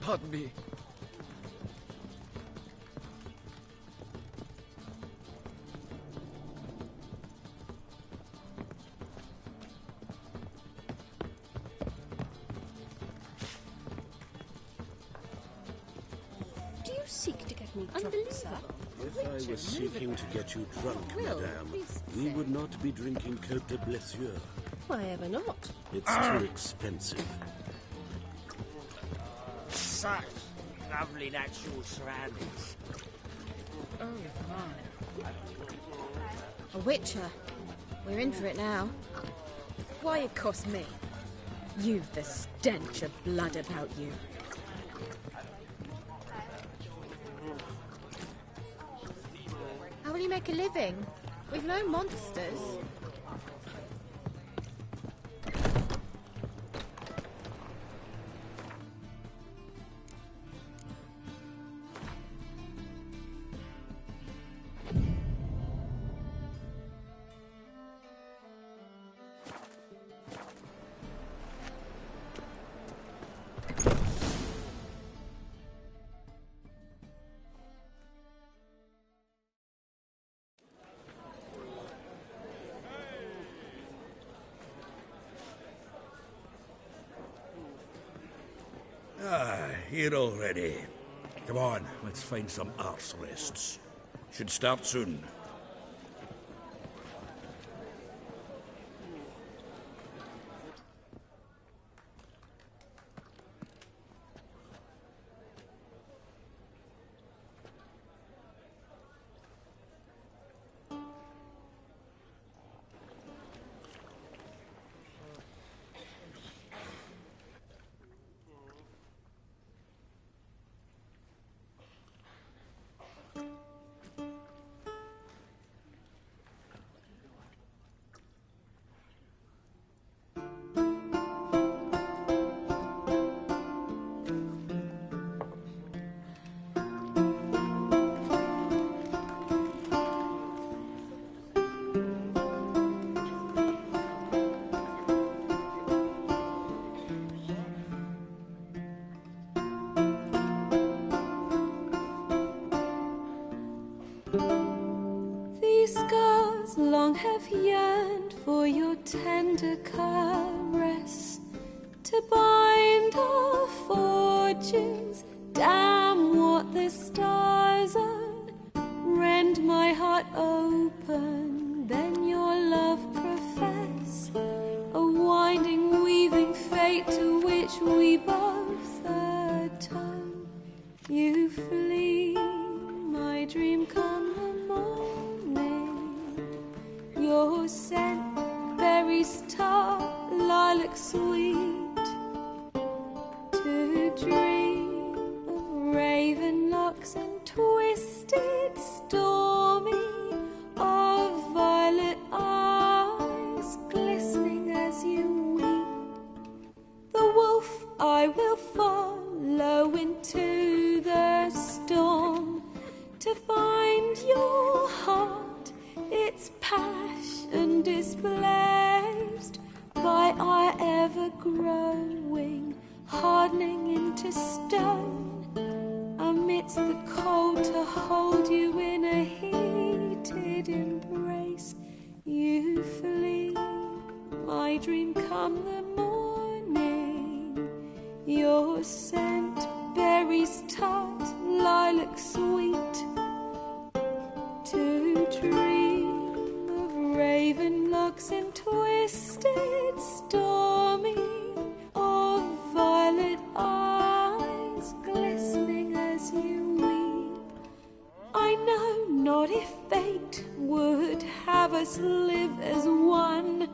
Pardon me. Do you seek to get me drunk, sir? If I was seeking to get you drunk, madame, we would not be drinking Côte de Blessure. Why ever not? It's too expensive. Such lovely natural surroundings. Oh, my. A witcher. We're in for it now. Why it cost me? You've the stench of blood about you. How will you make a living? We've no monsters. Here already. Come on, let's find some arse rests. Should start soon. These scars long have yearned for your tender caress, to bind our fortunes. Damn what the stars own. Rend my heart open, then your love profess, a winding, weaving fate to which we both atone. You flee, my dream come the morning. Your scent, berries tart, lilac sweet, to dream of raven locks and twisted stormy, of violet eyes glistening as you weep. The wolf I will follow into the storm, to find your heart, its passion displaced by our ever-growing, hardening into stone, amidst the cold to hold you in a heated embrace. You flee, my dream come the morning. Your scent, berries tart, lilac sweet, to dream of raven locks and twisted stormy, of violet eyes glistening as you weep. I know not if fate would have us live as one,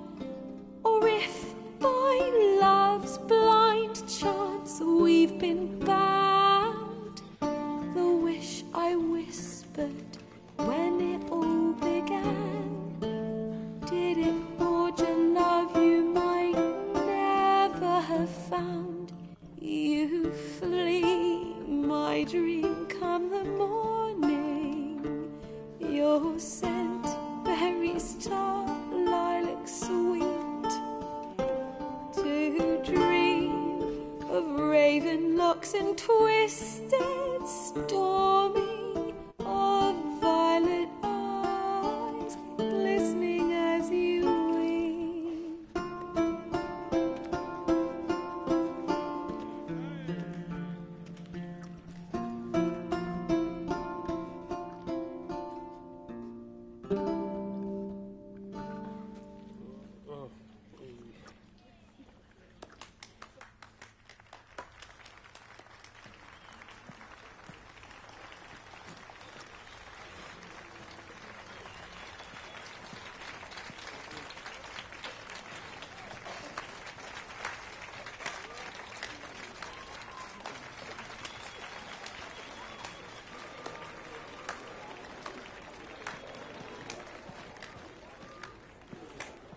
or if by love's blind chance we've been bound. The wish I whispered when it all began, did it forge a love you locks and twisted, stormy, of violet eyes glistening as you weep.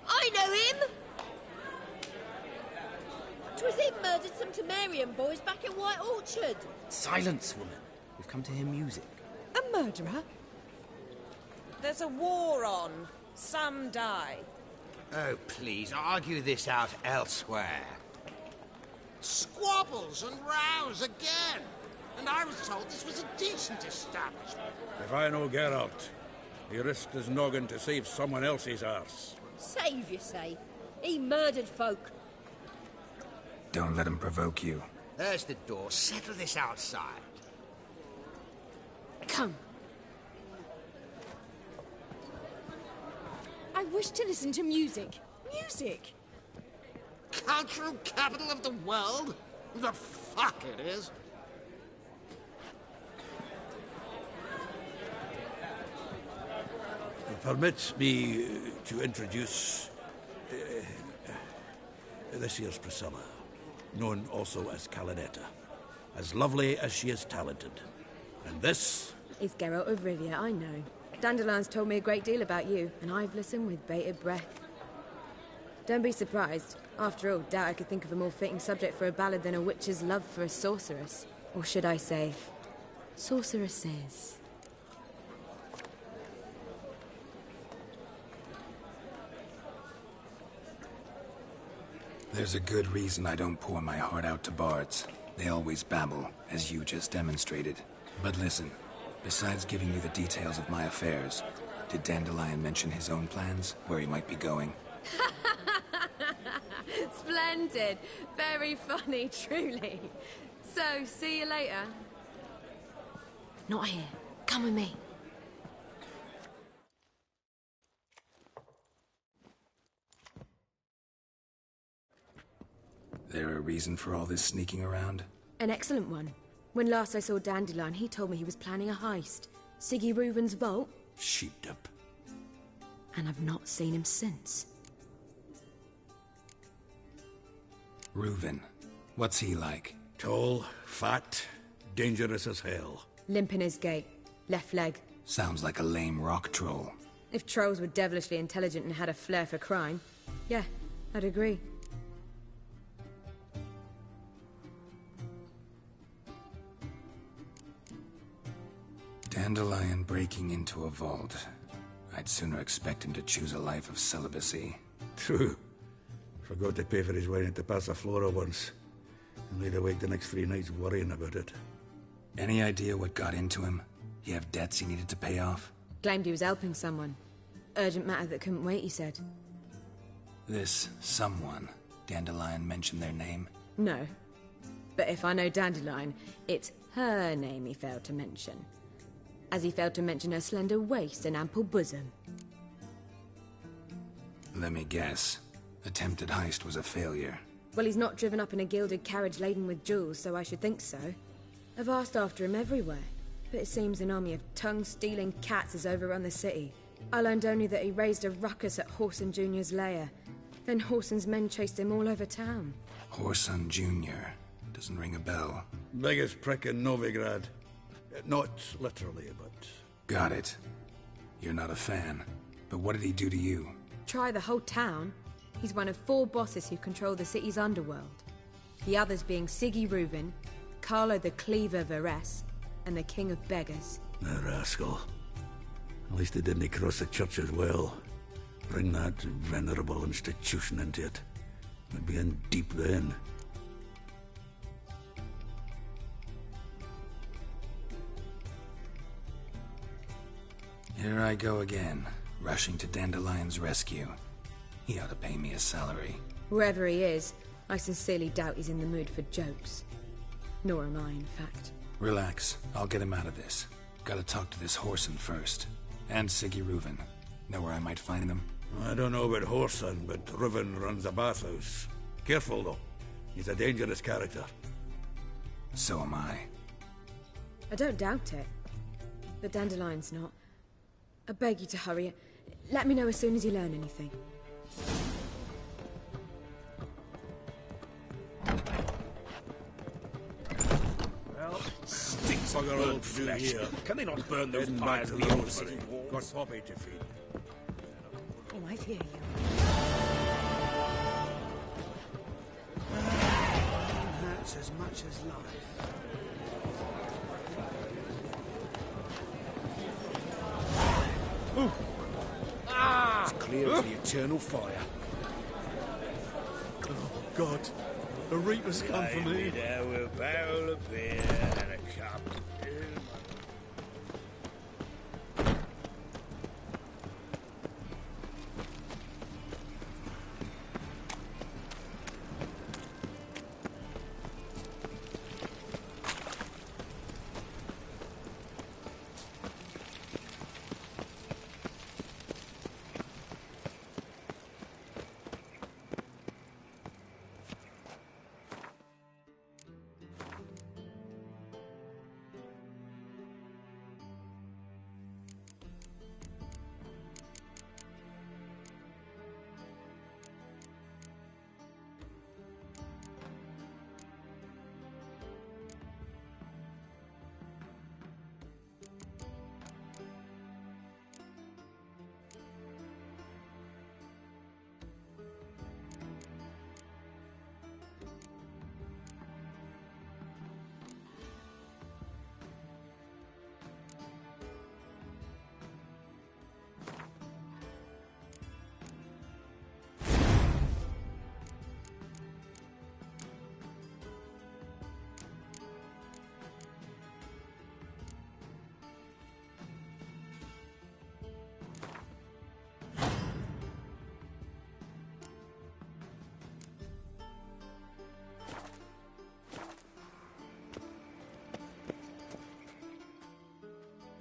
I know him! 'Twas him murdered some Temerian boys back in White Orchard. Silence, woman. We've come to hear music. A murderer? There's a war on. Some die. Oh, please, argue this out elsewhere. Squabbles and rows again. And I was told this was a decent establishment. If I know Geralt, he risked his noggin to save someone else's arse. Save, you say? He murdered folk. Don't let him provoke you. There's the door. Settle this outside. Come. I wish to listen to music. Music! Cultural capital of the world? The fuck it is. Permit me to introduce this here's Priscilla, known also as Calinetta, as lovely as she is talented. And this Is Geralt of Rivia, I know. Dandelion's told me a great deal about you, and I've listened with bated breath. Don't be surprised. After all, doubt I could think of a more fitting subject for a ballad than a witch's love for a sorceress. Or should I say, sorceresses. There's a good reason I don't pour my heart out to bards. They always babble, as you just demonstrated. But listen, besides giving you the details of my affairs, did Dandelion mention his own plans, where he might be going? Splendid. Very funny, truly. So, see you later. Not here. Come with me. There a reason for all this sneaking around? An excellent one. When last I saw Dandelion, he told me he was planning a heist. Siggy Reuven's vault. sheepdip. And I've not seen him since. Reuven. What's he like? Tall, fat, dangerous as hell. Limp in his gait. Left leg. Sounds like a lame rock troll. If trolls were devilishly intelligent and had a flair for crime, yeah, I'd agree. Dandelion breaking into a vault. I'd sooner expect him to choose a life of celibacy. True. Forgot to pay for his wine at the Passaflora once. And laid awake the next 3 nights worrying about it. Any idea what got into him? He have debts he needed to pay off? Claimed he was helping someone. Urgent matter that couldn't wait, he said. This someone, Dandelion mentioned their name? No. But if I know Dandelion, it's her name he failed to mention. As he failed to mention her slender waist and ample bosom. Let me guess. Attempted heist was a failure. Well, he's not driven up in a gilded carriage laden with jewels, so I should think so. I've asked after him everywhere, but it seems an army of tongue-stealing cats has overrun the city. I learned only that he raised a ruckus at Whoreson Jr.'s lair. Then Whoreson's men chased him all over town. Whoreson Jr. Doesn't ring a bell. Biggest prick in Novigrad. Not literally, but... Got it. You're not a fan. But what did he do to you? Try the whole town. He's one of 4 bosses who control the city's underworld. The others being Siggy Reuven, Carlo the Cleaver Varese, and the King of Beggars. The rascal. At least they didn't cross the church as well. Bring that venerable institution into it. We'd be in deep then. Here I go again, rushing to Dandelion's rescue. He ought to pay me a salary. Whoever he is, I sincerely doubt he's in the mood for jokes. Nor am I, in fact. Relax, I'll get him out of this. Gotta talk to this Whoreson first. And Siggy Reuven. Know where I might find them? I don't know about Whoreson, but Reuven runs a bathhouse. Careful, though. He's a dangerous character. So am I. I don't doubt it. But Dandelion's not. I beg you to hurry. Let me know as soon as you learn anything. Well, stinks bugger all to do here. Can they not burn those Heading fires back in to the the old city walls? Got Poppy to feed. Oh, I hear you. Hurts as much as life. Ooh. It's clear as the eternal fire. Oh, God. The Reaper's come for me. There with a barrel of beer and a cup.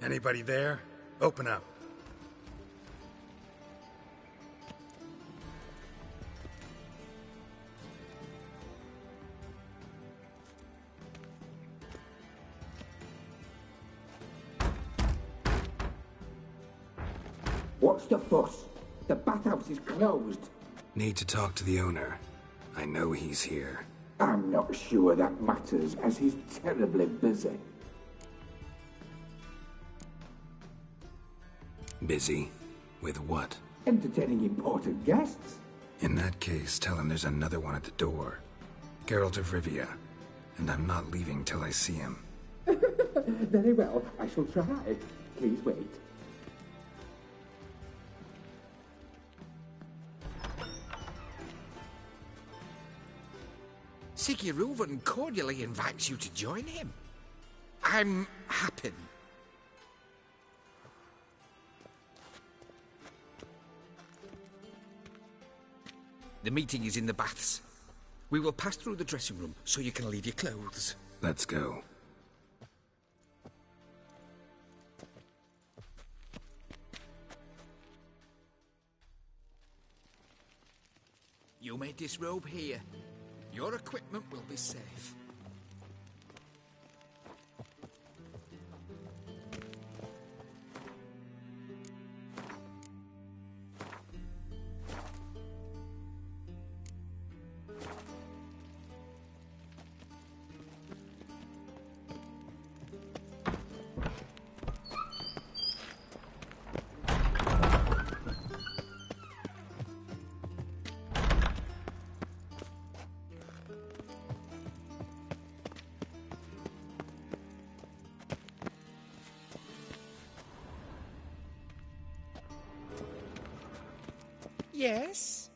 Anybody there? Open up. What's the fuss? The bathhouse is closed. Need to talk to the owner. I know he's here. I'm not sure that matters, as he's terribly busy. Busy? With what? Entertaining important guests. In that case, tell him there's another one at the door. Geralt of Rivia. And I'm not leaving till I see him. Very well, I shall try. Please wait. Siggy Reuven cordially invites you to join him. I'm happy. The meeting is in the baths. We will pass through the dressing room so you can leave your clothes. Let's go. You may disrobe here. Your equipment will be safe. Yes?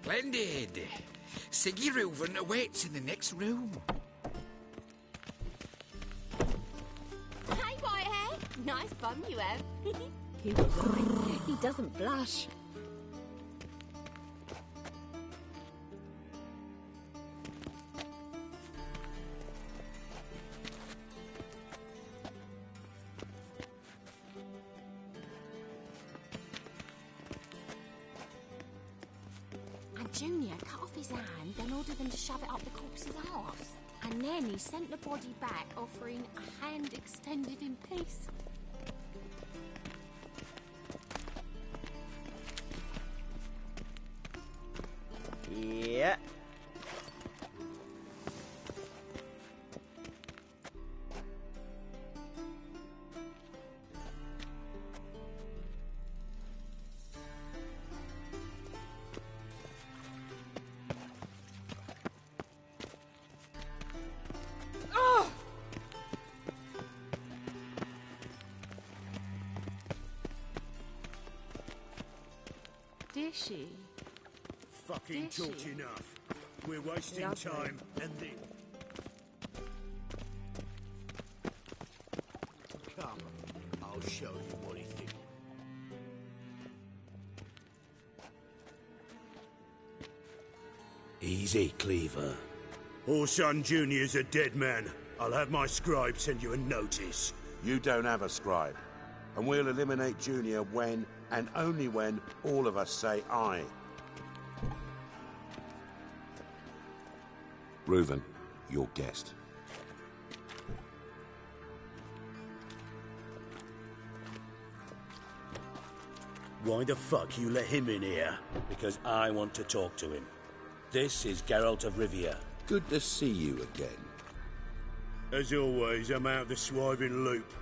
Splendid. Siggy Reuven awaits in the next room. Hey, Whitehead. Nice bum you have. He was right. He doesn't blush. And Junior cut off his hand, then ordered them to shove it up the corpse's arse. And then he sent the body back, offering a hand extended in peace. Yeah. Dishy. Fucking Dishy. talked enough. We're wasting Lovely. time, and then... Come, I'll show you what he thinks. Easy, Cleaver. Orson Jr.'s a dead man. I'll have my scribe send you a notice. You don't have a scribe. And we'll eliminate Junior when, and only when, all of us say aye. Reuven, your guest. Why the fuck you let him in here? Because I want to talk to him. This is Geralt of Rivia. Good to see you again. As always, I'm out the swiving loop.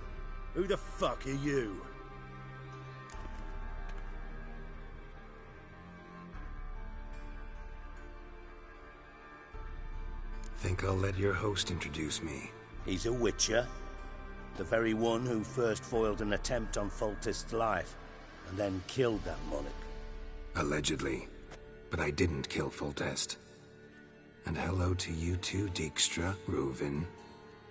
Who the fuck are you? Think I'll let your host introduce me. He's a witcher. The very one who first foiled an attempt on Foltest's life, and then killed that monarch. Allegedly. But I didn't kill Foltest. And hello to you too, Dijkstra, Reuven,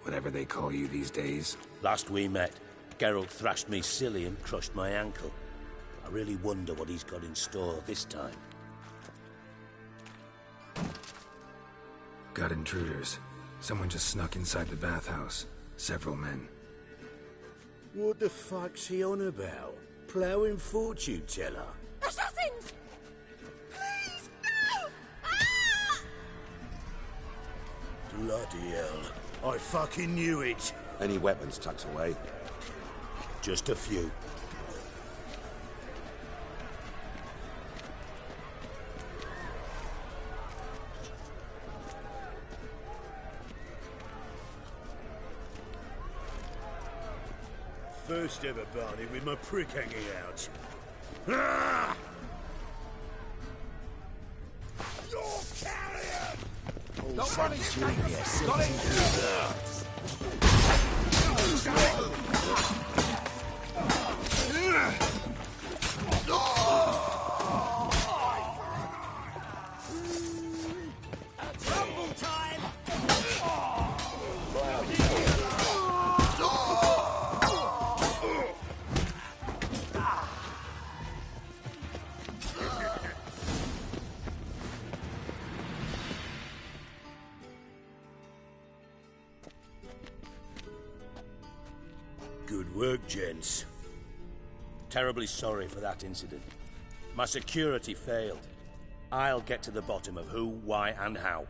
whatever they call you these days. Last we met, Geralt thrashed me silly and crushed my ankle. I really wonder what he's got in store this time. Got intruders. Someone just snuck inside the bathhouse. Several men. What the fuck's he on about? Ploughing fortune teller? Assassins! Please, no! Ah! Bloody hell. I fucking knew it. Any weapons tucked away? Just a few. First ever Barney with my prick hanging out. Ah! You're carrion! Nobody Got Rumble time! Good work, gents. Terribly sorry for that incident. My security failed. I'll get to the bottom of who, why, and how.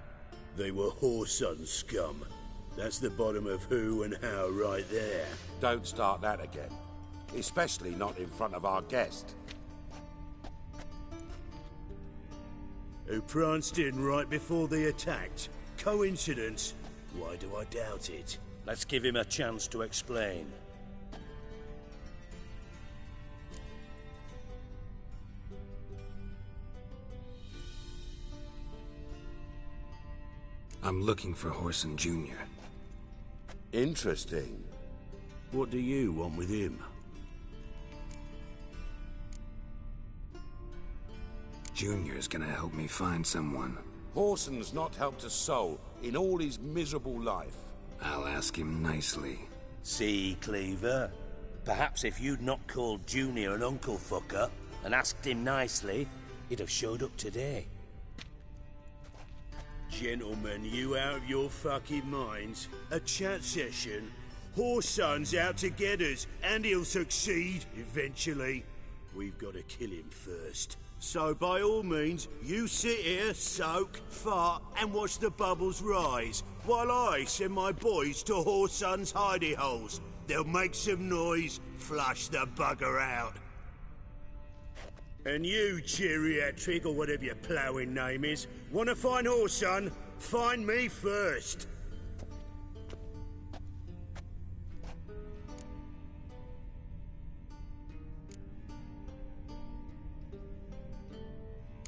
They were whoreson scum. That's the bottom of who and how right there. Don't start that again. Especially not in front of our guest. Who pranced in right before they attacked. Coincidence? Why do I doubt it? Let's give him a chance to explain. I'm looking for Whoreson Jr. Interesting. What do you want with him? Junior's gonna help me find someone. Horson's not helped a soul in all his miserable life. I'll ask him nicely. See, Cleaver? Perhaps if you'd not called Junior an uncle fucker and asked him nicely, he'd have showed up today. Gentlemen, you out of your fucking minds? A chat session? Horson's out to get us, and he'll succeed eventually. We've got to kill him first. So by all means, you sit here, soak, fart, and watch the bubbles rise, while I send my boys to Horson's hidey holes. They'll make some noise, flush the bugger out. And you, geriatric, or whatever your ploughing name is, want to find Horson? Find me first.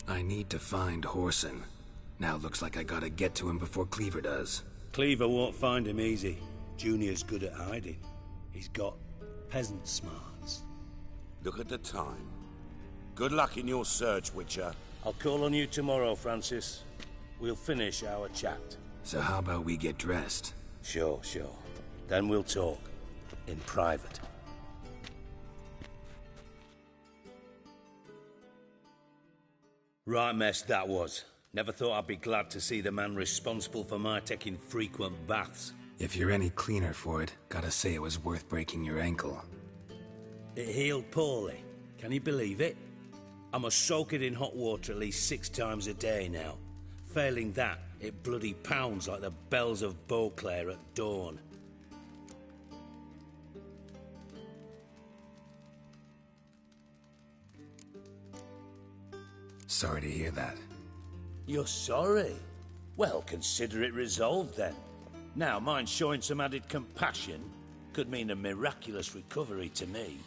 I need to find Horson. Now looks like I gotta get to him before Cleaver does. Cleaver won't find him easy. Junior's good at hiding. He's got peasant smarts. Look at the time. Good luck in your search, Witcher. I'll call on you tomorrow, Francis. We'll finish our chat. So how about we get dressed? Sure. Then we'll talk. In private. Right mess that was. Never thought I'd be glad to see the man responsible for my taking frequent baths. If you're any cleaner for it, gotta say it was worth breaking your ankle. It healed poorly. Can you believe it? I must soak it in hot water at least 6 times a day now. Failing that, it bloody pounds like the bells of Beauclair at dawn. Sorry to hear that. You're sorry? Well, consider it resolved then. Now, mind showing some added compassion could mean a miraculous recovery to me.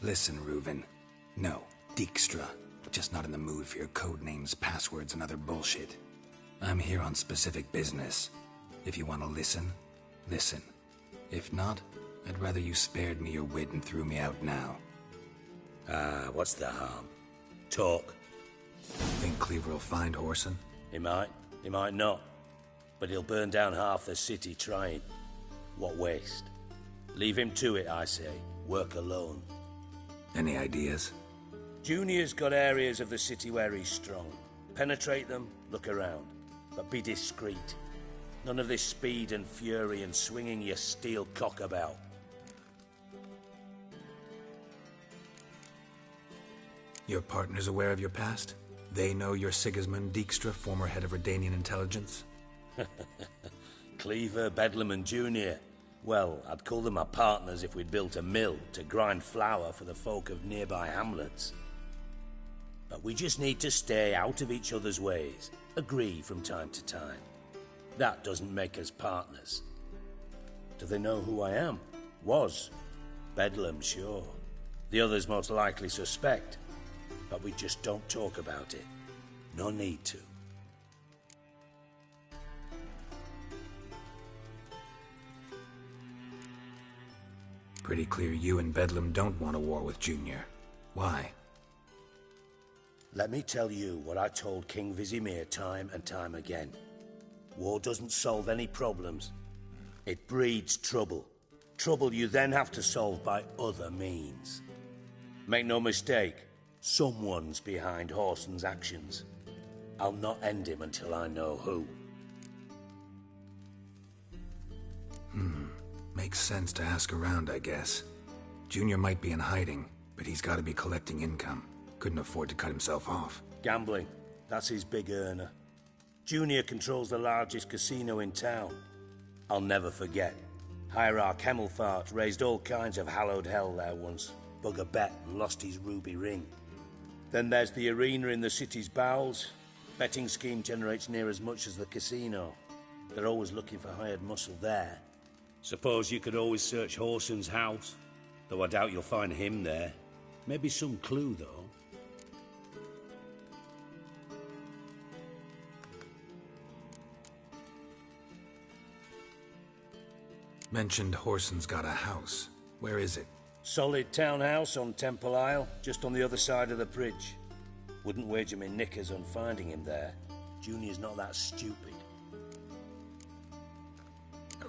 Listen, Reuven. No, Dijkstra. Just not in the mood for your code names, passwords, and other bullshit. I'm here on specific business. If you want to listen, listen. If not, I'd rather you spared me your wit and threw me out now. What's the harm? Talk. Think Cleaver will find Horson? He might not. But he'll burn down half the city trying. What waste? Leave him to it, I say. Work alone. Any ideas? Junior's got areas of the city where he's strong. Penetrate them, look around. But be discreet. None of this speed and fury and swinging your steel cock about. Your partner's aware of your past? They know you're Sigismund Dijkstra, former head of Redanian intelligence? Cleaver, Bedlam and Junior. Well, I'd call them my partners if we'd built a mill to grind flour for the folk of nearby hamlets. But we just need to stay out of each other's ways. Agree from time to time. That doesn't make us partners. Do they know who I am? Was. Bedlam, sure. The others most likely suspect. But we just don't talk about it. No need to. Pretty clear you and Bedlam don't want a war with Junior. Why? Let me tell you what I told King Vizimir time and time again. War doesn't solve any problems. It breeds trouble. Trouble you then have to solve by other means. Make no mistake, someone's behind Horson's actions. I'll not end him until I know who. Makes sense to ask around, I guess. Junior might be in hiding, but he's got to be collecting income. Couldn't afford to cut himself off. Gambling. That's his big earner. Junior controls the largest casino in town. I'll never forget. Hierarch Hemmelfart raised all kinds of hallowed hell there once. Bug a bet and lost his ruby ring. Then there's the arena in the city's bowels. Betting scheme generates near as much as the casino. They're always looking for hired muscle there. Suppose you could always search Horson's house, though I doubt you'll find him there. Maybe some clue, though. Mentioned Horson's got a house. Where is it? Solid townhouse on Temple Isle, just on the other side of the bridge. Wouldn't wager me knickers on finding him there. Junior's not that stupid.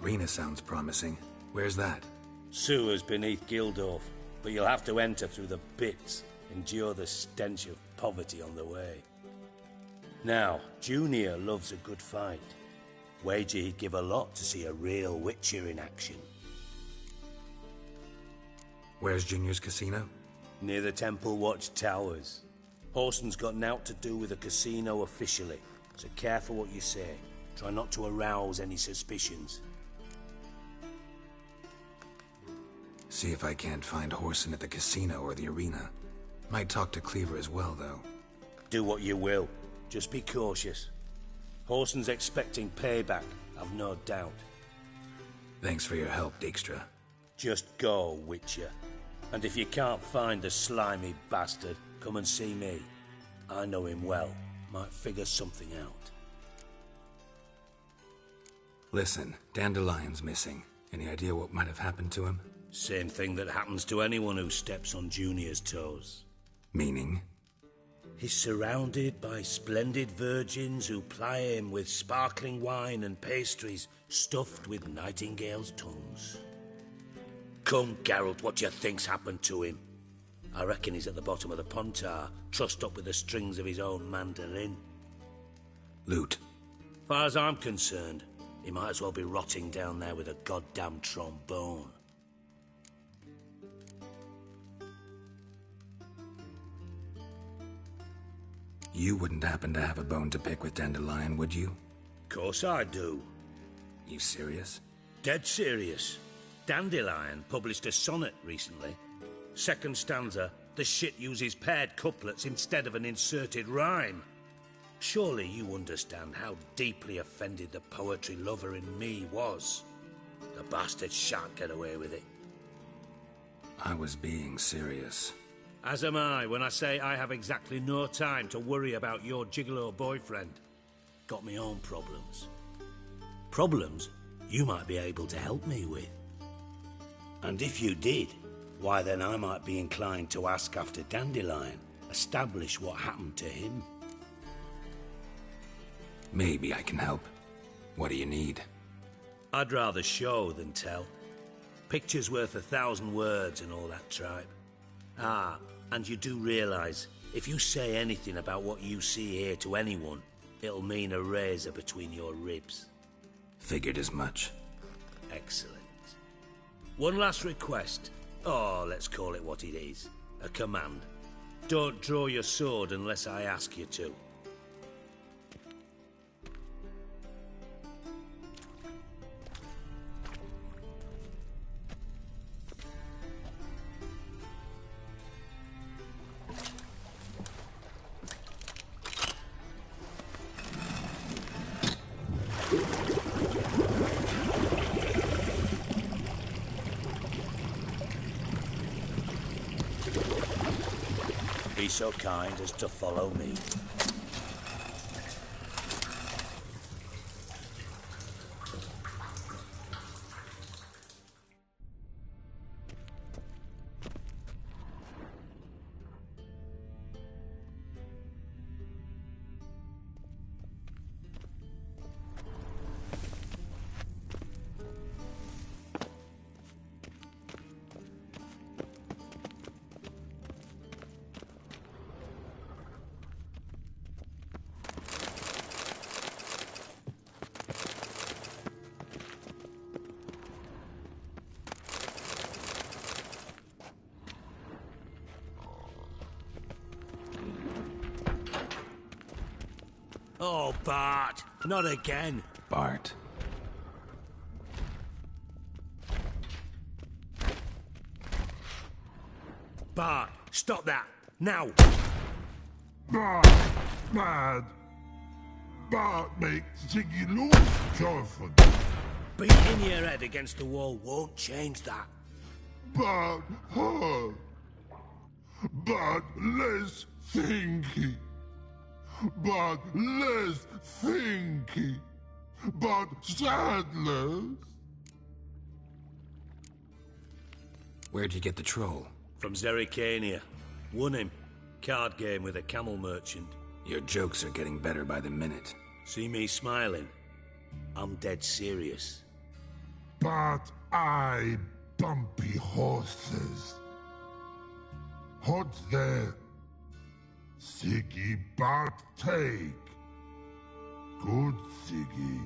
Arena sounds promising. Where's that? Sewers beneath Gildorf, but you'll have to enter through the pits, endure the stench of poverty on the way. Now, Junior loves a good fight. Wager he'd give a lot to see a real Witcher in action. Where's Junior's casino? Near the Temple Watch Towers. Horson's got nought to do with the casino officially, so careful what you say. Try not to arouse any suspicions. See if I can't find Horson at the casino or the arena. Might talk to Cleaver as well, though. Do what you will. Just be cautious. Horson's expecting payback, I've no doubt. Thanks for your help, Dijkstra. Just go, Witcher. And if you can't find the slimy bastard, come and see me. I know him well. Might figure something out. Listen, Dandelion's missing. Any idea what might have happened to him? Same thing that happens to anyone who steps on Junior's toes. Meaning? He's surrounded by splendid virgins who ply him with sparkling wine and pastries stuffed with nightingales' tongues. Come, Geralt, what do you think's happened to him? I reckon he's at the bottom of the Pontar, trussed up with the strings of his own mandolin. Loot. Far as I'm concerned, he might as well be rotting down there with a goddamn trombone. You wouldn't happen to have a bone to pick with Dandelion, would you? Course I do. You serious? Dead serious. Dandelion published a sonnet recently. Second stanza, the shit uses paired couplets instead of an inserted rhyme. Surely you understand how deeply offended the poetry lover in me was. The bastard shan't get away with it. I was being serious. As am I when I say I have exactly no time to worry about your gigolo boyfriend. Got me own problems. Problems you might be able to help me with. And if you did, why then I might be inclined to ask after Dandelion, establish what happened to him. Maybe I can help. What do you need? I'd rather show than tell. Picture's worth 1,000 words and all that tripe. Ah, and you do realise, if you say anything about what you see here to anyone, it'll mean a razor between your ribs. Figured as much. Excellent. One last request. Oh, let's call it what it is. A command. Don't draw your sword unless I ask you to. Be so kind as to follow me. Oh, Bart, not again. Bart. Bart, stop that, now. Bart, bad. Bart makes Ziggy Lord joyful. Beating your head against the wall won't change that. Bart hurt. Bart less thinky. But less thinky, but sadless. Where'd you get the troll? From Zerrikania. Won him. card game with a camel merchant. Your jokes are getting better by the minute. See me smiling? I'm dead serious. But I bumpy horses. Hot there. Siggy but take. Good Siggy.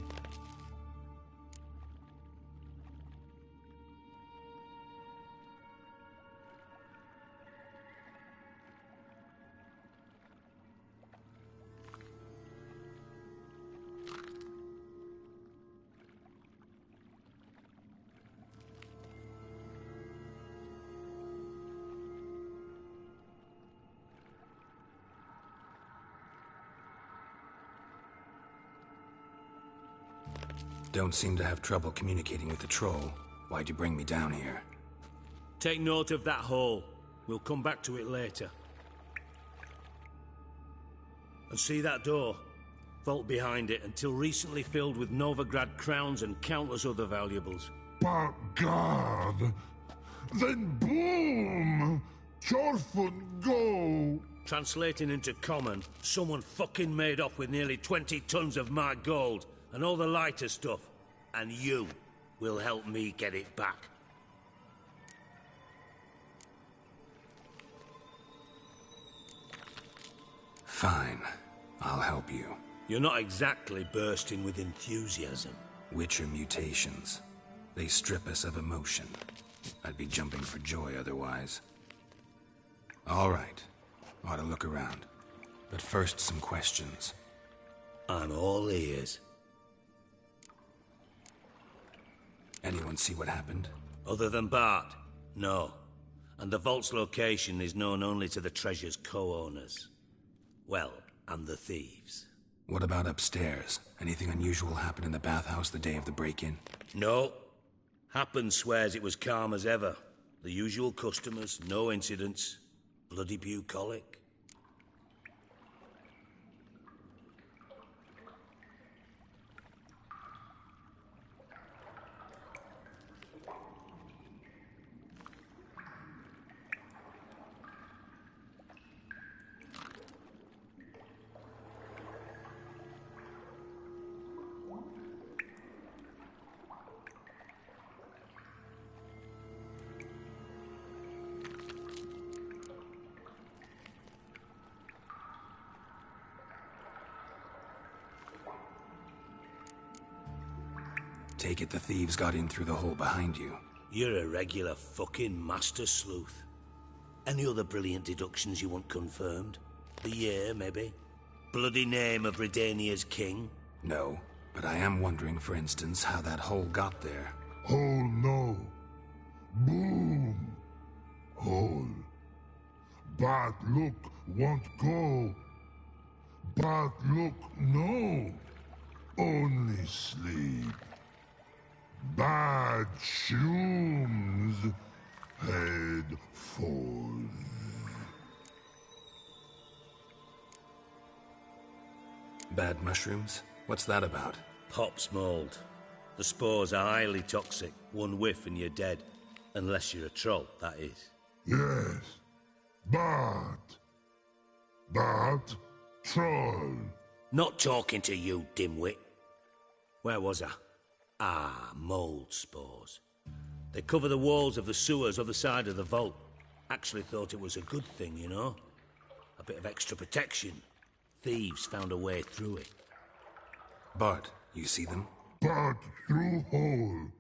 Don't seem to have trouble communicating with the troll. Why'd you bring me down here? Take note of that hole. We'll come back to it later. And see that door? Vault behind it, until recently filled with Novigrad crowns and countless other valuables. But God! Then boom! Chorfun go! Translating into common, someone fucking made off with nearly 20 tons of my gold, and all the lighter stuff. And you will help me get it back. Fine. I'll help you. You're not exactly bursting with enthusiasm. Witcher mutations. They strip us of emotion. I'd be jumping for joy otherwise. All right. Ought to look around. But first, some questions. I'm all ears. Anyone see what happened? Other than Bart? No. And the vault's location is known only to the treasure's co-owners. Well, and the thieves. What about upstairs? Anything unusual happen in the bathhouse the day of the break-in? No. Happen swears it was calm as ever. The usual customers, no incidents. Bloody bucolic. Take it the thieves got in through the hole behind you. You're a regular fucking master sleuth. Any other brilliant deductions you want confirmed? The year, maybe? Bloody name of Redania's king? No, but I am wondering, for instance, how that hole got there. Hole no. Boom. Hole. But look won't go. But look no. Only sleep. Bad shoes. Head falls. Bad mushrooms? What's that about? Pop's mold. The spores are highly toxic. One whiff and you're dead. Unless you're a troll, that is. Yes. But troll. Not talking to you, dimwit. Where was I? Ah, mold spores. They cover the walls of the sewers other side of the vault. Actually thought it was a good thing, you know? A bit of extra protection. Thieves found a way through it. Bart, you see them? But through hole.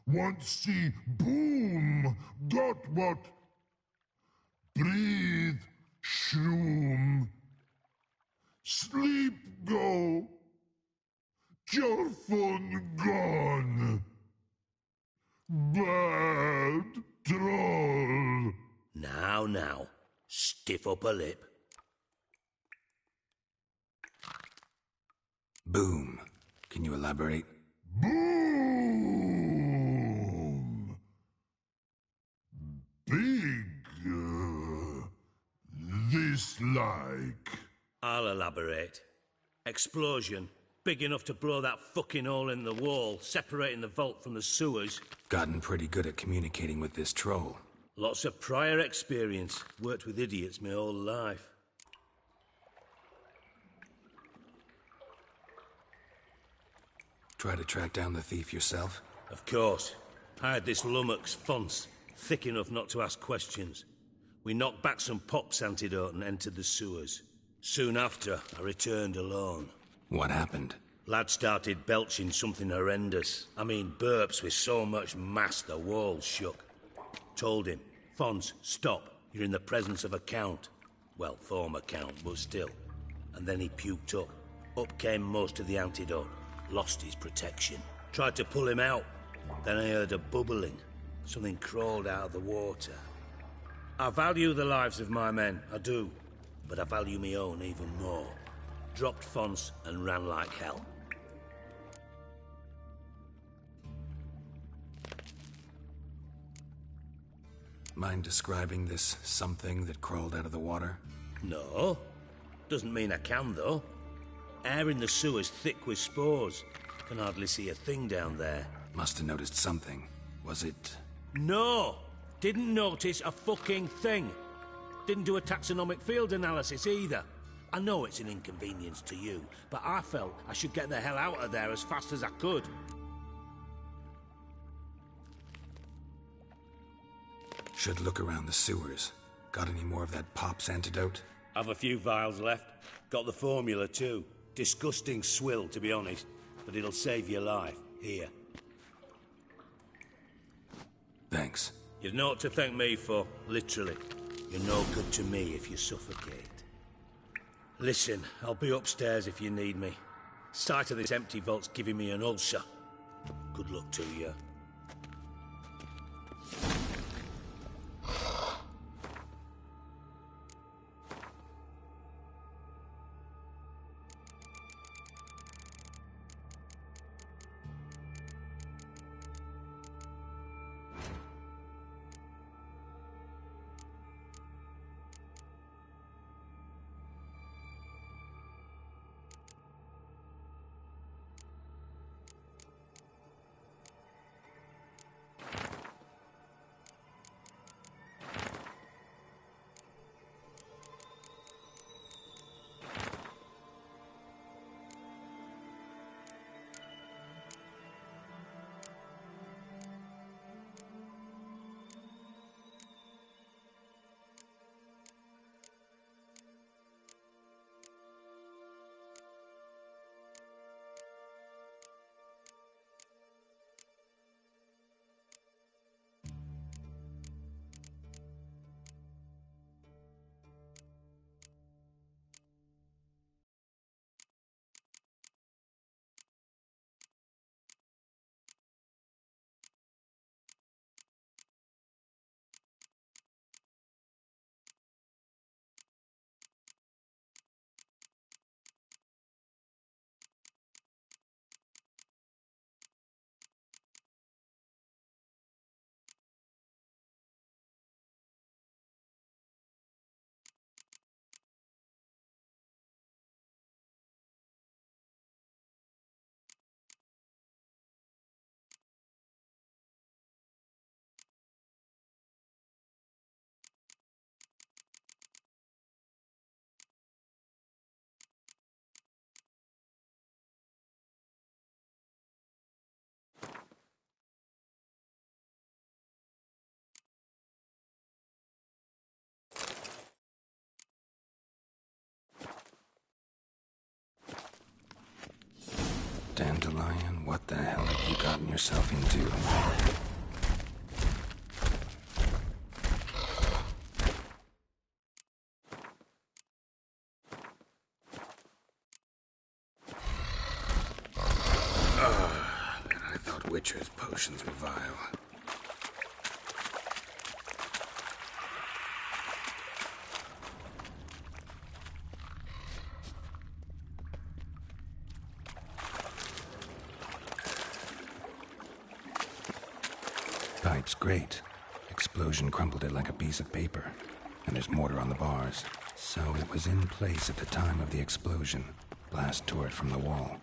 Want see boom. Got what? Breathe. Shroom. Sleep go. Your phone gone. Bad troll. Now. Stiff upper lip. Boom. Can you elaborate? Boom. Big. This like. I'll elaborate. Explosion. Big enough to blow that fucking hole in the wall, separating the vault from the sewers. Gotten pretty good at communicating with this troll. Lots of prior experience. Worked with idiots my whole life. Try to track down the thief yourself? Of course. I had this lummox, Fonce, thick enough not to ask questions. We knocked back some pops antidote and entered the sewers. Soon after, I returned alone. What happened? Lad started belching something horrendous. I mean, burps with so much mass the walls shook. Told him, Fonce, stop. You're in the presence of a count. Well, former count, but still. And then he puked up. Up came most of the antidote. Lost his protection. Tried to pull him out. Then I heard a bubbling. Something crawled out of the water. I value the lives of my men, I do. But I value my own even more. Dropped Fonce and ran like hell. Mind describing this something that crawled out of the water? No. Doesn't mean I can, though. Air in the sewer's thick with spores. Can hardly see a thing down there. Must have noticed something. Was it... No! Didn't notice a fucking thing. Didn't do a taxonomic field analysis either. I know it's an inconvenience to you, but I felt I should get the hell out of there as fast as I could. Should look around the sewers. Got any more of that Pop's antidote? I've a few vials left. Got the formula too. Disgusting swill, to be honest, but it'll save your life. Here. Thanks. You've naught to thank me for, literally. You're no good to me if you suffocate. Listen, I'll be upstairs if you need me. Sight of this empty vault's giving me an ulcer. Good luck to you. Dandelion, what the hell have you gotten yourself into? And I thought Witcher's potions were vile. Pipe's great. Explosion crumpled it like a piece of paper. And there's mortar on the bars. So it was in place at the time of the explosion. Blast tore it from the wall.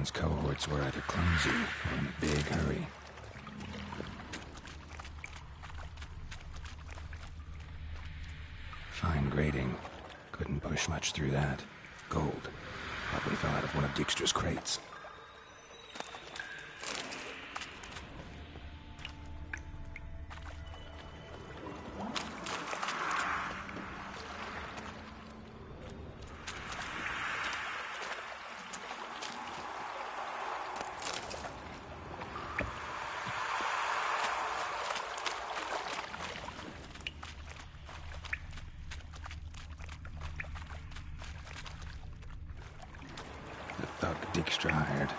Dandelion's cohorts were either clumsy or in a big hurry. Fine grading. Couldn't push much through that. Gold. Probably fell out of one of Dijkstra's crates. The thug Dijkstra hired.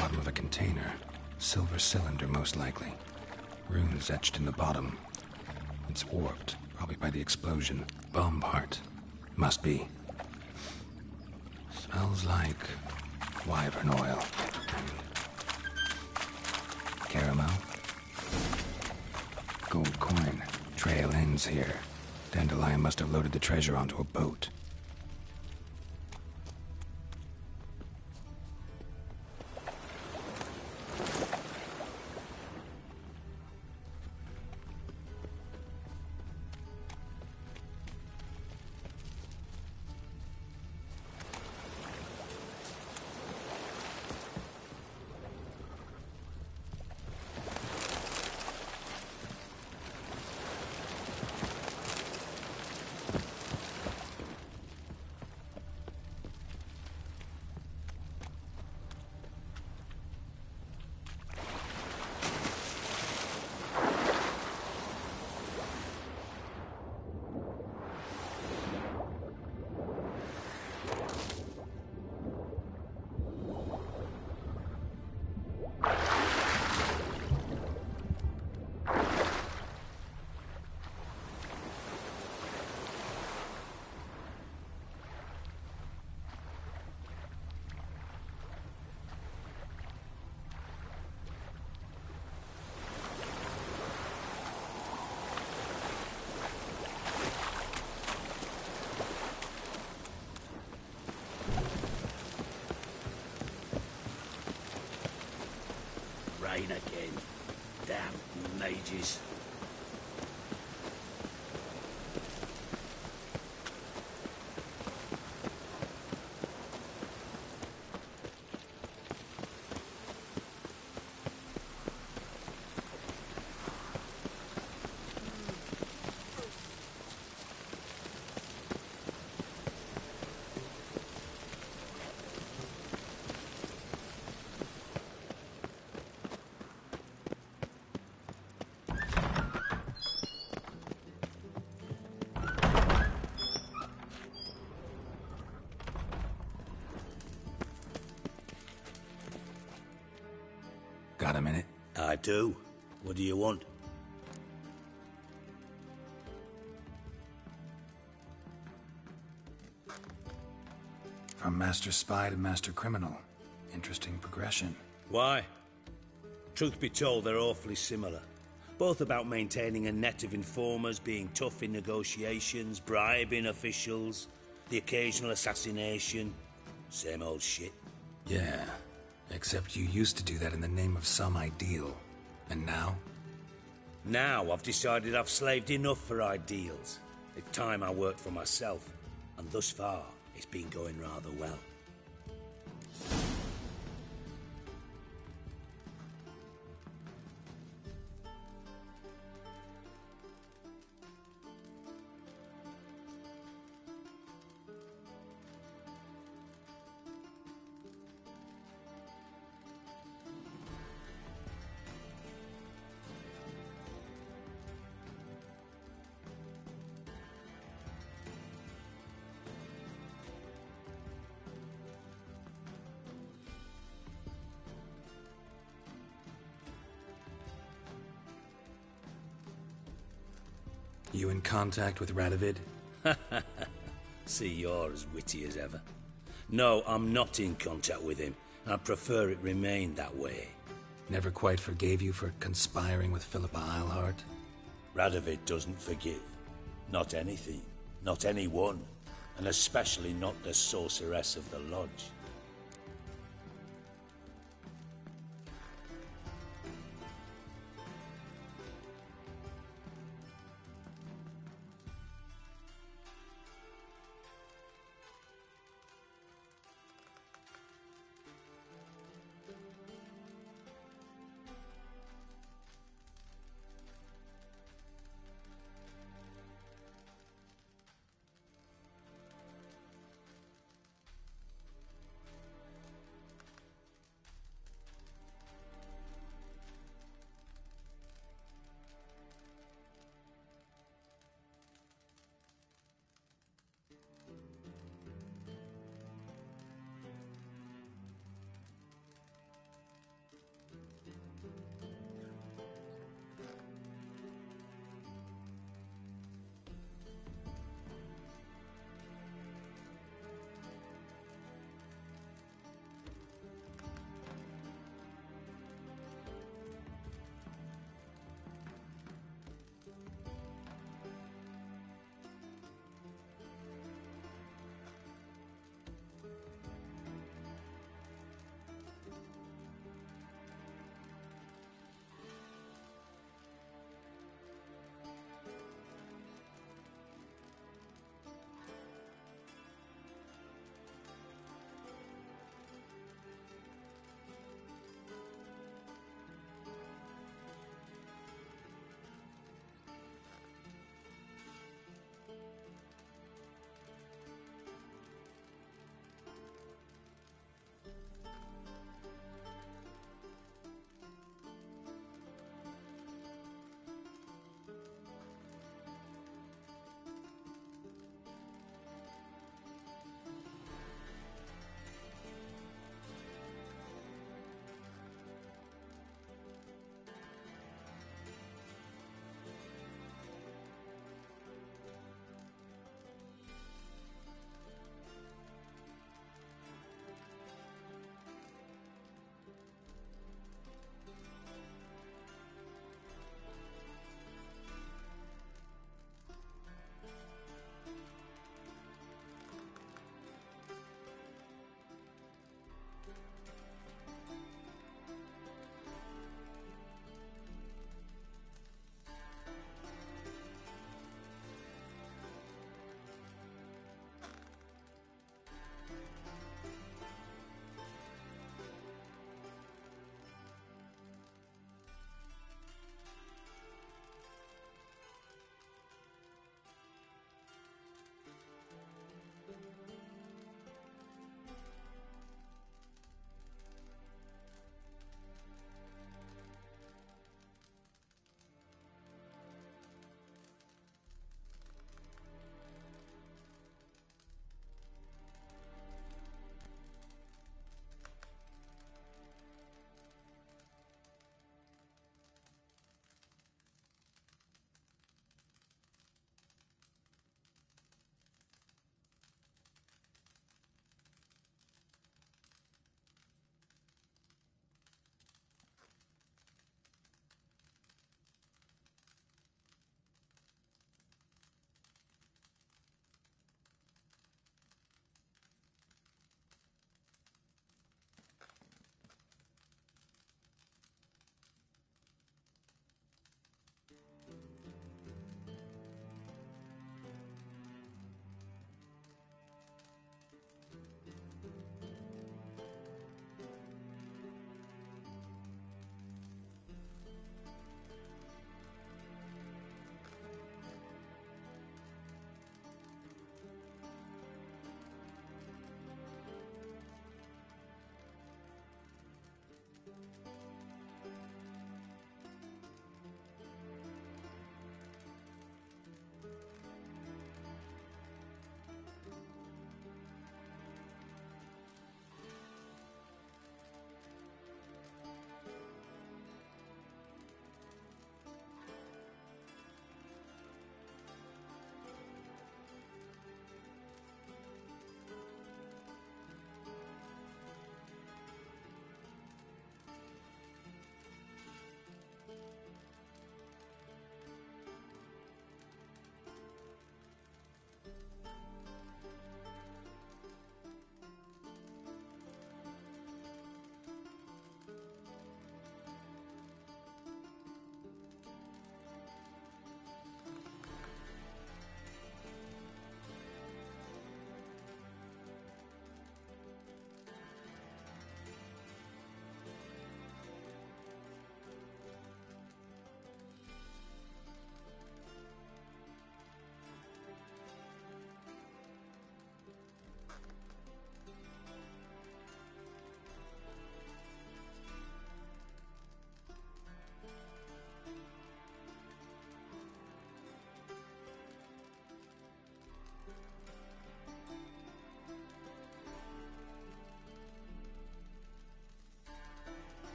Bottom of a container. Silver cylinder, most likely. Runes etched in the bottom. It's warped, probably by the explosion. Bomb part. Must be. Smells like wyvern oil. Caramel. Gold coin. Trail ends here. Dandelion must have loaded the treasure onto a boat. Again. Damn mages. do. What do you want? From master spy to master criminal. Interesting progression. Why? Truth be told, they're awfully similar. Both about maintaining a net of informers, being tough in negotiations, bribing officials, the occasional assassination. Same old shit. Yeah, except you used to do that in the name of some ideal. And now? Now I've decided I've slaved enough for ideals. It's time I worked for myself. And thus far, it's been going rather well. You in contact with Radovid? See, you're as witty as ever. No, I'm not in contact with him. I'd prefer it remained that way. Never quite forgave you for conspiring with Philippa Eilhart? Radovid doesn't forgive. Not anything. Not anyone. And especially not the sorceress of the Lodge.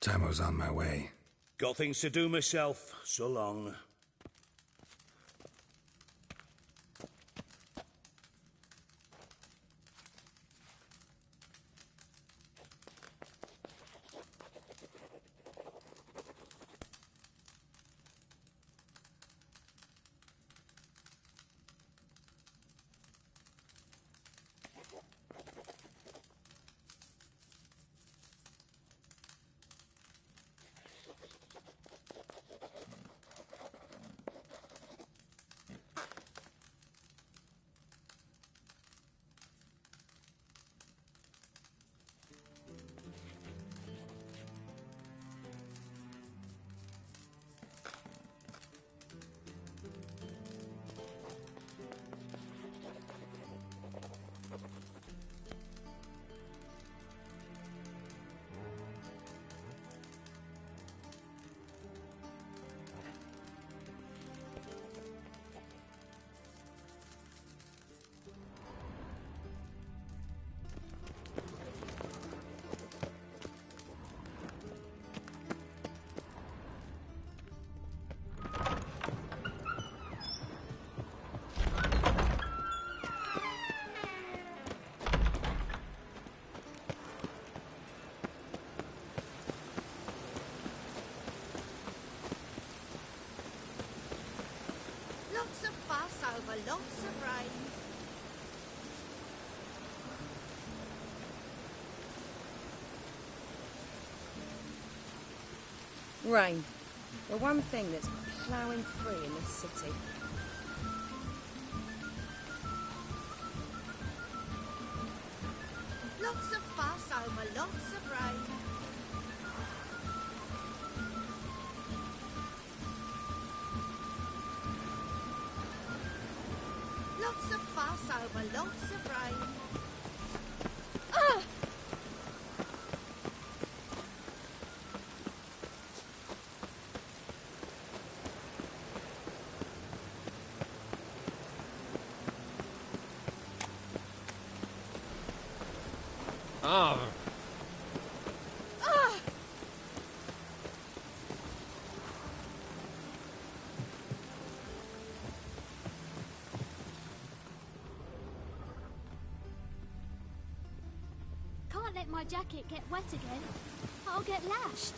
Tamo's on my way. Got things to do myself. So long. Lots of fuss over lots of rain. Rain. The one thing that's ploughing free in this city. Lots of fuss over lots of rain. Lots of fuss over lots of rain. Ah! Oh. Ah! Can't let my jacket get wet again. I'll get lashed.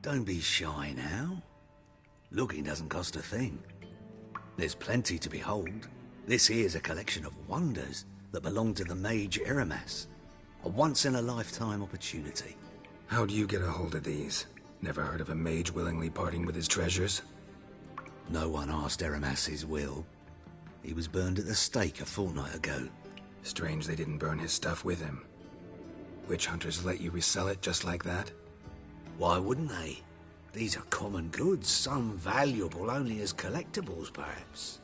Don't be shy now. Looking doesn't cost a thing. There's plenty to behold. This here's a collection of wonders that belong to the mage Eramas. A once-in-a-lifetime opportunity. How do you get a hold of these? Never heard of a mage willingly parting with his treasures? No one asked Eramas his will. He was burned at the stake a fortnight ago. Strange they didn't burn his stuff with him. Witch hunters let you resell it just like that? Why wouldn't they? These are common goods, some valuable only as collectibles, perhaps.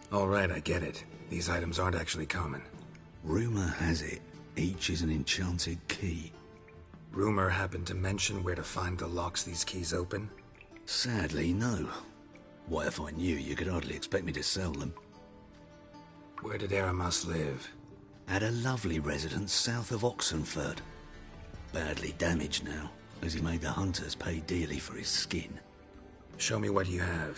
All right, I get it. These items aren't actually common. Rumor has it, each is an enchanted key. Rumor happened to mention where to find the locks these keys open? Sadly, no. What if I knew, you could hardly expect me to sell them. Where did Aramas live? At a lovely residence south of Oxenford. Badly damaged now, as he made the hunters pay dearly for his skin. Show me what you have.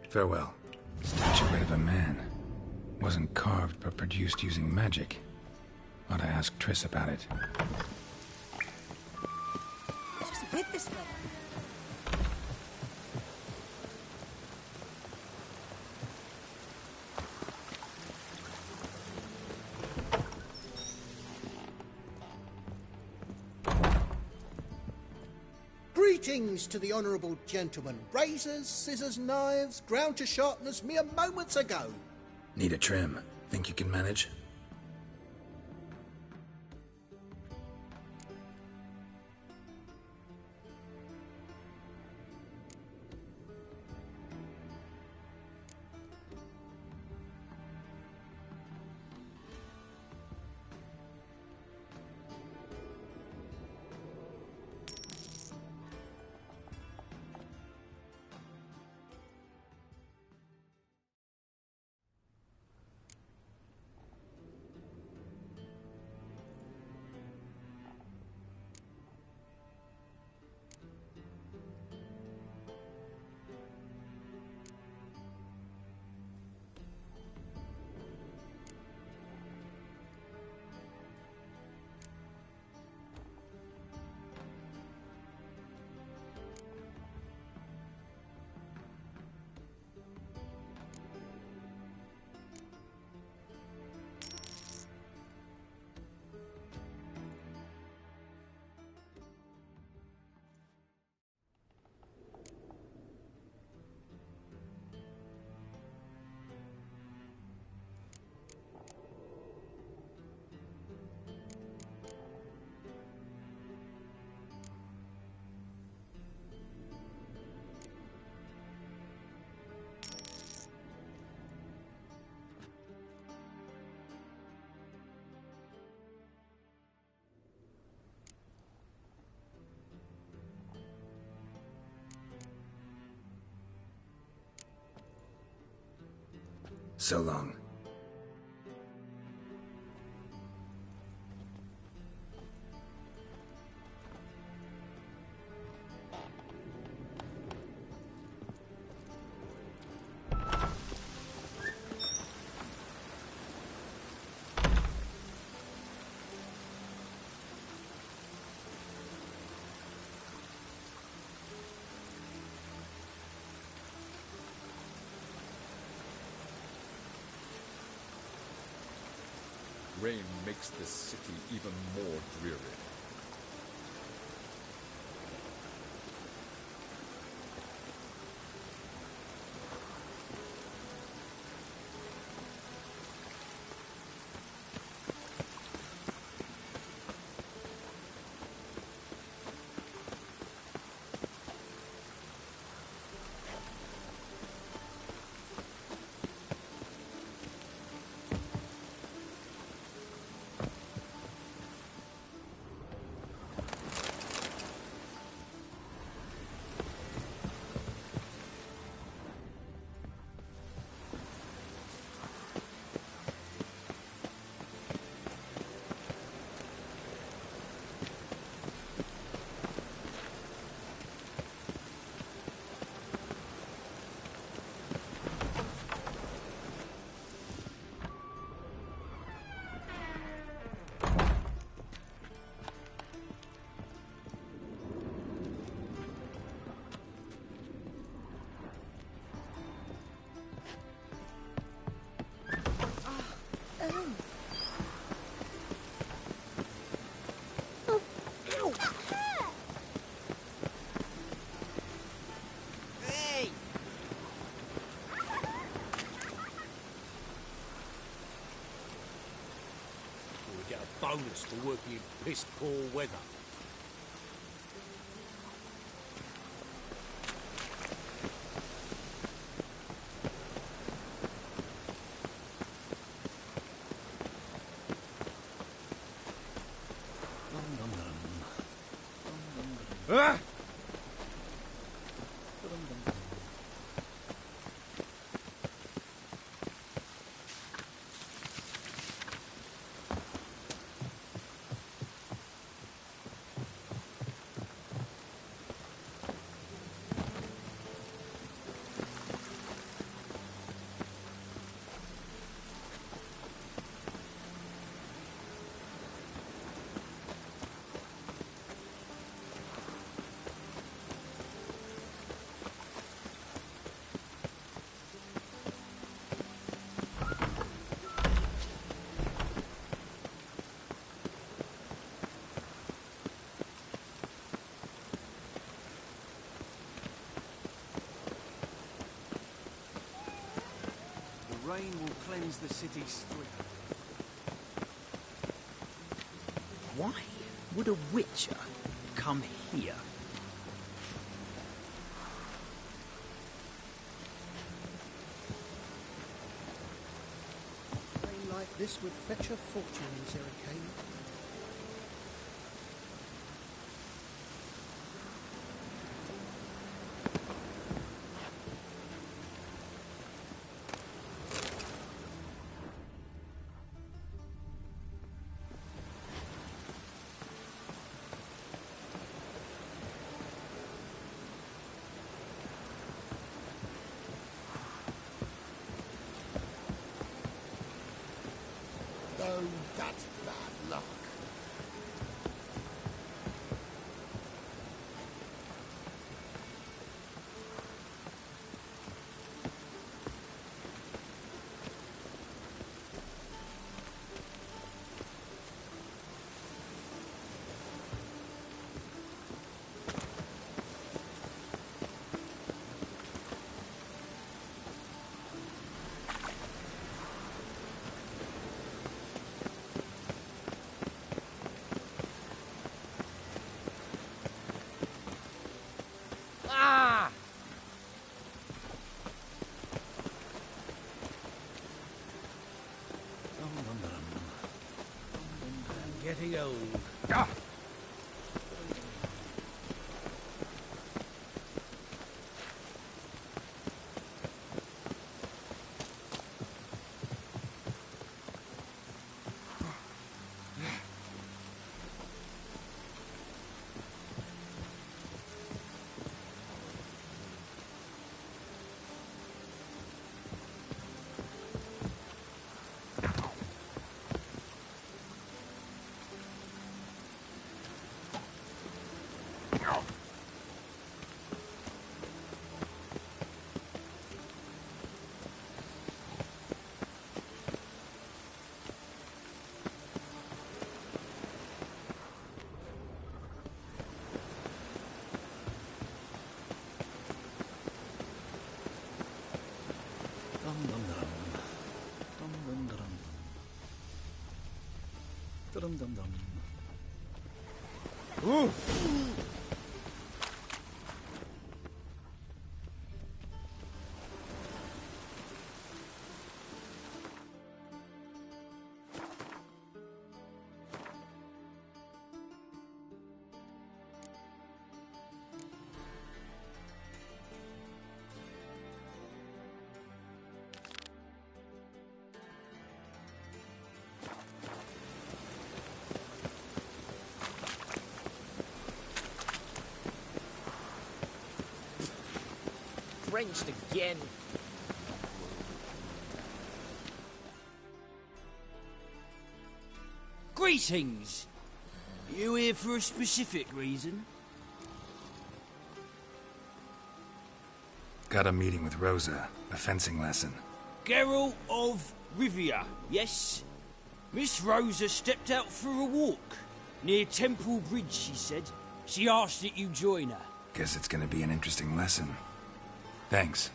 Farewell. Statuette of a man. Wasn't carved, but produced using magic. Ought to ask Triss about it. Just a bit this way. Greetings to the honourable gentleman. Razors, scissors, knives, ground to sharpness mere moments ago. Need a trim. Think you can manage? So long. Rain makes this city even more dreary. get a bonus for working in piss-poor weather. Ah! The rain will cleanse the city's street. Why would a witcher come here? Rain like this would fetch a fortune in Zerrikane. Oh, that's bad luck. Ah! I'm getting old. Ah! Ooh. Drenched again. Greetings! You here for a specific reason? Got a meeting with Rosa, a fencing lesson. Geralt of Rivia, yes? Miss Rosa stepped out for a walk. Near Temple Bridge, she said. She asked that you join her. Guess it's gonna be an interesting lesson. Thanks.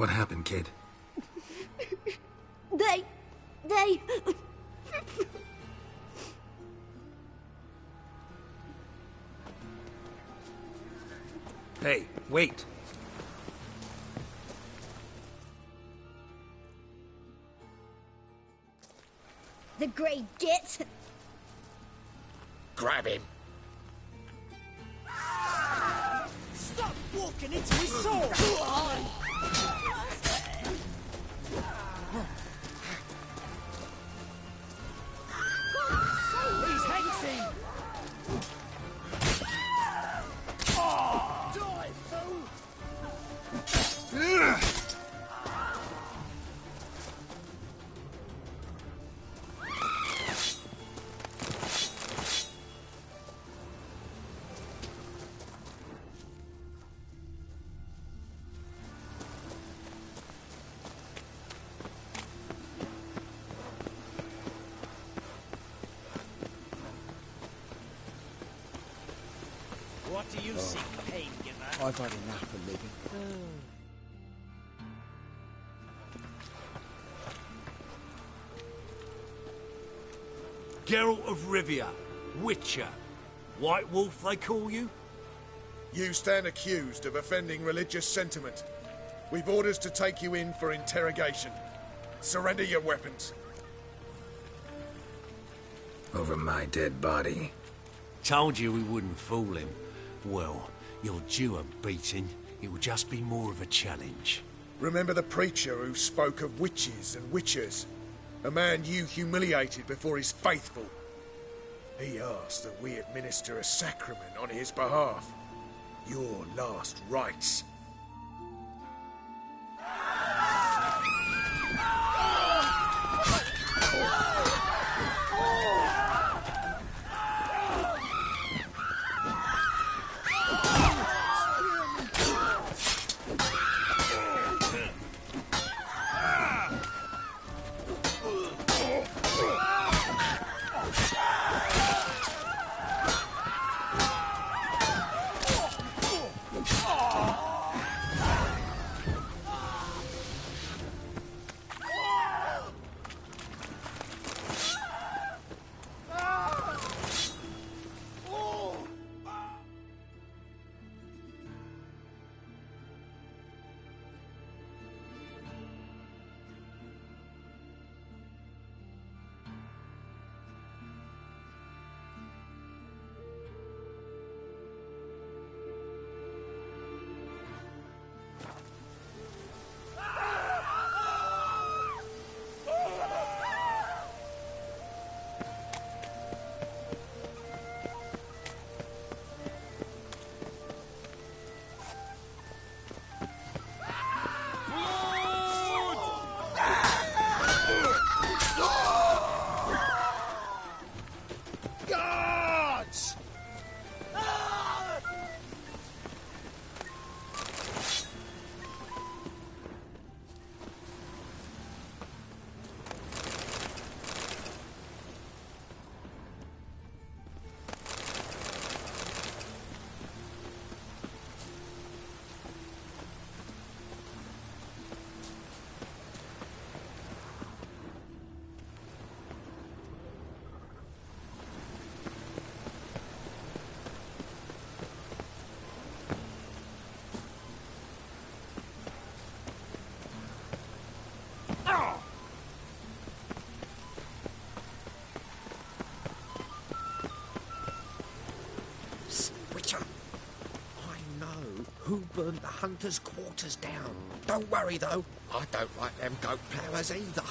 What happened, kid? They... Hey, wait! The grey git! Grab him. Stop walking into his sword! He's hexing! Die, fool! What do you seek, pain giver? I've had enough of living. Geralt of Rivia, Witcher. White Wolf, they call you? You stand accused of offending religious sentiment. We've orders to take you in for interrogation. Surrender your weapons. Over my dead body. Told you we wouldn't fool him. Well, you're due a beating. It will just be more of a challenge. Remember the preacher who spoke of witches and witchers? A man you humiliated before his faithful. He asked that we administer a sacrament on his behalf. Your last rites. Who burnt the hunters' quarters down? Don't worry, though. I don't like them goat ploughers either.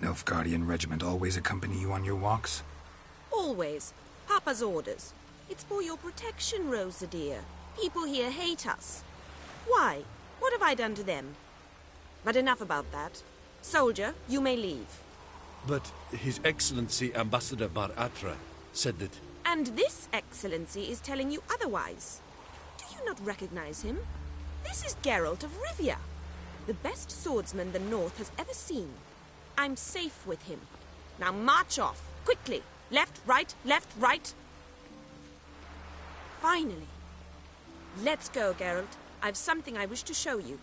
Nilfgaardian regiment always accompany you on your walks? Always. Papa's orders. It's for your protection, Rosa dear. People here hate us. Why? What have I done to them? But enough about that. Soldier, you may leave. But His Excellency Ambassador Var Atra said that... And this Excellency is telling you otherwise. Do you not recognize him? This is Geralt of Rivia, the best swordsman the North has ever seen. I'm safe with him. Now march off, quickly. Left, right, left, right. Finally. Let's go, Geralt. I've something I wish to show you.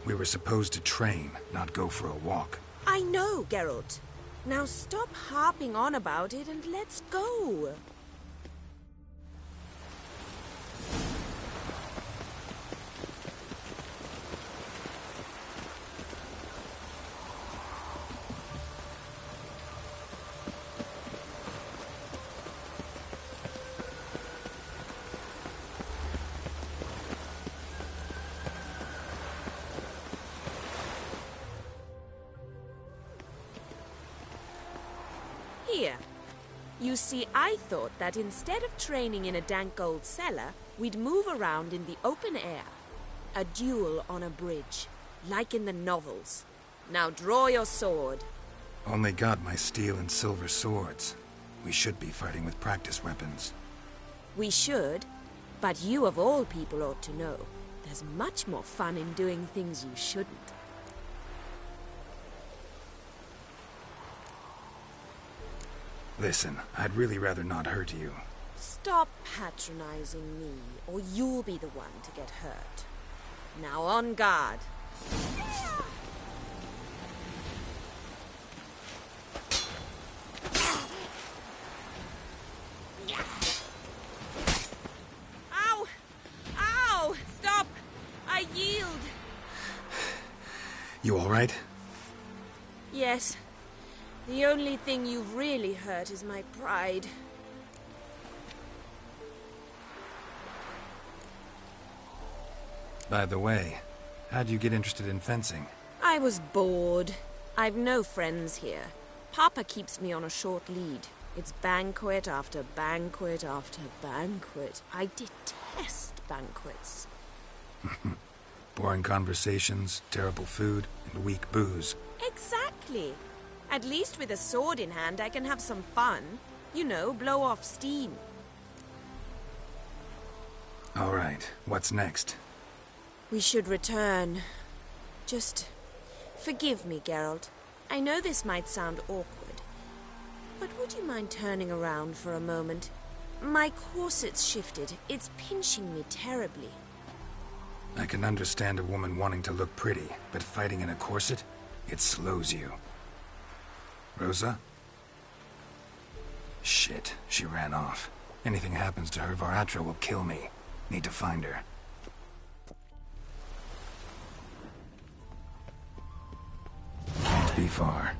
We were supposed to train, not go for a walk. I know, Geralt. Now stop harping on about it and let's go. Here. You see, I thought that instead of training in a dank old cellar, we'd move around in the open air. A duel on a bridge, like in the novels. Now draw your sword. Only got my steel and silver swords. We should be fighting with practice weapons. We should, but you of all people ought to know. There's much more fun in doing things you shouldn't. Listen, I'd really rather not hurt you. Stop patronizing me, or you'll be the one to get hurt. Now on guard. Ow! Ow! Stop! I yield! You all right? Yes. The only thing you've really hurt is my pride. By the way, how'd you get interested in fencing? I was bored. I've no friends here. Papa keeps me on a short lead. It's banquet after banquet after banquet. I detest banquets. Boring conversations, terrible food, and weak booze. Exactly. At least with a sword in hand, I can have some fun. You know, blow off steam. All right, what's next? We should return. Just forgive me, Geralt. I know this might sound awkward, but would you mind turning around for a moment? My corset's shifted. It's pinching me terribly. I can understand a woman wanting to look pretty, but fighting in a corset, it slows you. Rosa? Shit, she ran off. Anything happens to her, Var Atra will kill me. Need to find her. Can't be far.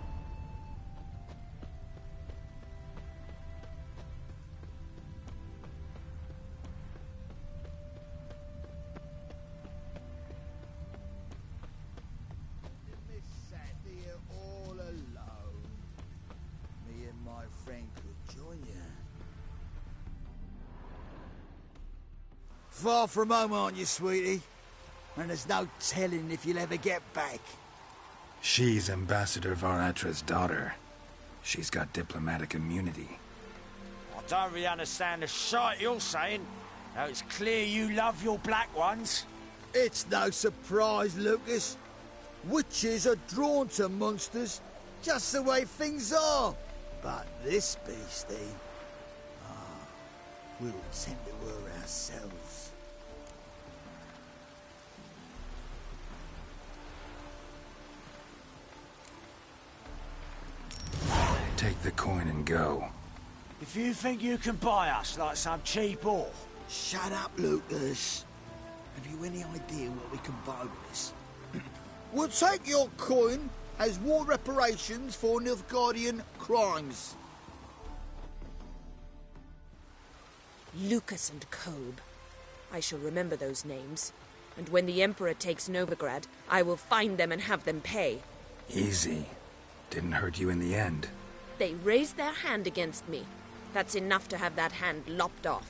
Far from home, aren't you, sweetie? And there's no telling if you'll ever get back. She's Ambassador Var Atra's daughter. She's got diplomatic immunity. I don't really understand the shite you're saying. Now it's clear you love your black ones. It's no surprise, Lucas. Witches are drawn to monsters, just the way things are. But this beastie... we'll tend to her ourselves. Take the coin and go. If you think you can buy us like some cheap whore... Shut up, Lucas. Have you any idea what we can buy with this? We'll take your coin as war reparations for Nilfgaardian crimes. Lucas and Kobe. I shall remember those names. And when the Emperor takes Novigrad, I will find them and have them pay. Easy. Didn't hurt you in the end. They raised their hand against me. That's enough to have that hand lopped off.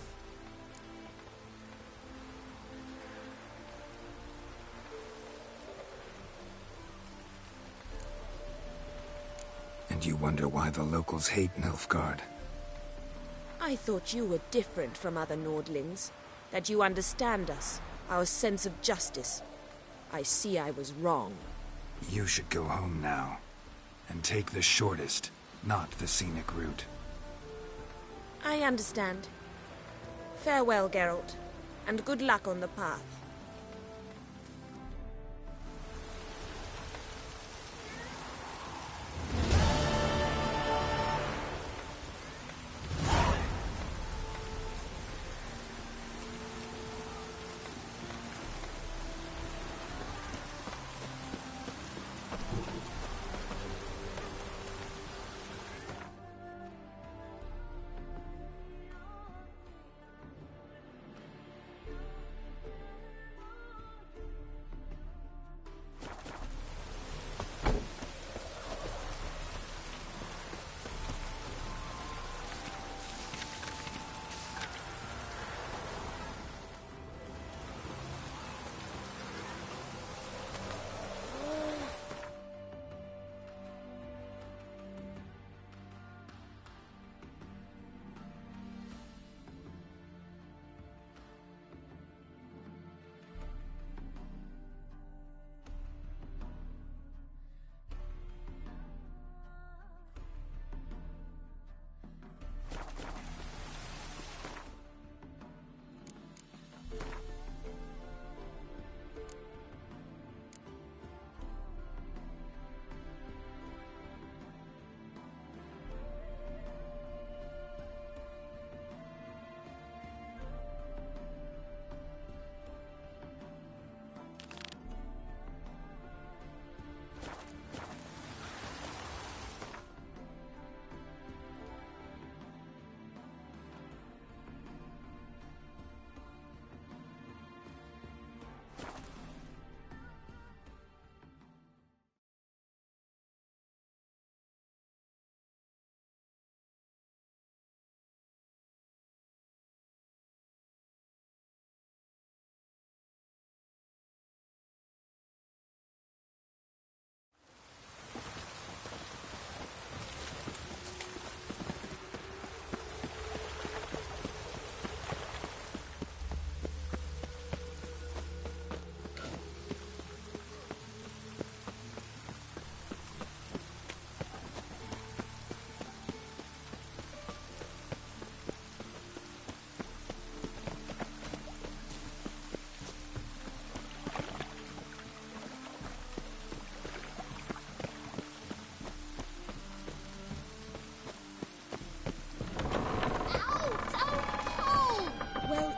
And you wonder why the locals hate Nilfgaard. I thought you were different from other Nordlings. That you understand us, our sense of justice. I see I was wrong. You should go home now. And take the shortest, not the scenic route. I understand. Farewell, Geralt. And good luck on the path.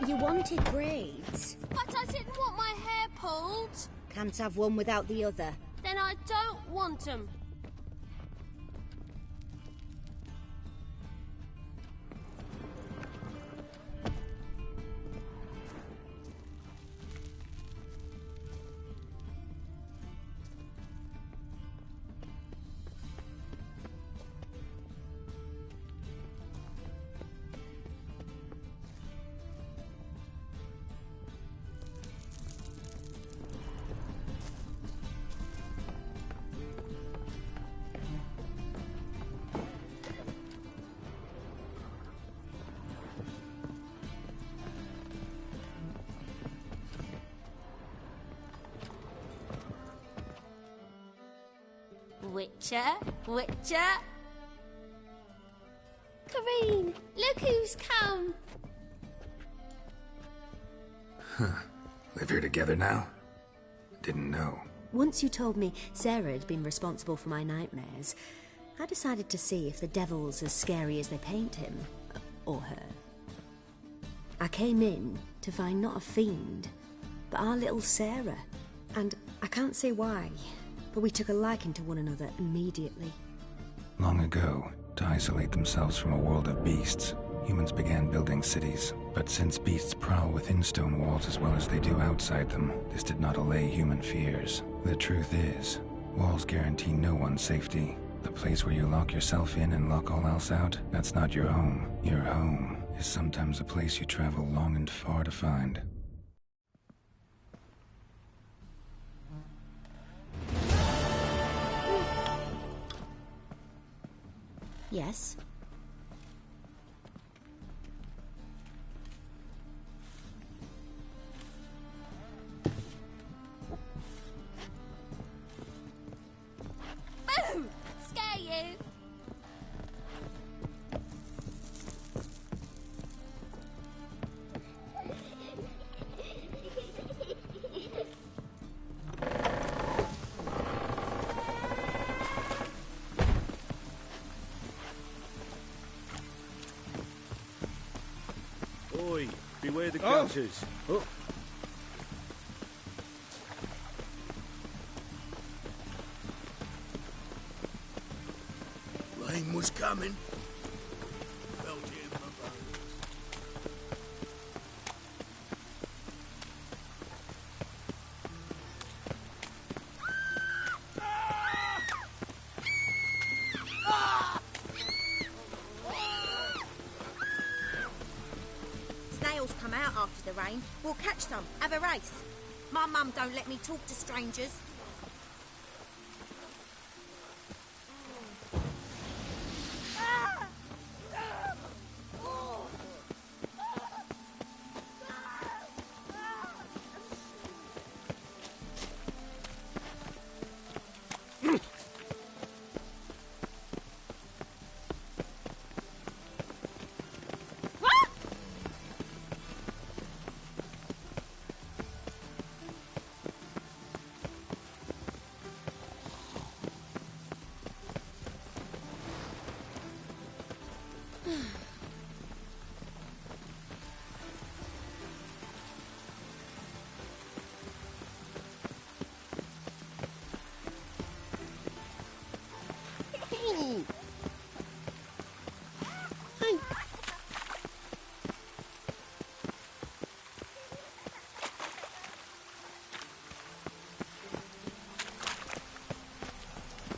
You wanted braids. But I didn't want my hair pulled. Can't have one without the other. Then I don't want them. Witcher, Witcher. Kareen, look who's come. Huh. Live here together now? Didn't know. Once you told me Sarah had been responsible for my nightmares, I decided to see if the devil's as scary as they paint him. Or her. I came in to find not a fiend, but our little Sarah. And I can't say why, but we took a liking to one another immediately. Long ago, to isolate themselves from a world of beasts, humans began building cities. But since beasts prowl within stone walls as well as they do outside them, this did not allay human fears. The truth is, walls guarantee no one's safety. The place where you lock yourself in and lock all else out, that's not your home. Your home is sometimes a place you travel long and far to find. Yes? Boom! Scare you! Oi, beware the gutters. Oh. Rain was coming. Felt it in my bones. Snails come out after the rain. We'll catch some. Have a race. My mum don't let me talk to strangers.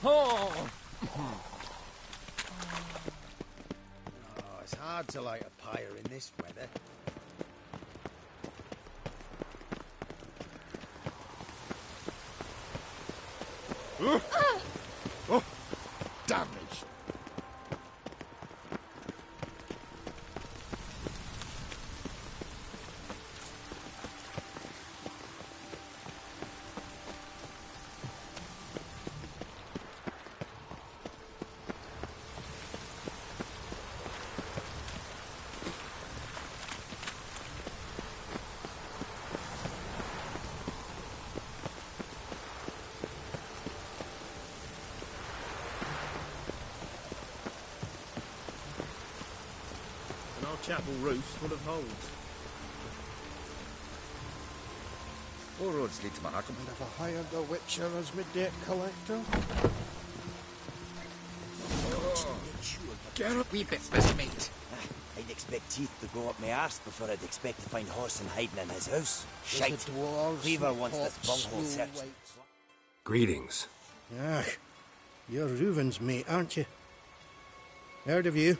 Oh! Oh, it's hard to light a pyre in this weather. Oh, damage. Chapel roof's full of holes. All roads lead to Mahakam. And if I hired the Witcher as my debt collector? Get Wee bit busy, mate. I'd expect teeth to go up my arse before I'd expect to find Horson hiding in his house. Shite. Cleaver wants this bunghole searched. Greetings. Ah, you're Reuven's mate, aren't you? Heard of you.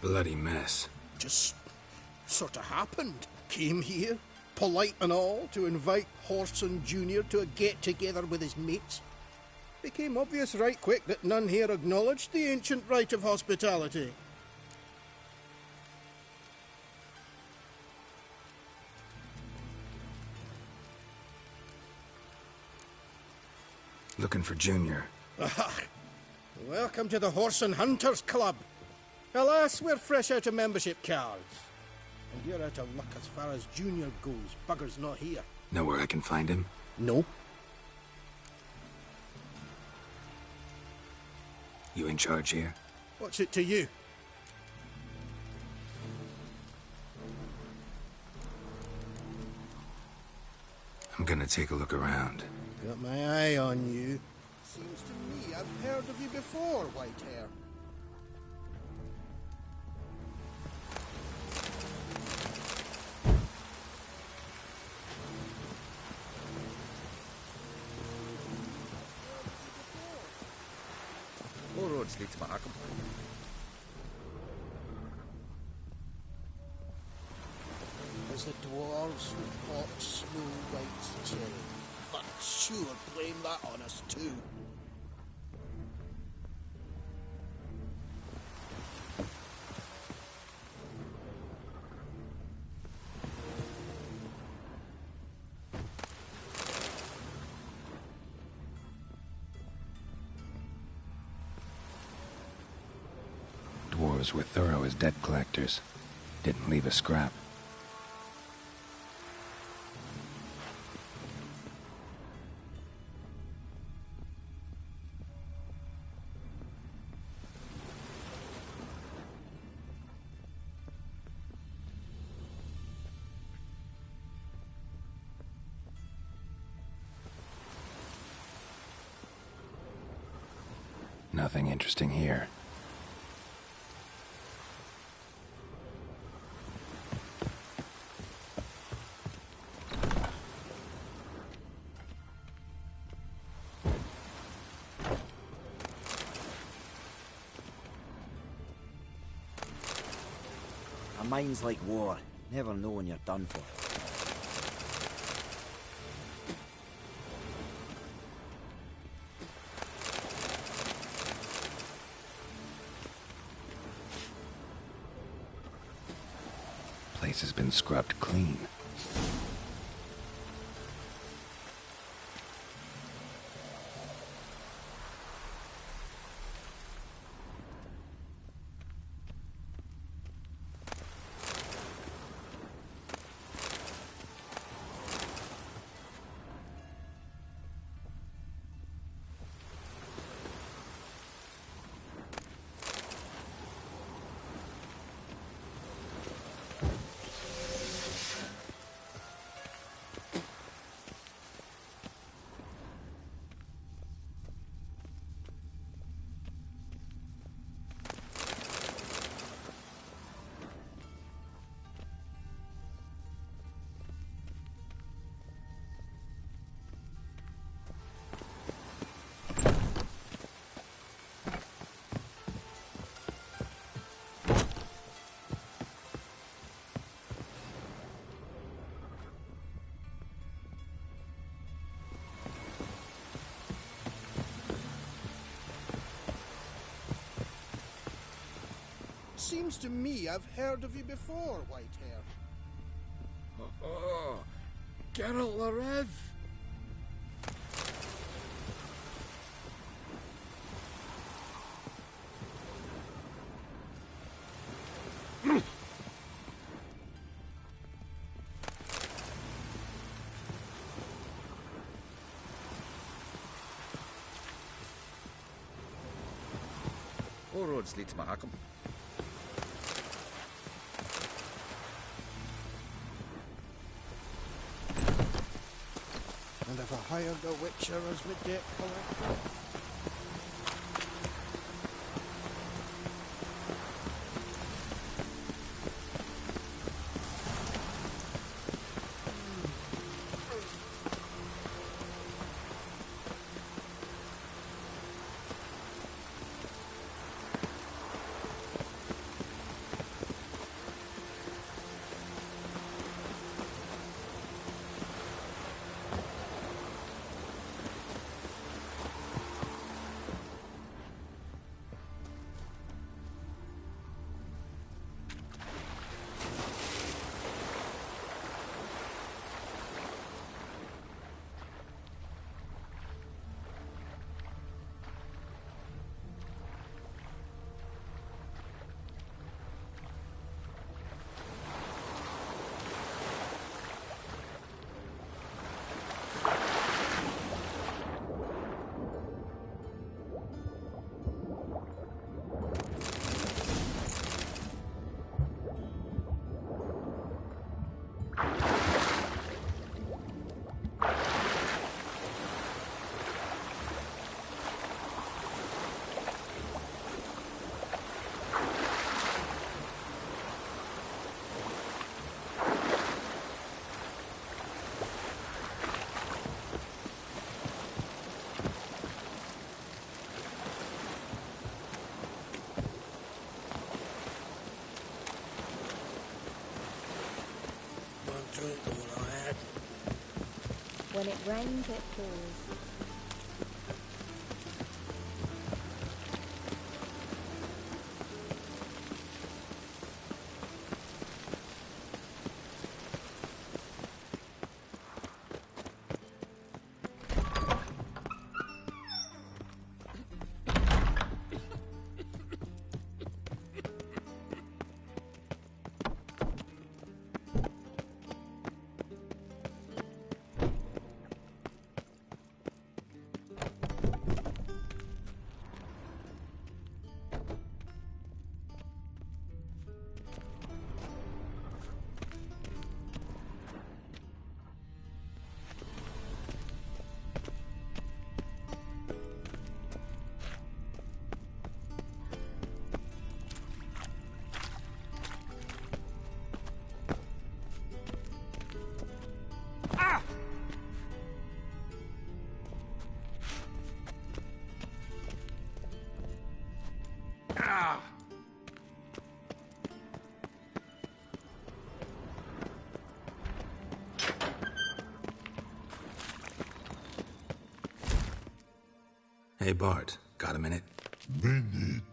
Bloody mess. Just sort of happened. Came here, polite and all, to invite Horson Jr. to a get-together with his mates. Became obvious right quick that none here acknowledged the ancient right of hospitality. Looking for Junior. Welcome to the Horse and Hunters Club. Alas, we're fresh out of membership cards. And you're out of luck as far as Junior goes. Bugger's not here. Know where I can find him? No. You in charge here? What's it to you? I'm gonna take a look around. Got my eye on you. Seems to me I've heard of you before, Whitehair. All roads lead to Markham. As the dwarves who bought Snow White's cherry. Fuck, sure blame that on us too. Dwarves were thorough as debt collectors. Didn't leave a scrap. Nothing interesting here. A mine's like war. Never know when you're done for. Place has been scrubbed clean. Seems to me I've heard of you before, Whitehair. Oh, Geralt the Rev. All roads lead to Markham. And if I hired a witcher as my debt collector? drink all I had. When it rains, it pours. Hey, Bart, got a minute? Minute.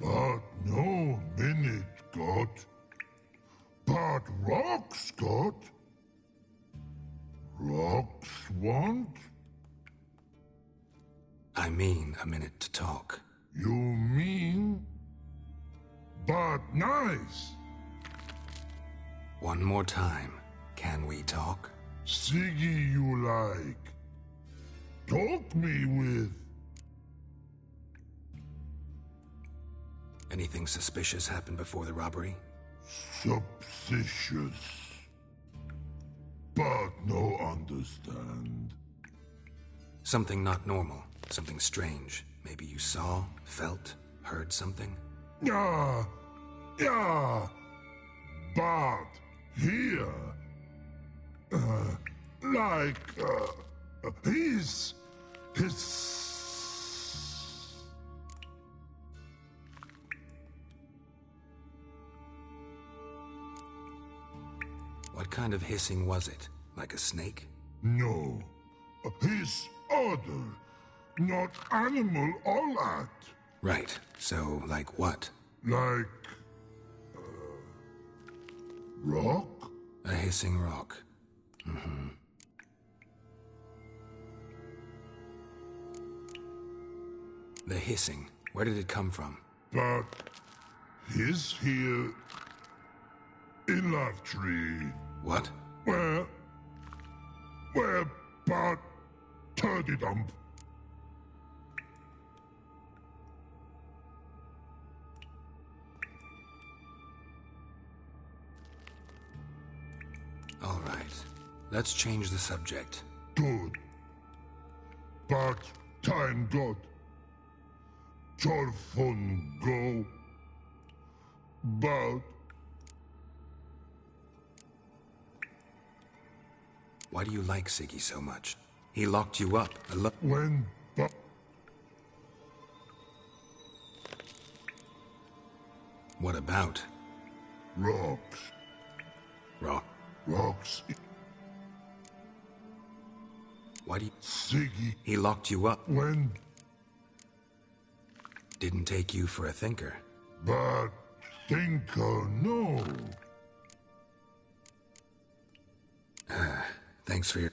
But no minute got. But rocks got. Rocks want? I mean a minute to talk. You mean? But nice. One more time. Can we talk? Siggy you like. Talk me with. Anything suspicious happened before the robbery? Suspicious. But no understand. Something not normal. Something strange. Maybe you saw, felt, heard something? Yeah. But here. His. What kind of hissing was it? Like a snake? No. His other. Not animal all that. Right. So, like what? Like. Rock? A hissing rock. Mm-hmm. The hissing. Where did it come from? But he's here in Love Tree. What? Where but Turdy Dump. All right. Let's change the subject. Good. But time got. Your fun go. But why do you like Siggy so much? He locked you up. When what about? Rocks. Rocks. Why do you... Siggy. He locked you up. When? Didn't take you for a thinker. But thinker, no. Thanks for your...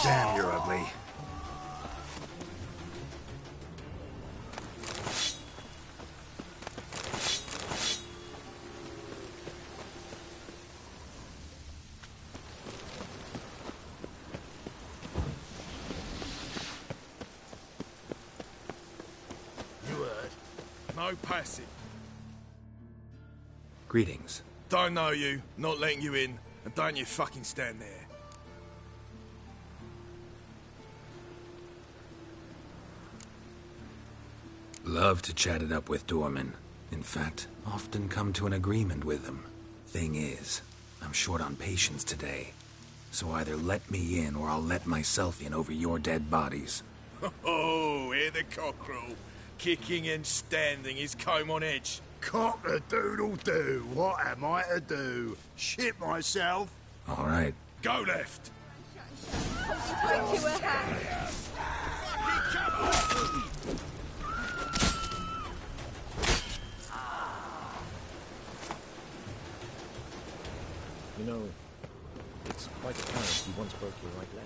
Damn, you're ugly. You heard? No passing. Greetings. Don't know you, not letting you in, and don't you fucking stand there. Love to chat it up with doormen. In fact, often come to an agreement with them. Thing is, I'm short on patience today. So either let me in or I'll let myself in over your dead bodies. Oh, hear the cockerel. Kicking and standing, his comb on edge. Cock-a-doodle-doo, what am I to do? Shit myself? All right. Go left. You know, it's quite apparent you once broke your right leg.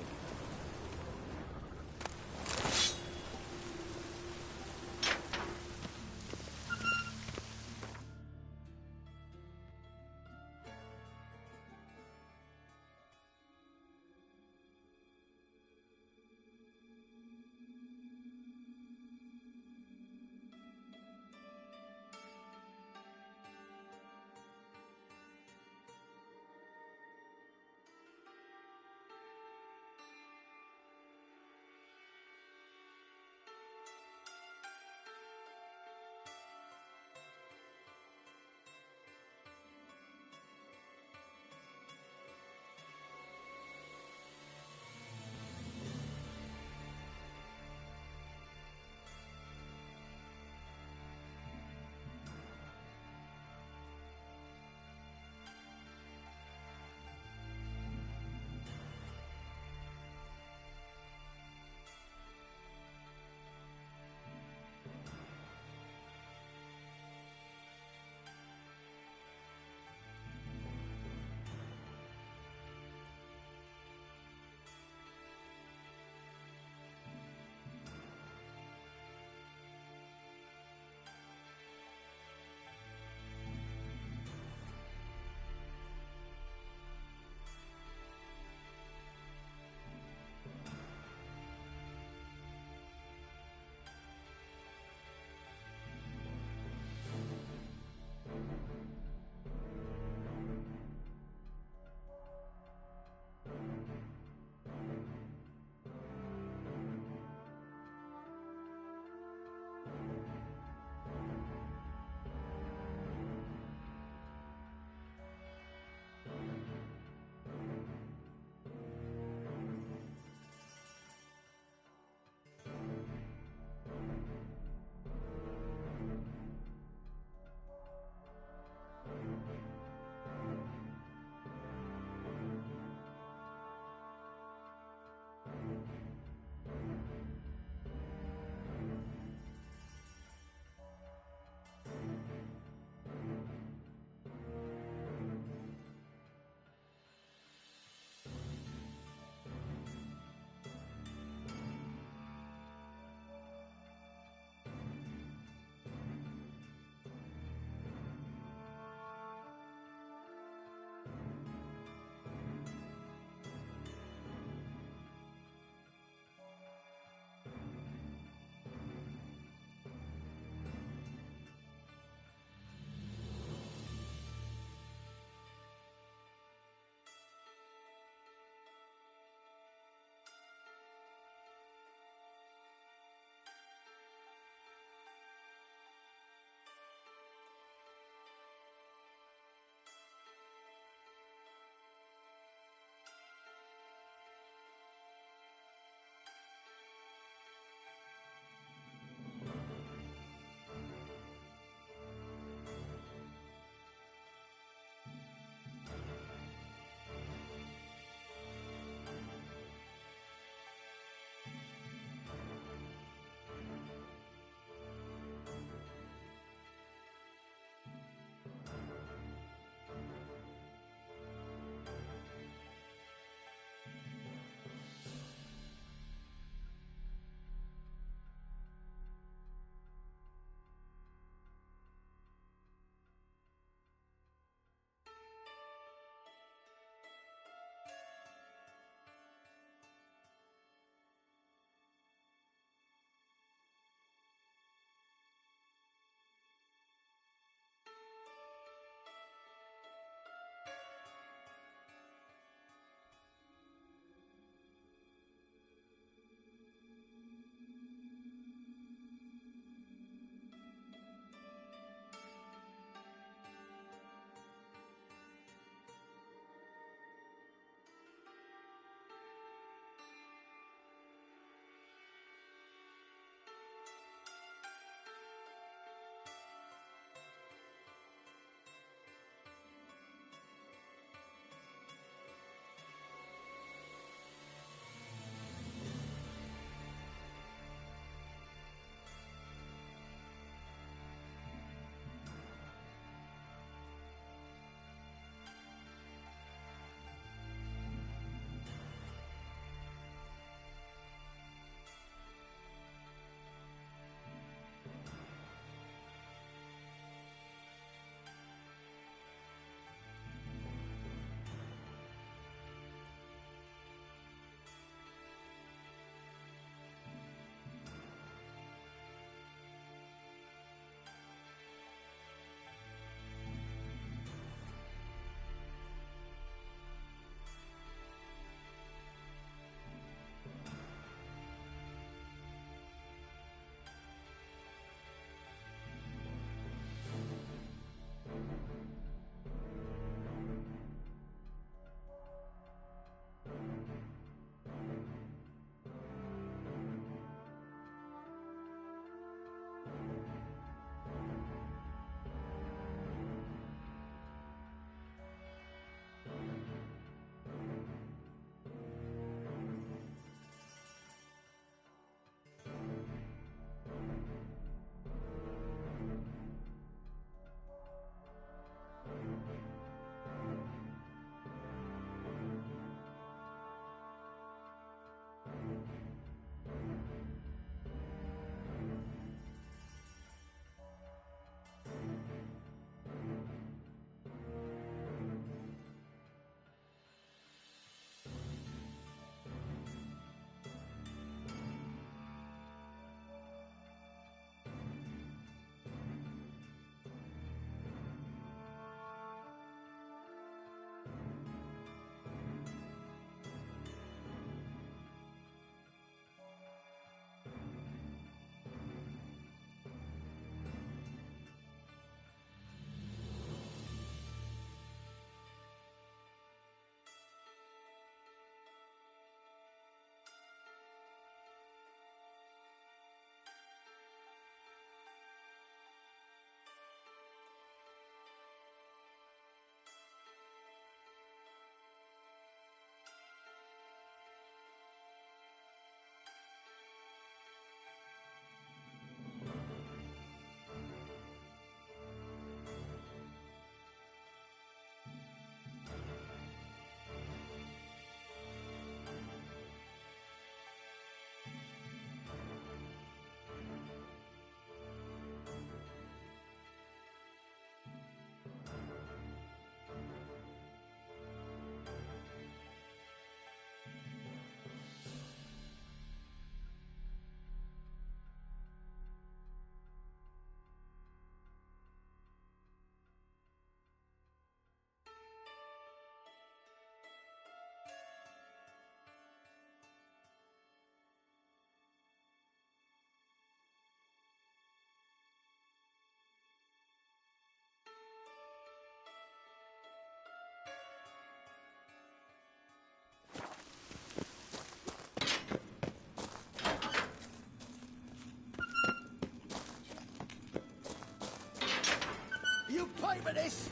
You pay for this!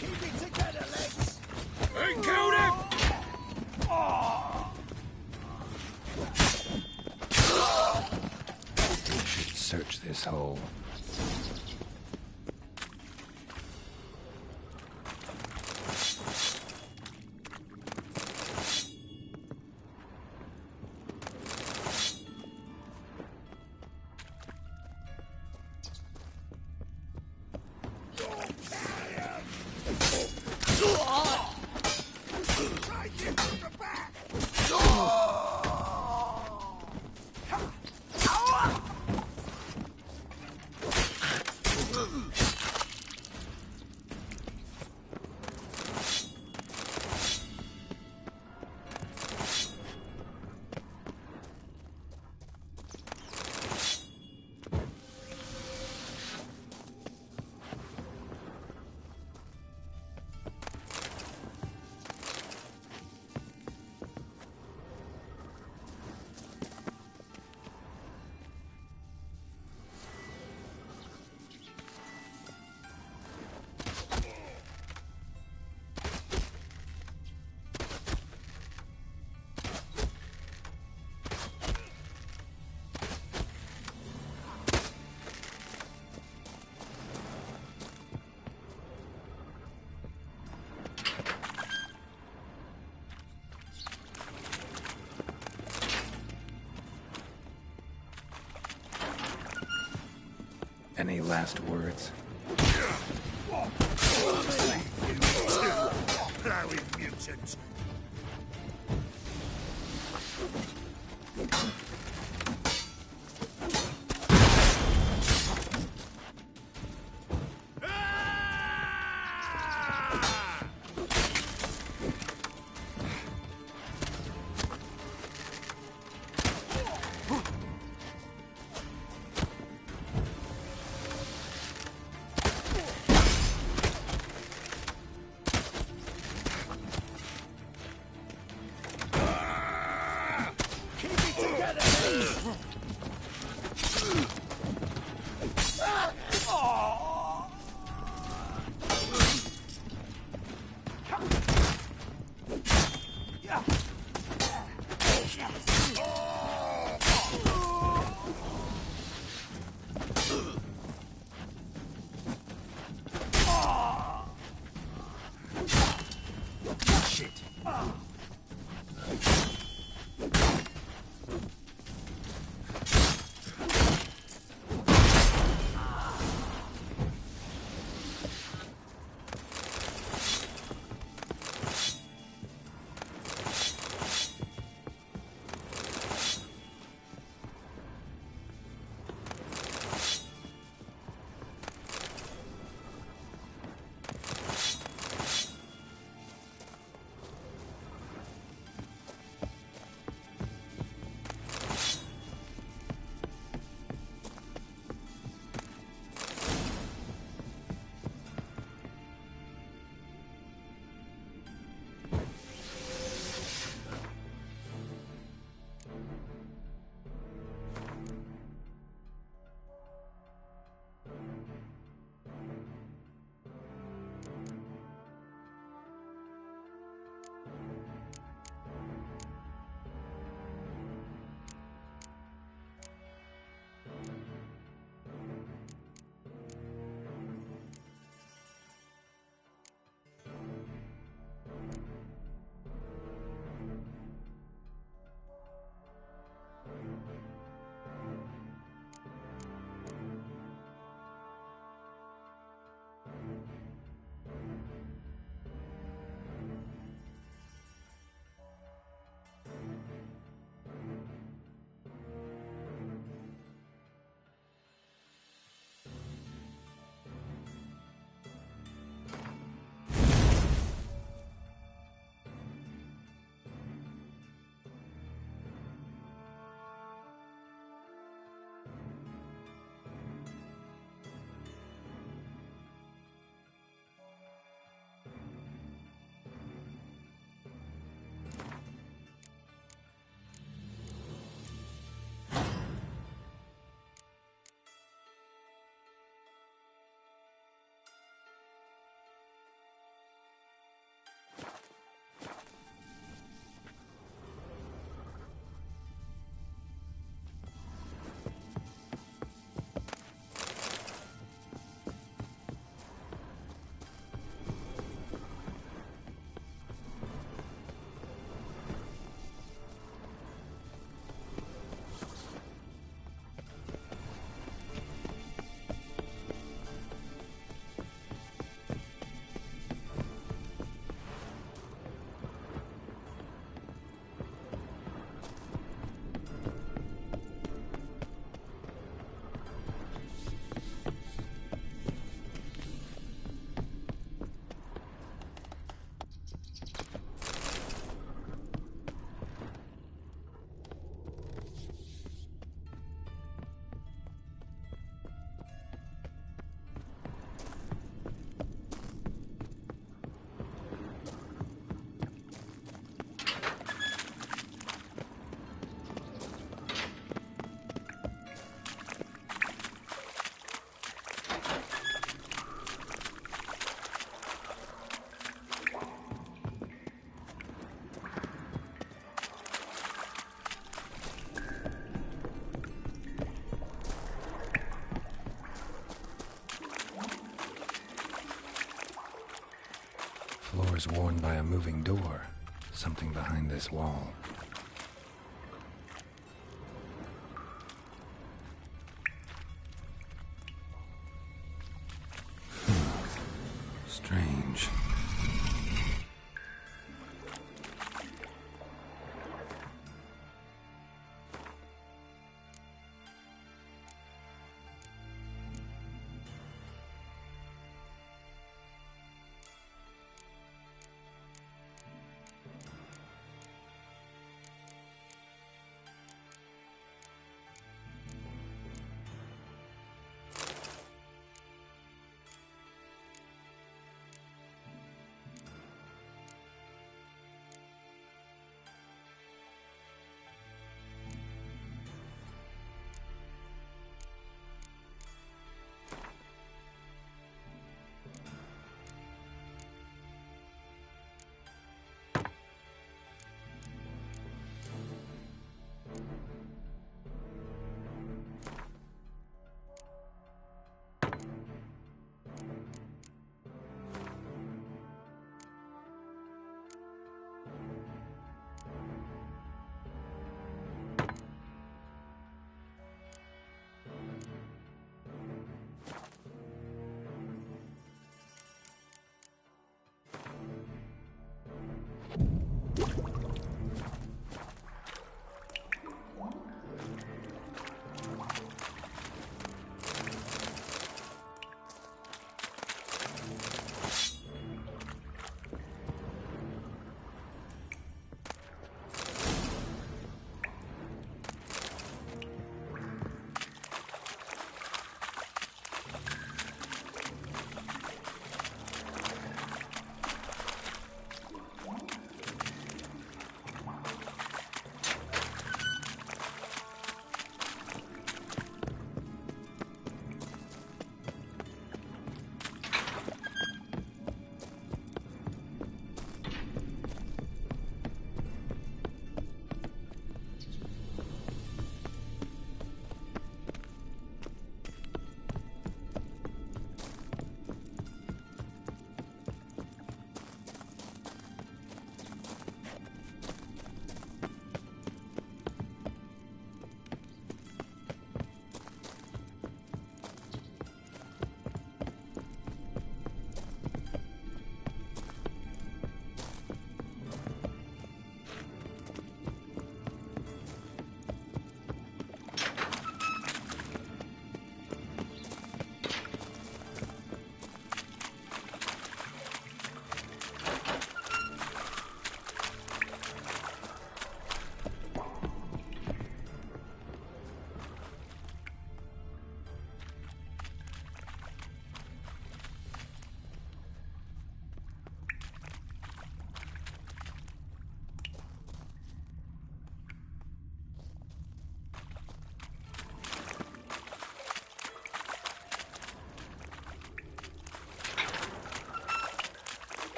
Keep it together, lads! He killed him! We should search this hole. Any last words? Plowing mutant. was worn by a moving door. Something behind this wall. Strange.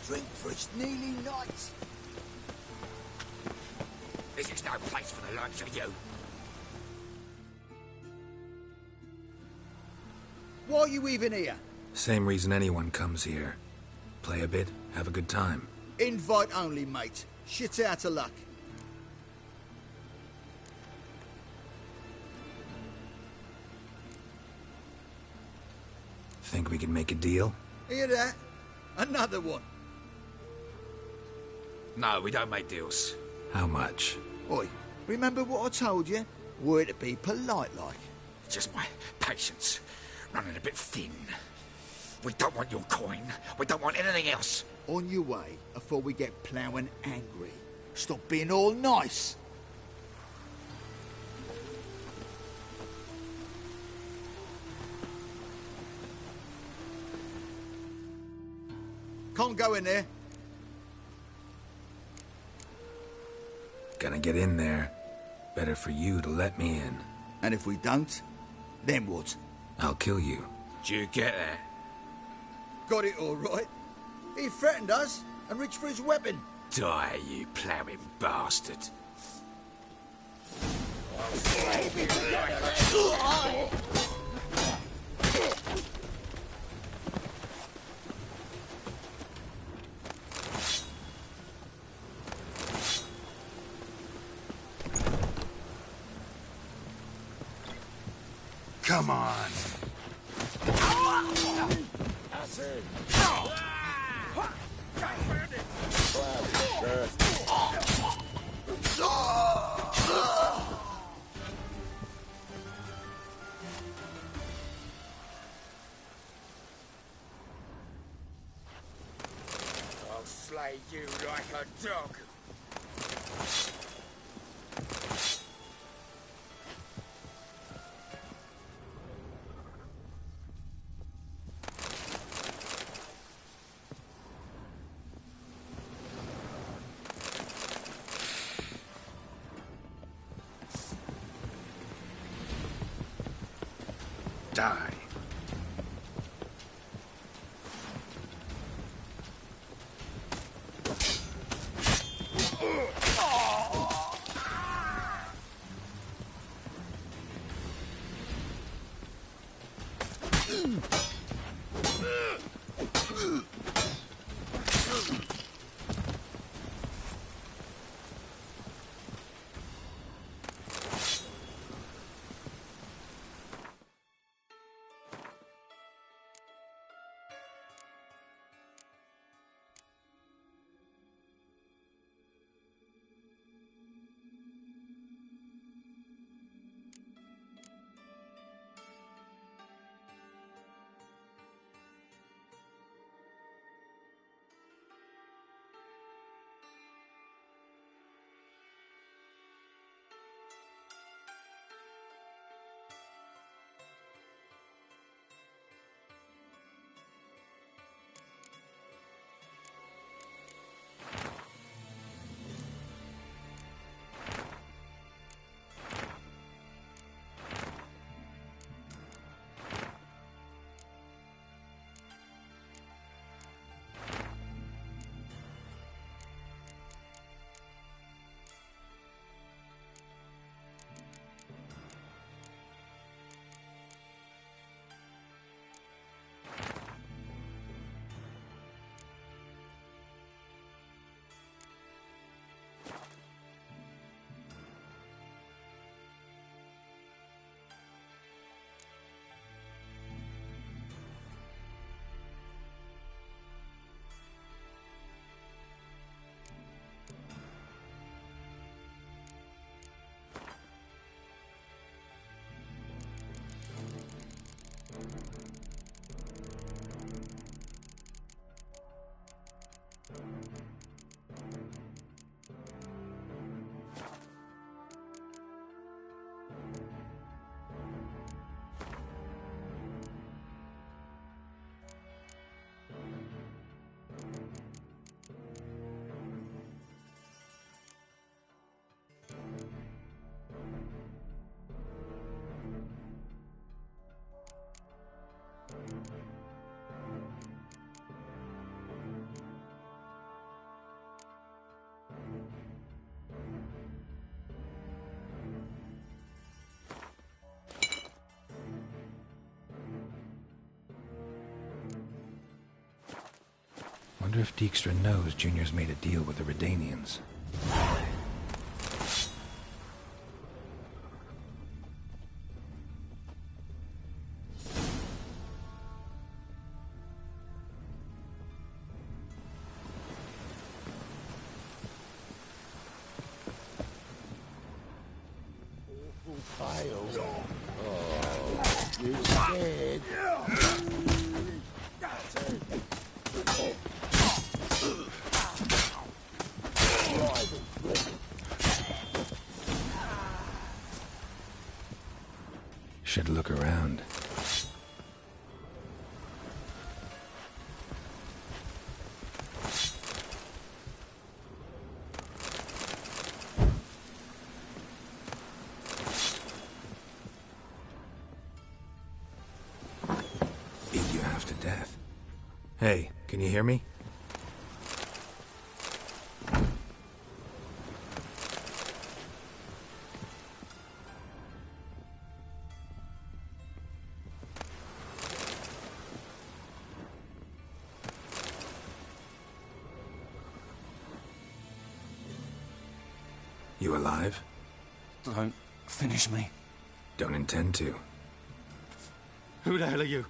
Drink for it's nearly night. This is no place for the likes of you. Why are you even here? Same reason anyone comes here. Play a bit, have a good time. Invite only, mate. Shit out of luck. Think we can make a deal? Hear that? Another one. No, we don't make deals. How much? Oi, Remember what I told you? Were to be polite like. Just my patience running a bit thin. We don't want your coin. We don't want anything else. On your way, before we get ploughing angry. Stop being all nice. Can't go in there. Gonna get in there. Better for you to let me in. And if we don't, then what? I'll kill you. Do you get that? Got it all right. He threatened us and reached for his weapon. Die, you ploughing bastard. Come on. That's it. I'll slay you like a dog. Die. Wonder if Dijkstra knows Junior's made a deal with the Redanians. scared. Should look around. Beat you half to death. Hey, can you hear me? You alive? Don't finish me. Don't intend to. Who the hell are you?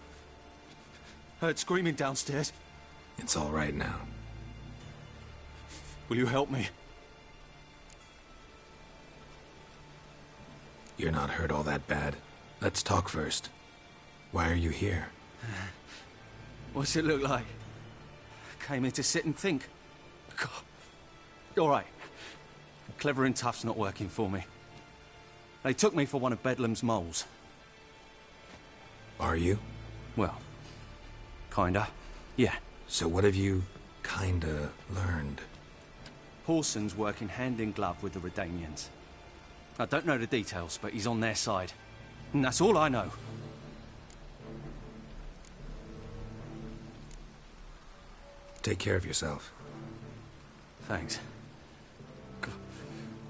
Heard screaming downstairs. It's all right now. Will you help me? You're not hurt all that bad. Let's talk first. Why are you here? What's it look like? Came here to sit and think. God. All right. Clever and tough's not working for me. They took me for one of Bedlam's moles. Are you? Well, kinda. Yeah. So what have you kinda learned? Horson's working hand in glove with the Redanians. I don't know the details, but he's on their side. And that's all I know. Take care of yourself. Thanks.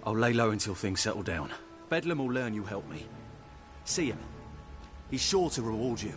I'll lay low until things settle down. Bedlam will learn you helped me. See him. He's sure to reward you.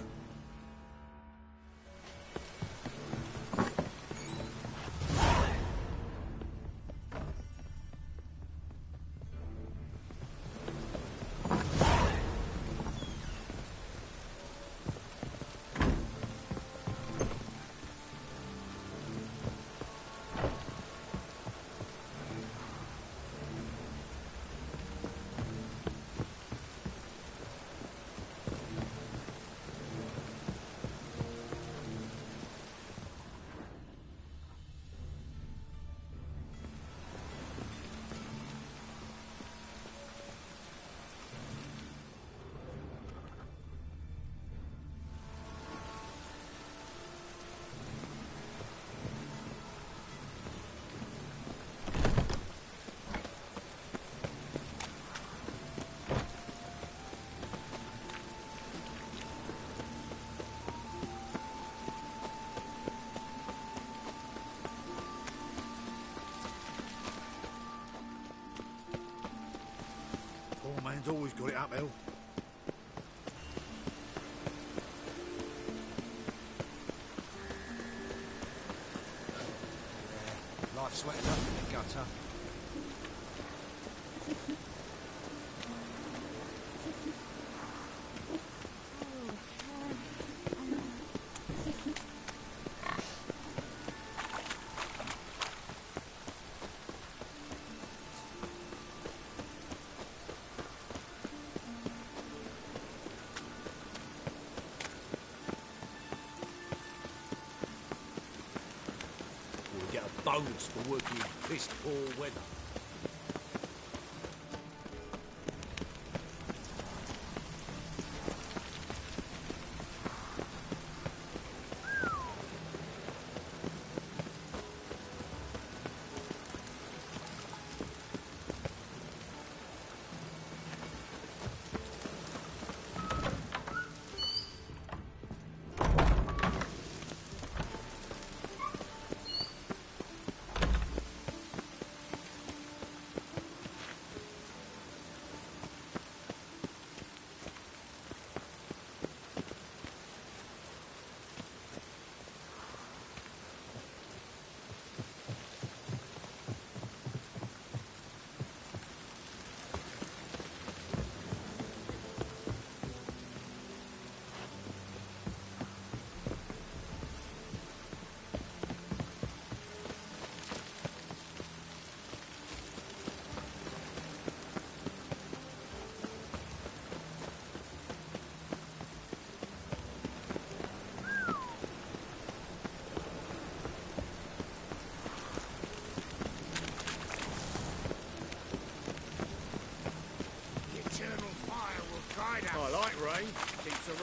Man's always got it uphill. Life sweating up in the gutter. Bonus for working in piss poor weather.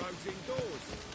roads indoors.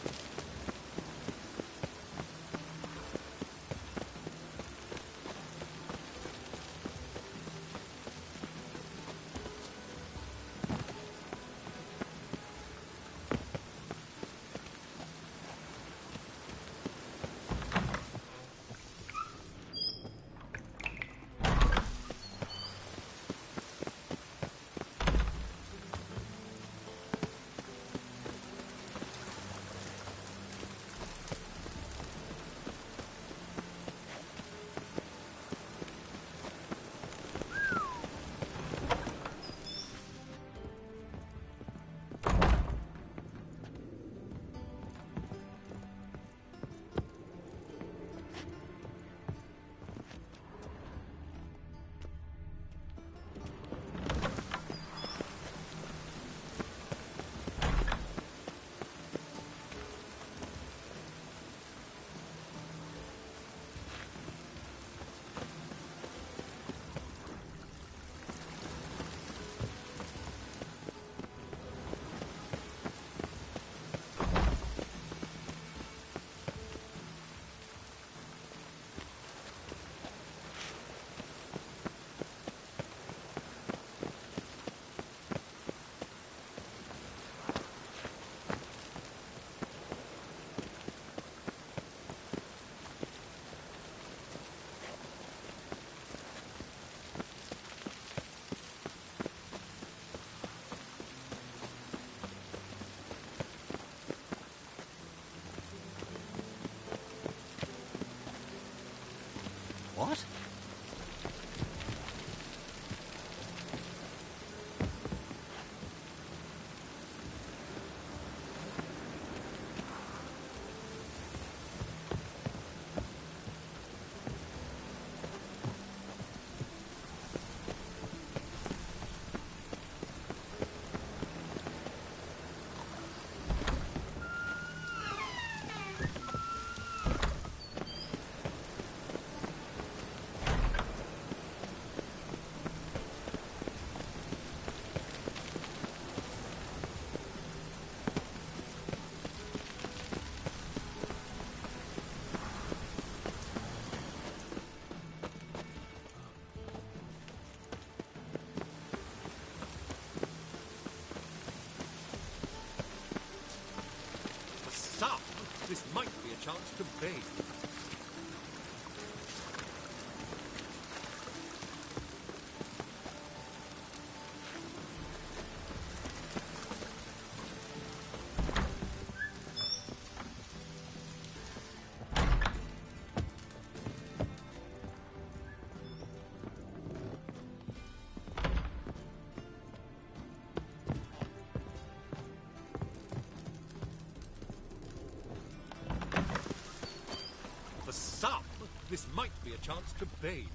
What? This might be a chance to bathe. For some, this might be a chance to bathe.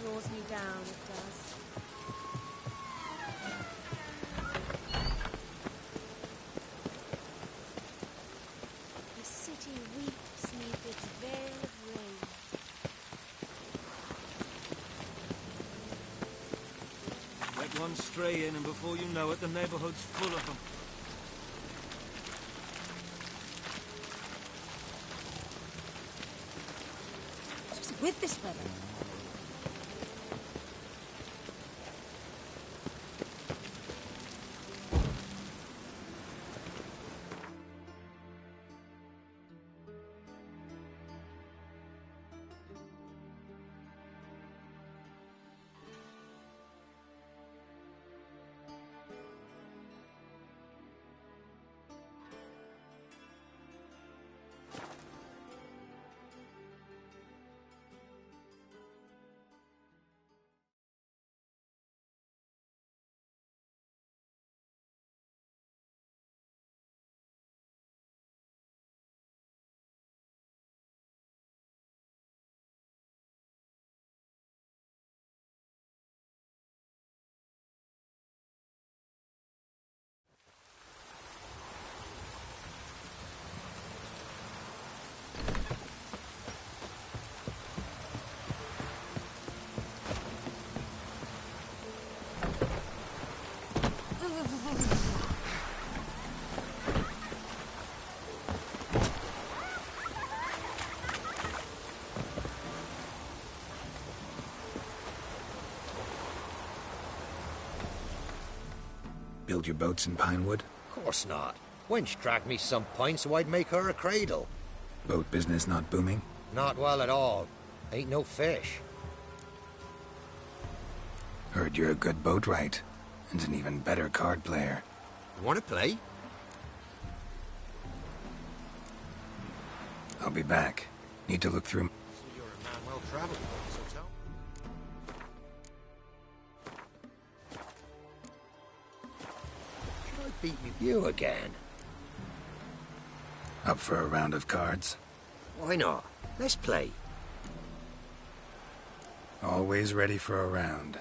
draws me down, it does. The city weeps neath its veil of rain. Let one stray in, and before you know it, the neighborhood's full of them. Just with this weather. Build your boats in Pinewood? Course not. Wench dragged me some pine so I'd make her a cradle. Boat business not booming? Not well at all. Ain't no fish. Heard you're a good boatwright, and an even better card player. Want to play? I'll be back. Need to look through... So you're a man well traveled, so tell. Can I beat with you again? Up for a round of cards? Why not? Let's play. Always ready for a round.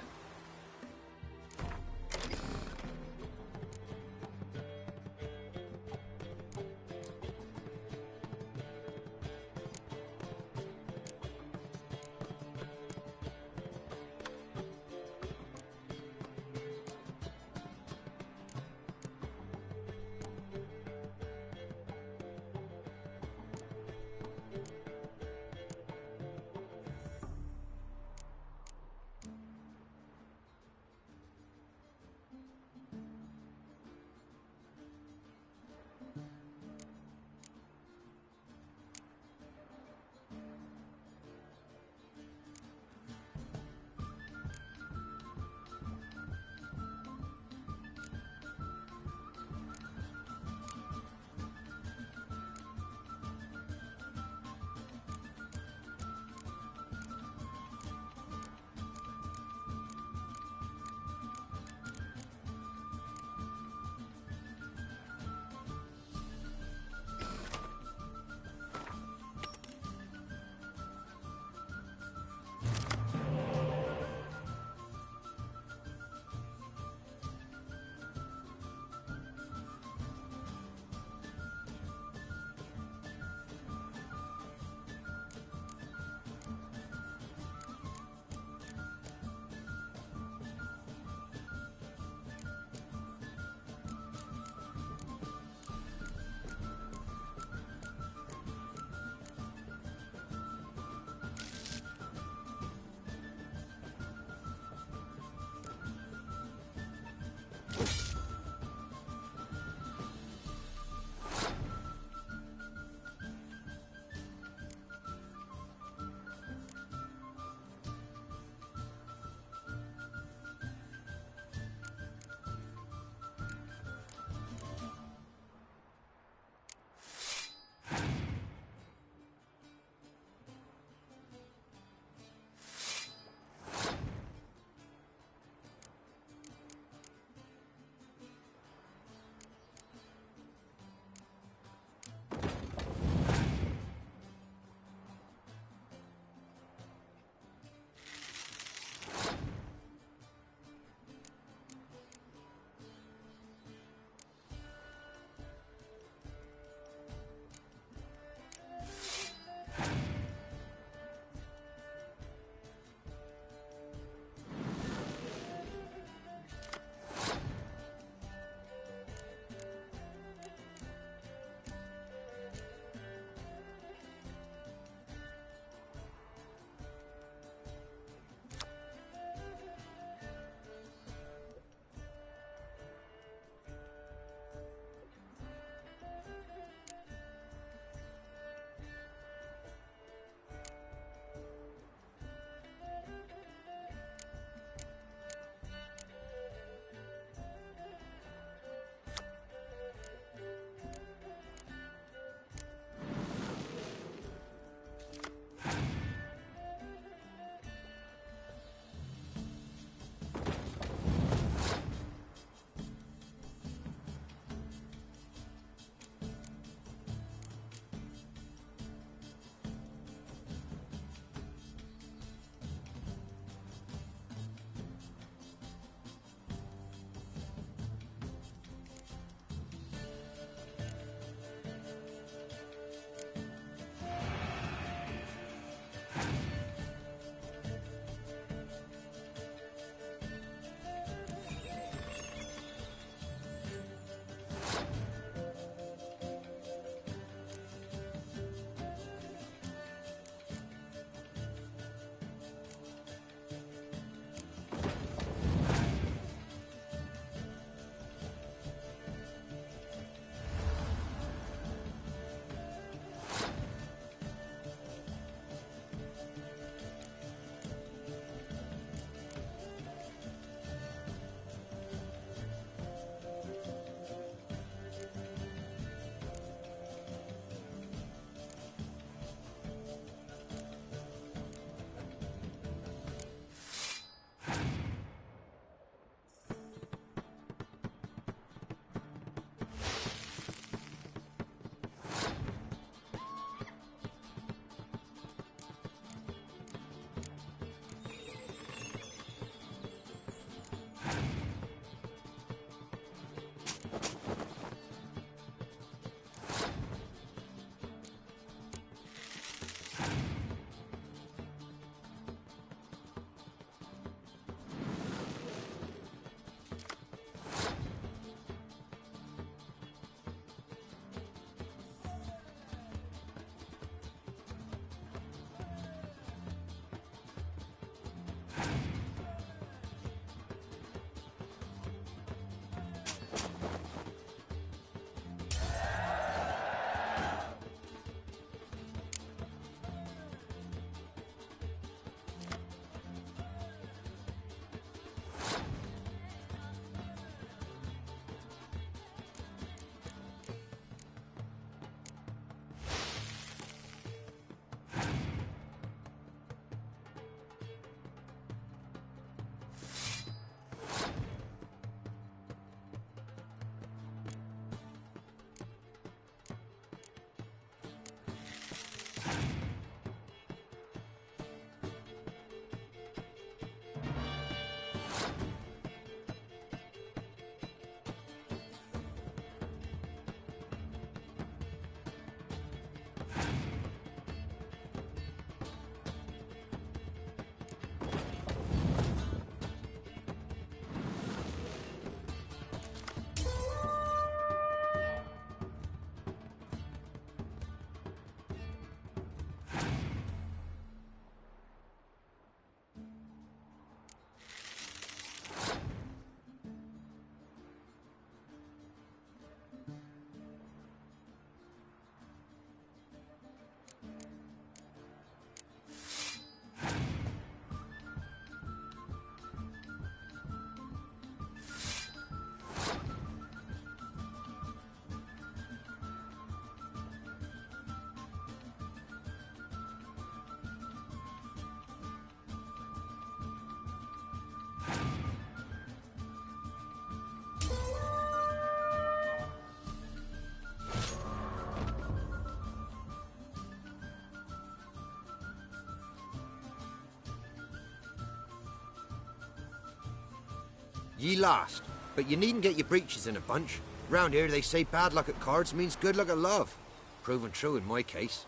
Ye lost, but you needn't get your breeches in a bunch. Round here they say bad luck at cards means good luck at love. Proven true in my case.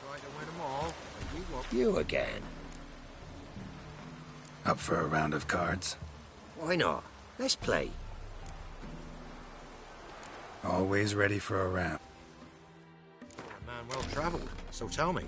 Try to win them all, and you won't. You again. Up for a round of cards? Why not? Let's play. Always ready for a round. You're a man well traveled, so tell me.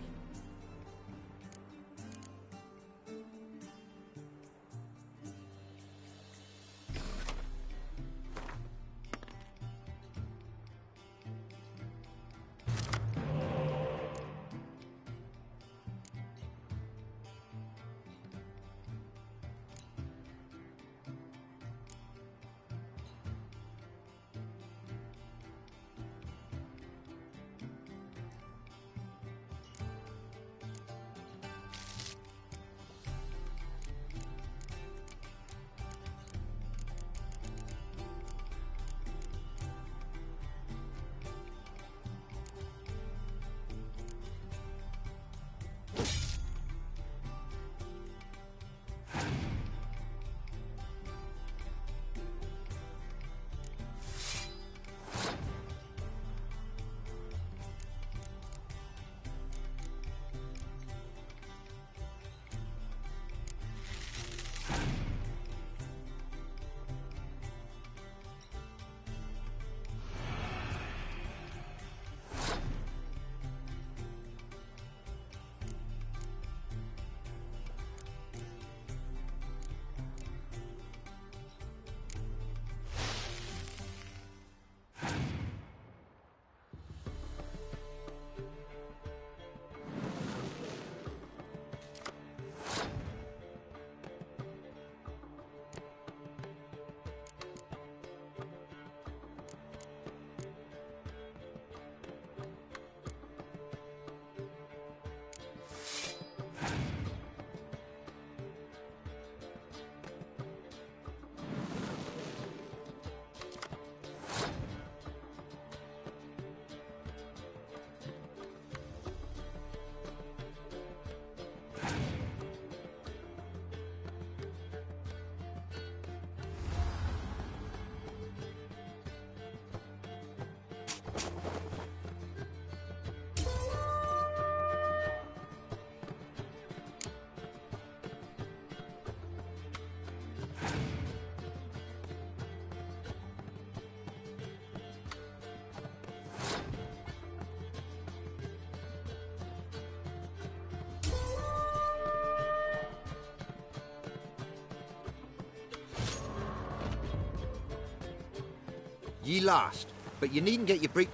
Ye lost, but you needn't get your break.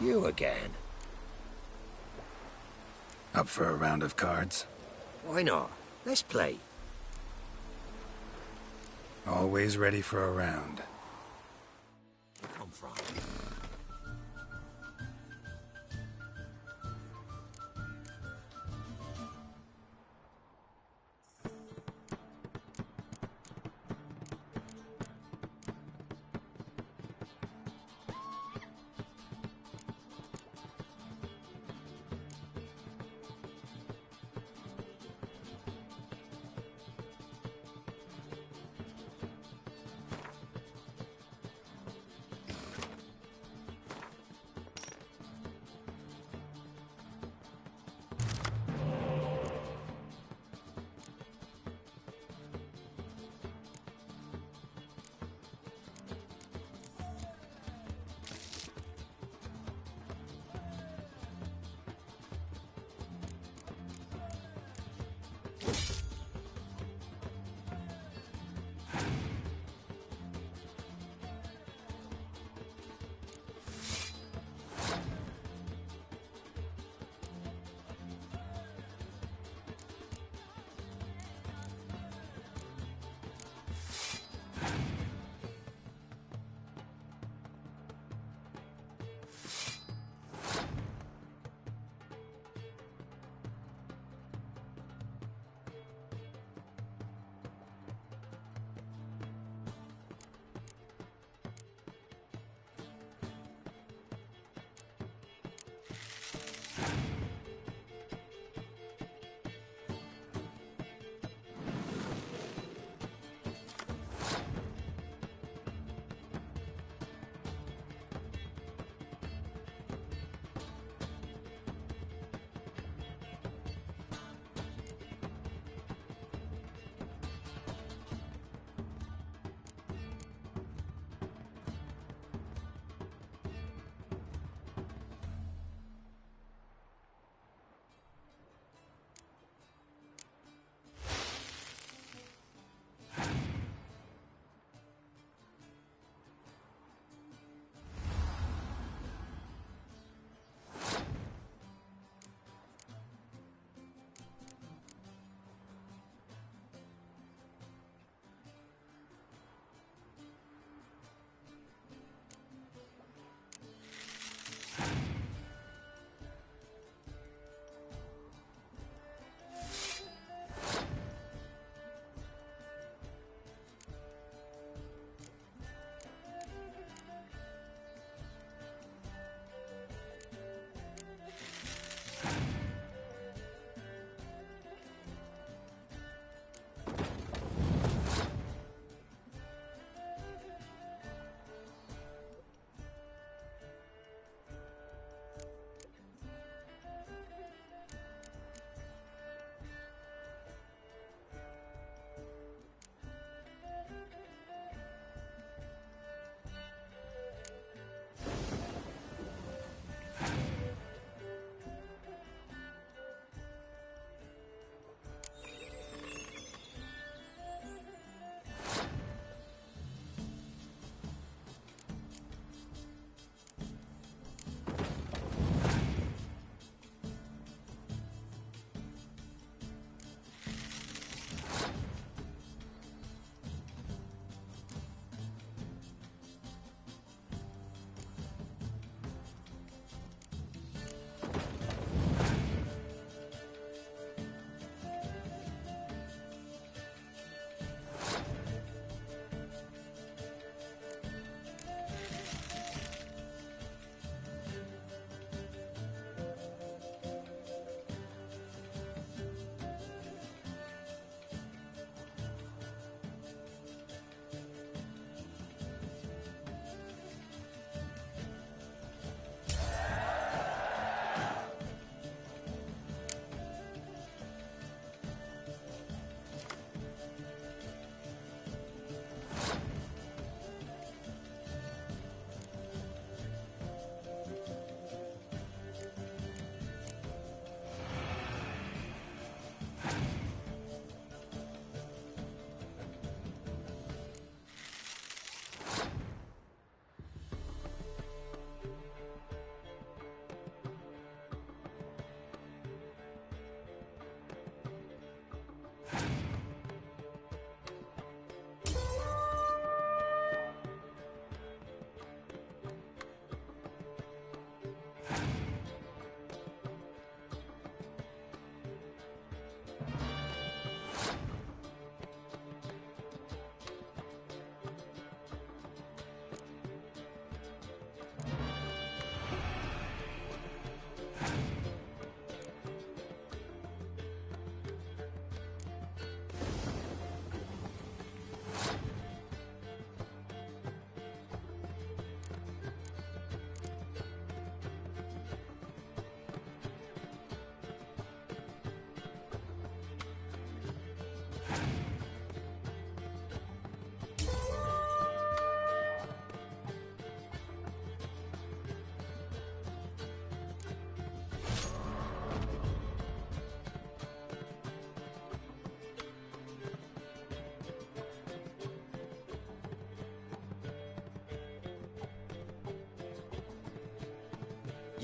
You again. Up for a round of cards? Why not? Let's play. Always ready for a round. Where you come from?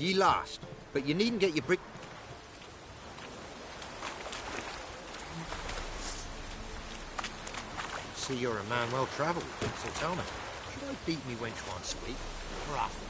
Ye last, but you needn't get your brick... See, you're a man well-travelled, so tell me, should I beat me wench once a week, or often?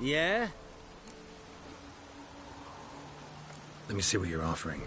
Yeah? Let me see what you're offering.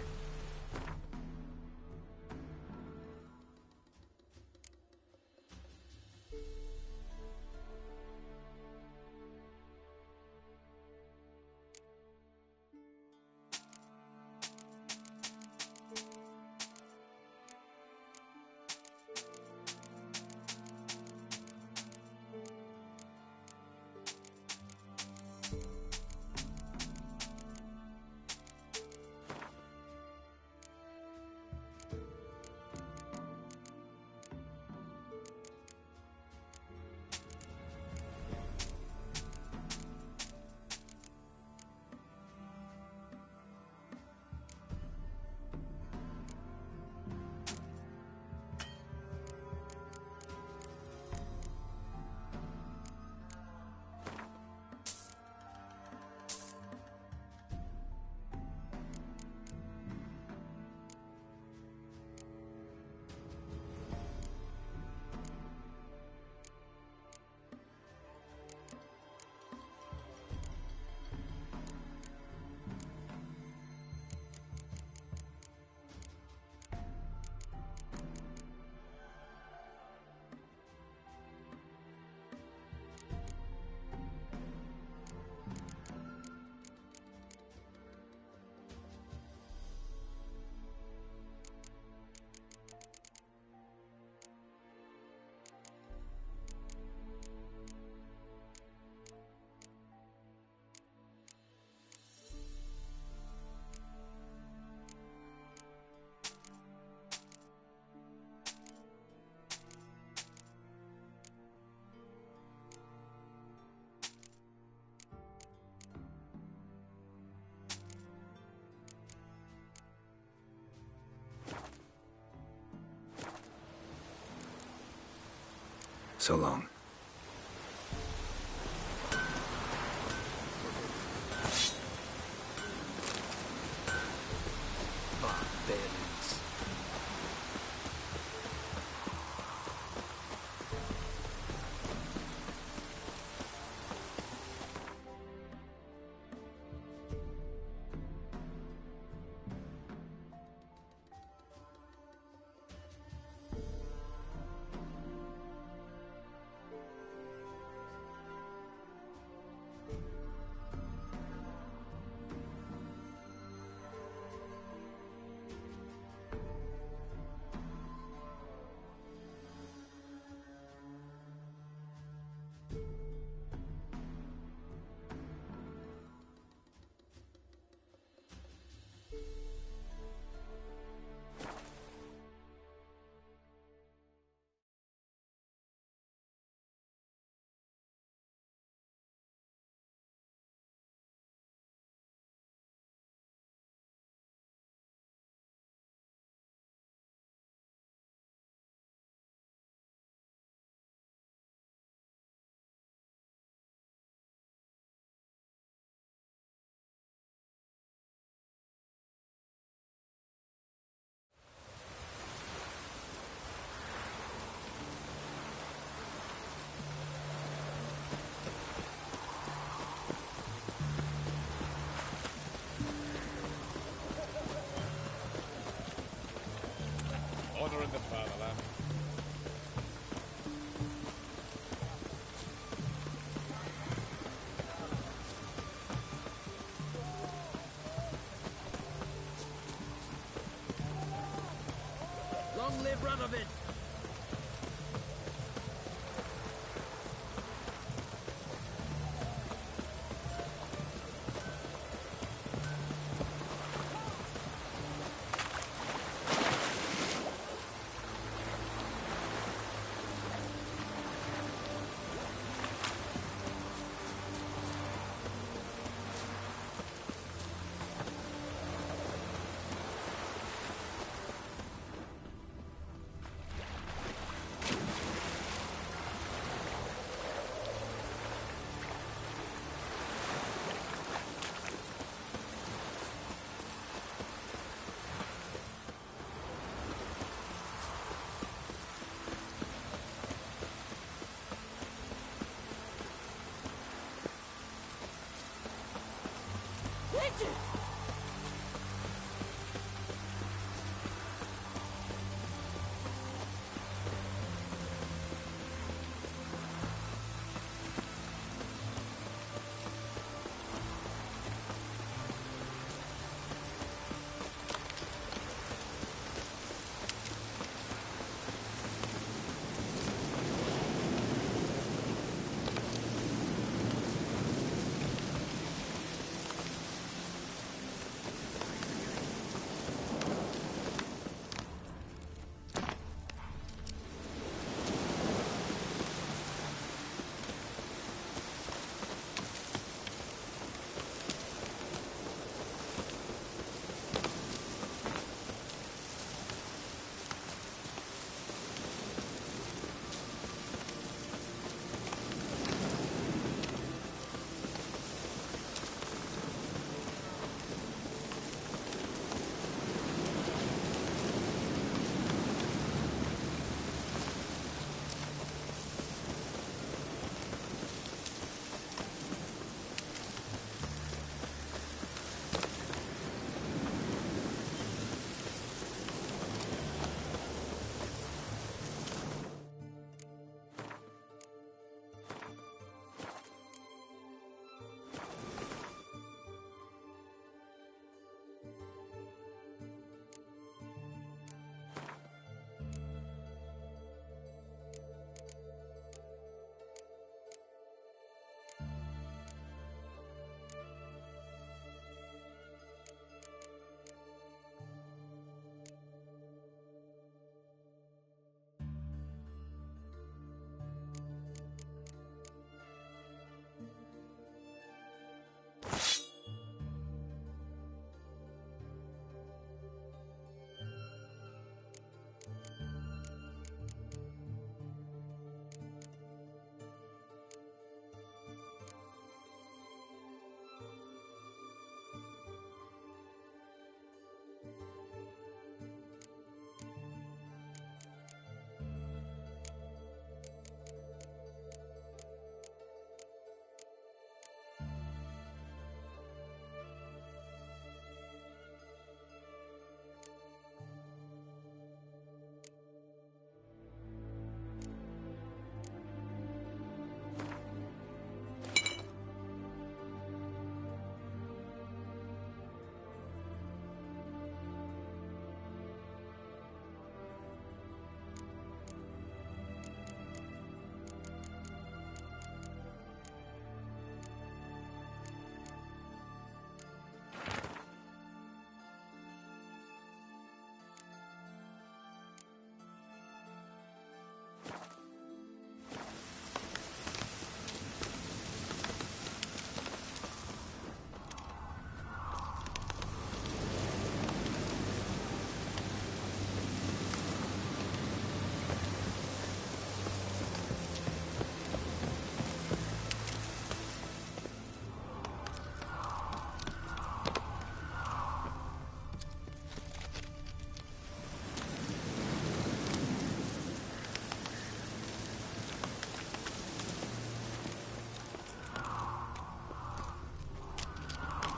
So long. Barbarians. honouring the fatherland. Long live Radovid!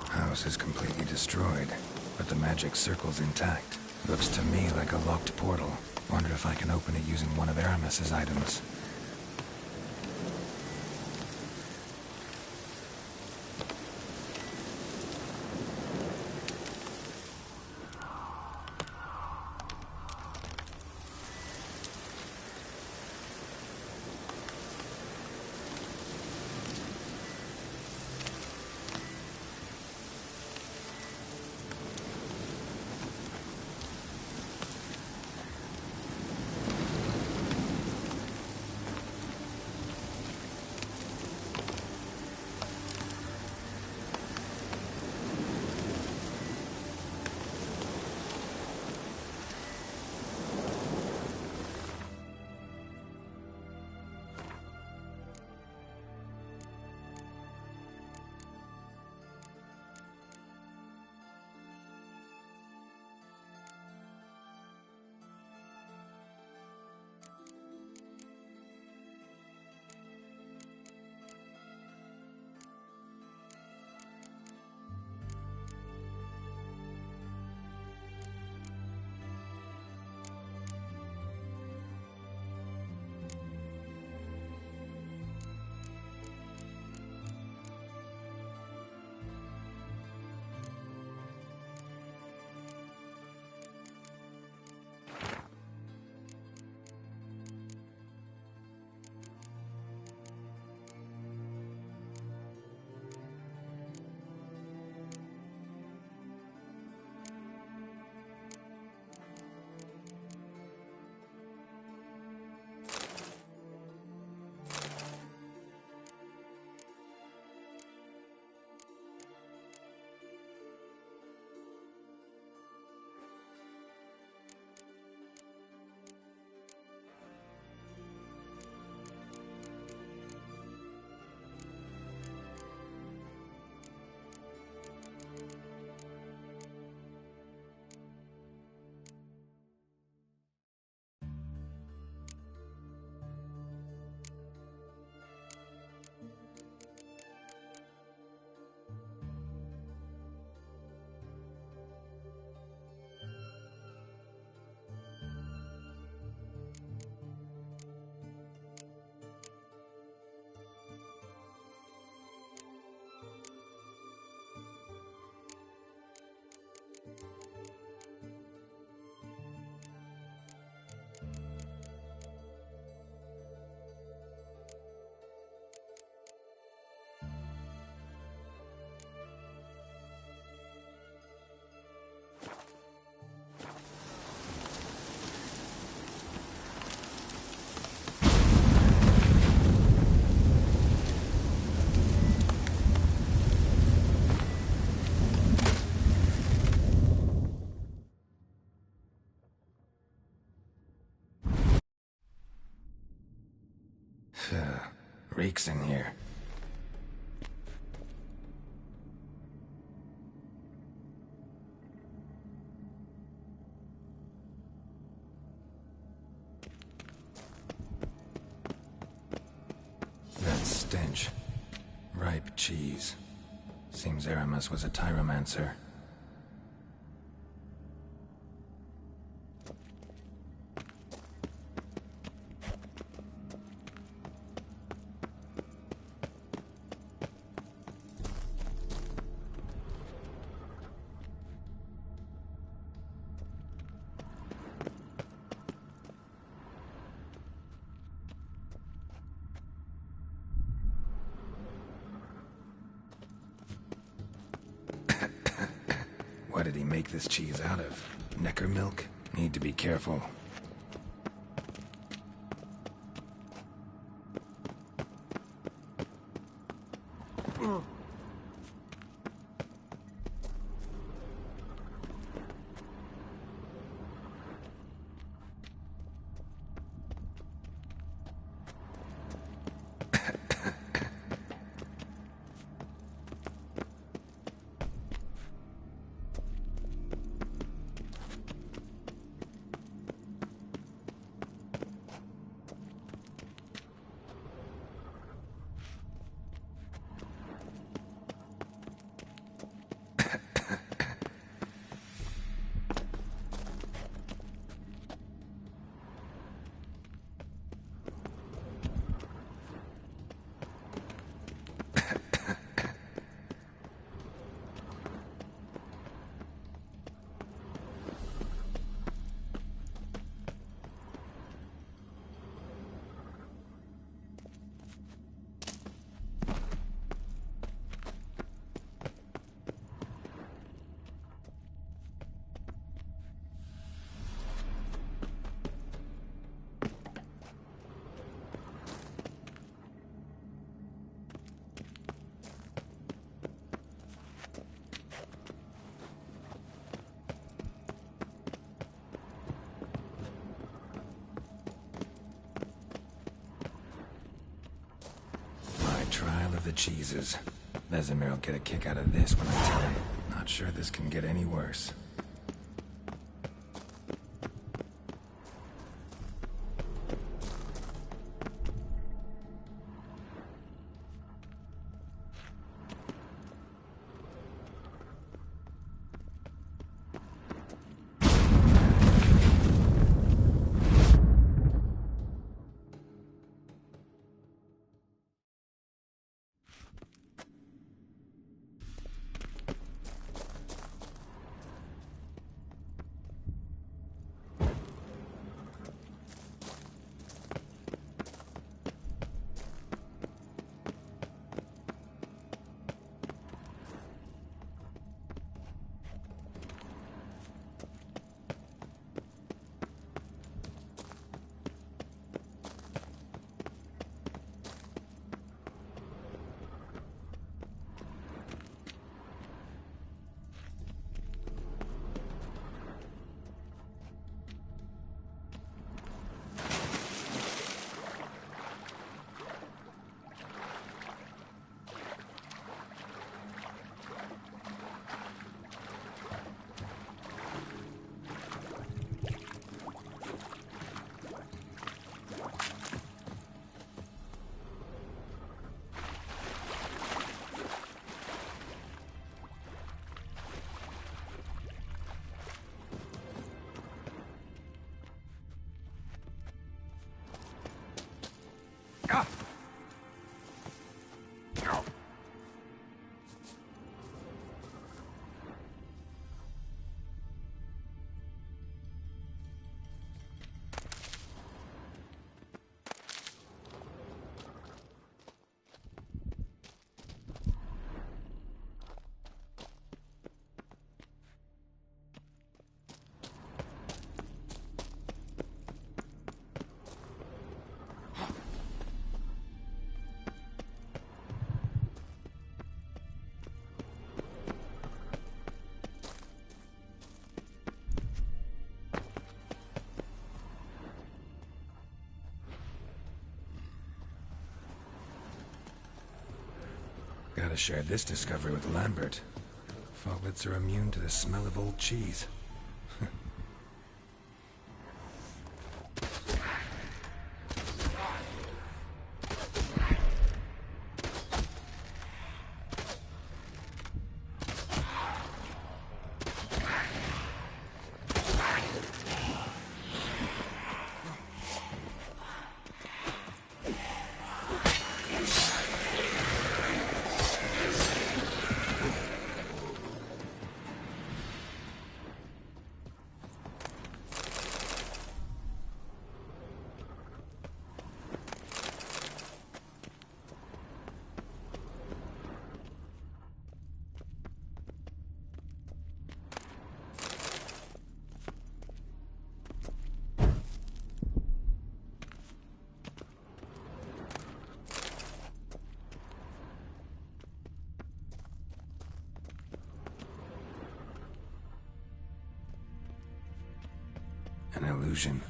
House is completely destroyed, but the magic circle's intact. Looks to me like a locked portal. if I can open it using one of Aramis's items. Reeks in here. That stench. Ripe cheese. Seems Aramis was a tyromancer. What did he make this cheese out of? Necker milk? Need to be careful. the cheeses. Vesemir will get a kick out of this when I tell him. Not sure this can get any worse. Gotta share this discovery with Lambert. Foglets are immune to the smell of old cheese. An illusion.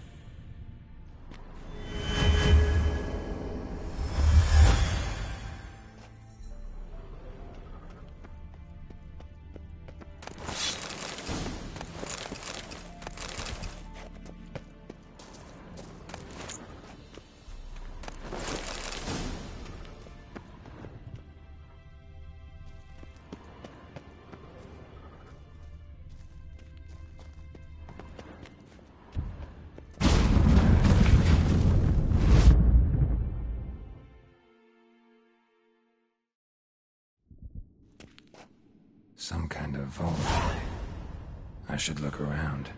Some kind of vault. I should look around.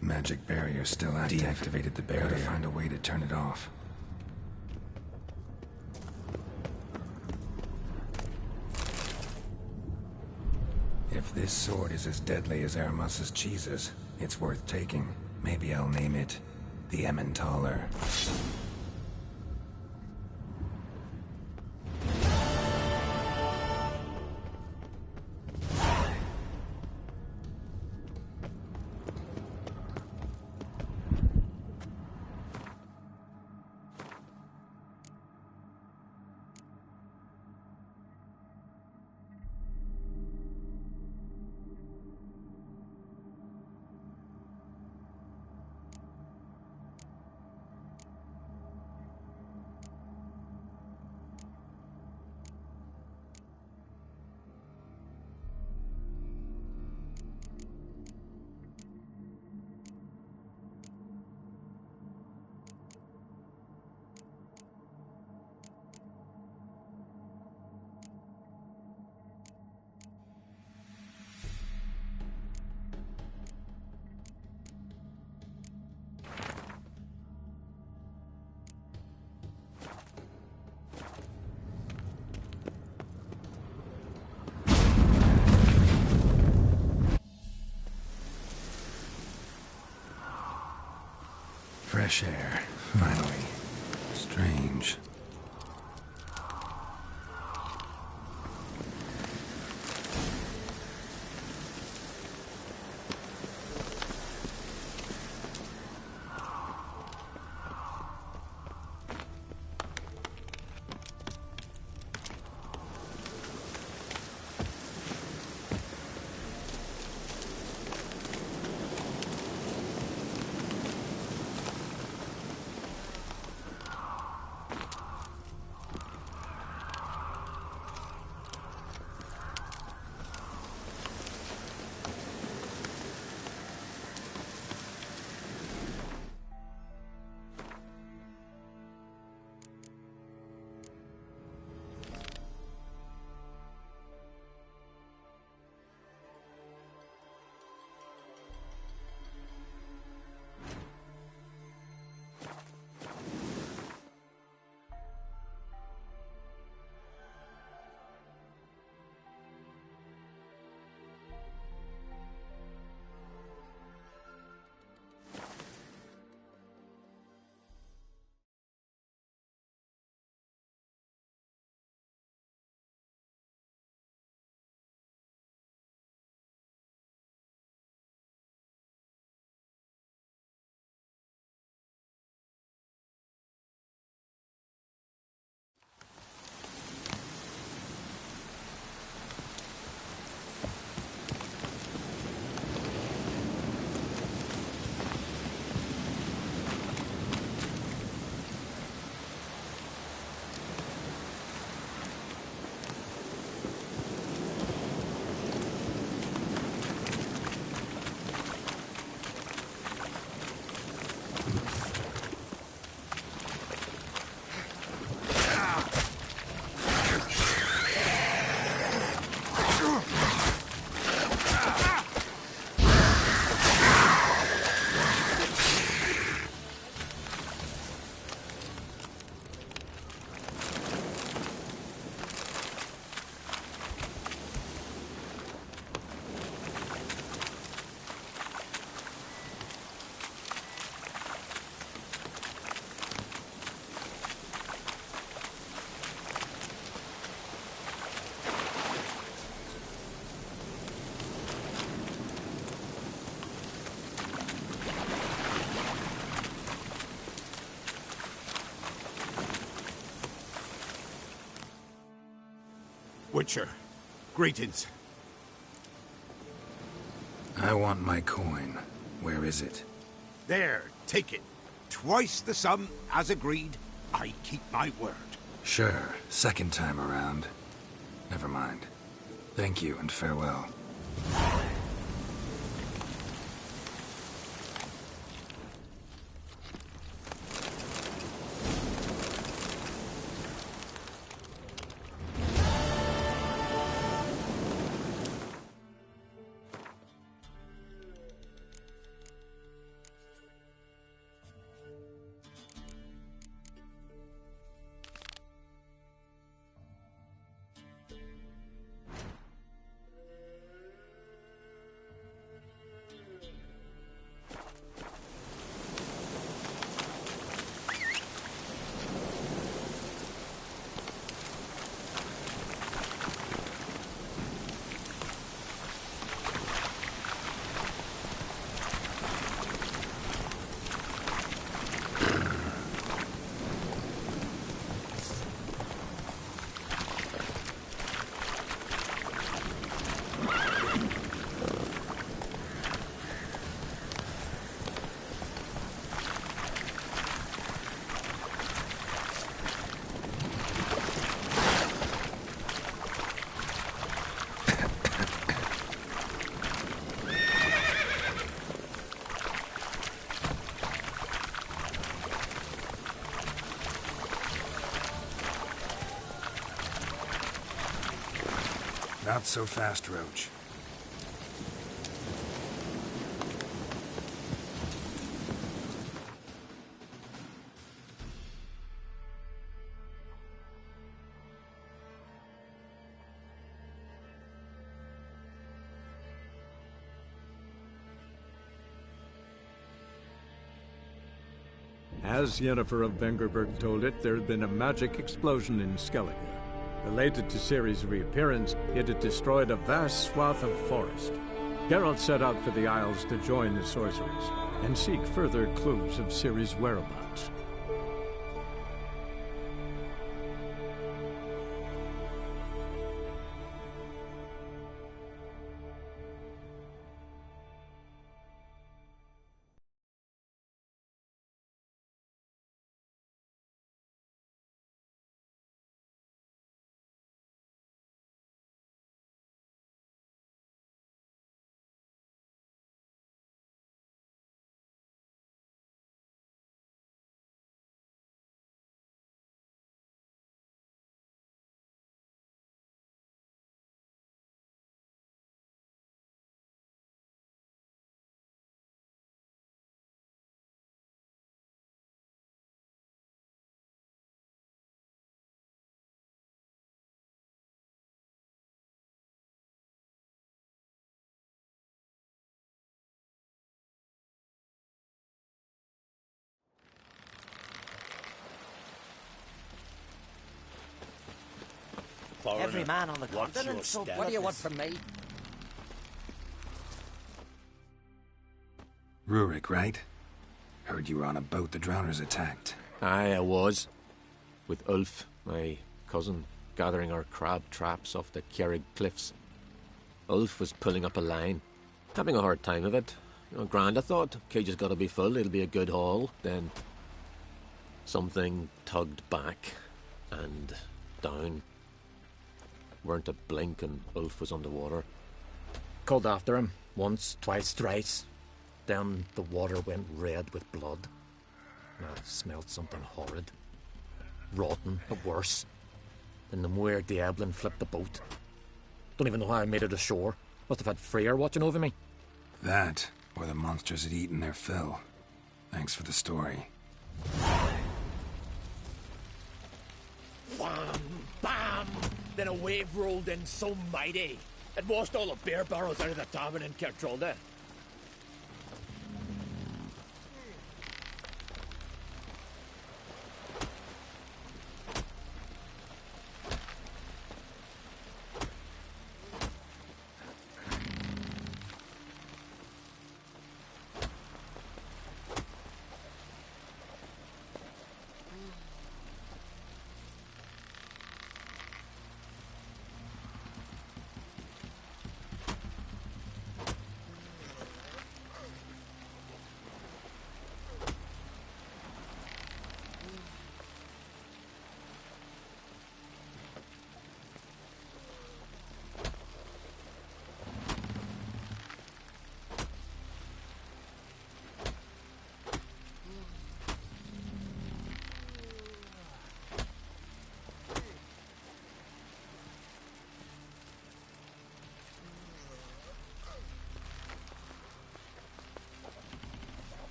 Magic barrier still active. Deactivated the barrier. Gotta find a way to turn it off. If If this sword is as deadly as Aramus's cheeses, it's worth taking. Maybe I'll name it the Emmentaler. Fresh air, finally. Strange. Witcher, greetings. I want my coin. Where is it? There, take it. Twice the sum, as agreed. I keep my word. Sure, second time around. Never mind. Thank you and farewell. Not so fast, Roach. As Yennefer of Vengerberg told it, there had been a magic explosion in Skellige. Related to Ciri's reappearance, it had destroyed a vast swath of forest. Geralt set out for the Isles to join the sorcerers and seek further clues of Ciri's whereabouts. Every man on the continent, so What do you want from me? Rurik, right? Heard you were on a boat the drowners attacked. Aye, I was. With Ulf, my cousin, gathering our crab traps off the Kjerrig cliffs. Ulf was pulling up a line, having a hard time of it. You know, grand, I thought. Cage has got to be full, it'll be a good haul. Then something tugged back and down. Weren't a blink and Ulf was underwater. Called after him, once, twice, thrice. Then the water went red with blood. I smelled something horrid. Rotten, but worse. Then the Muir Diablin flipped the boat. Don't even know how I made it ashore. Must have had Freyr watching over me. That, or the monsters had eaten their fill. Thanks for the story. Wham! Bam! Then a wave rolled in so mighty. It washed all the beer barrels out of the tavern in Kertrolde.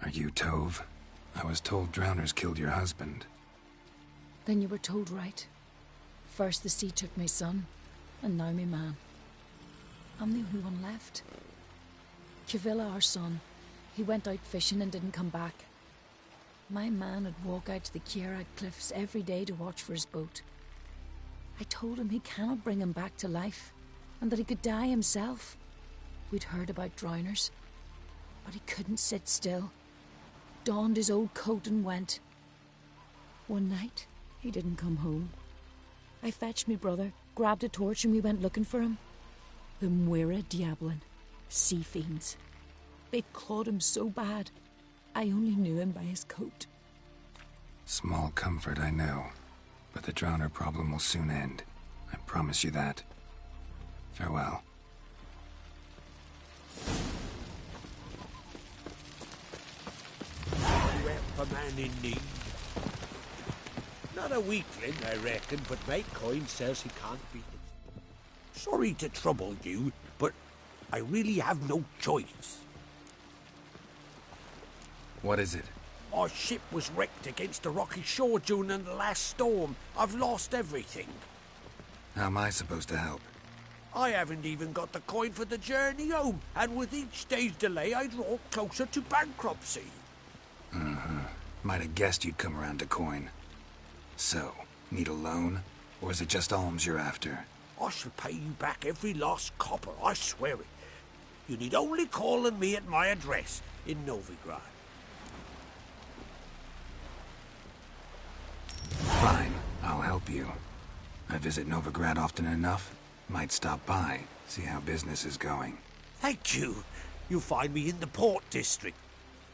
Are you Tove? I was told drowners killed your husband. Then you were told right. First the sea took my son, and now my man. I'm the only one left. Kjavilla, our son, he went out fishing and didn't come back. My man would walk out to the Kjerrig cliffs every day to watch for his boat. I told him he cannot bring him back to life, and that he could die himself. We'd heard about drowners, but he couldn't sit still. Donned his old coat and went. One night, he didn't come home. I fetched me brother, grabbed a torch, and we went looking for him. The Muir Diablin, sea fiends. They clawed him so bad, I only knew him by his coat. Small comfort, I know. But the drowner problem will soon end. I promise you that. Farewell. You help a man in need. Not a weakling, I reckon, but Mate Coyne says he can't beat it. Sorry to trouble you, but I really have no choice. What is it? Our ship was wrecked against a rocky shore during the last storm. I've lost everything. How am I supposed to help? I haven't even got the coin for the journey home, and with each day's delay, I draw closer to bankruptcy. Might have guessed you'd come around to coin. So, need a loan? Or is it just alms you're after? I shall pay you back every last copper, I swear it. You need only call on me at my address in Novigrad. Fine, I'll help you. I visit Novigrad often enough. Might stop by, see how business is going. Thank you. You'll find me in the Port District.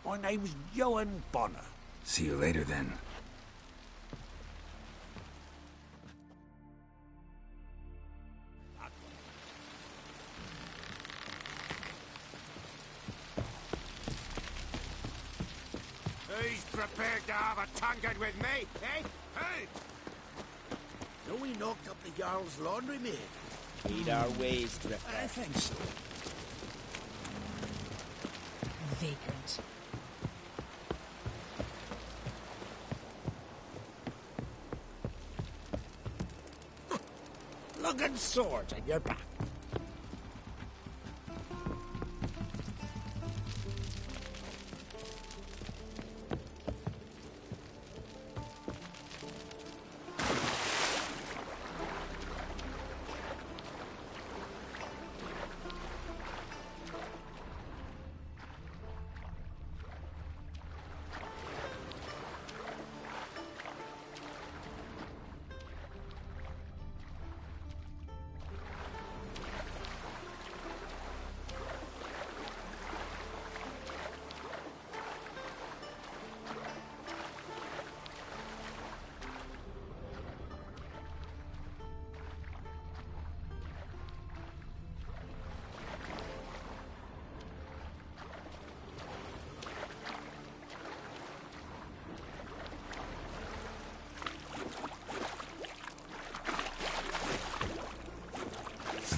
My name's Johan Bonner. See you later then. Who's prepared to have a tongue with me, eh? Hey! No, we knocked up the Jarl's laundry maid. Need our ways, Drifter. I think so. Vagrant. Lugging swords on your back.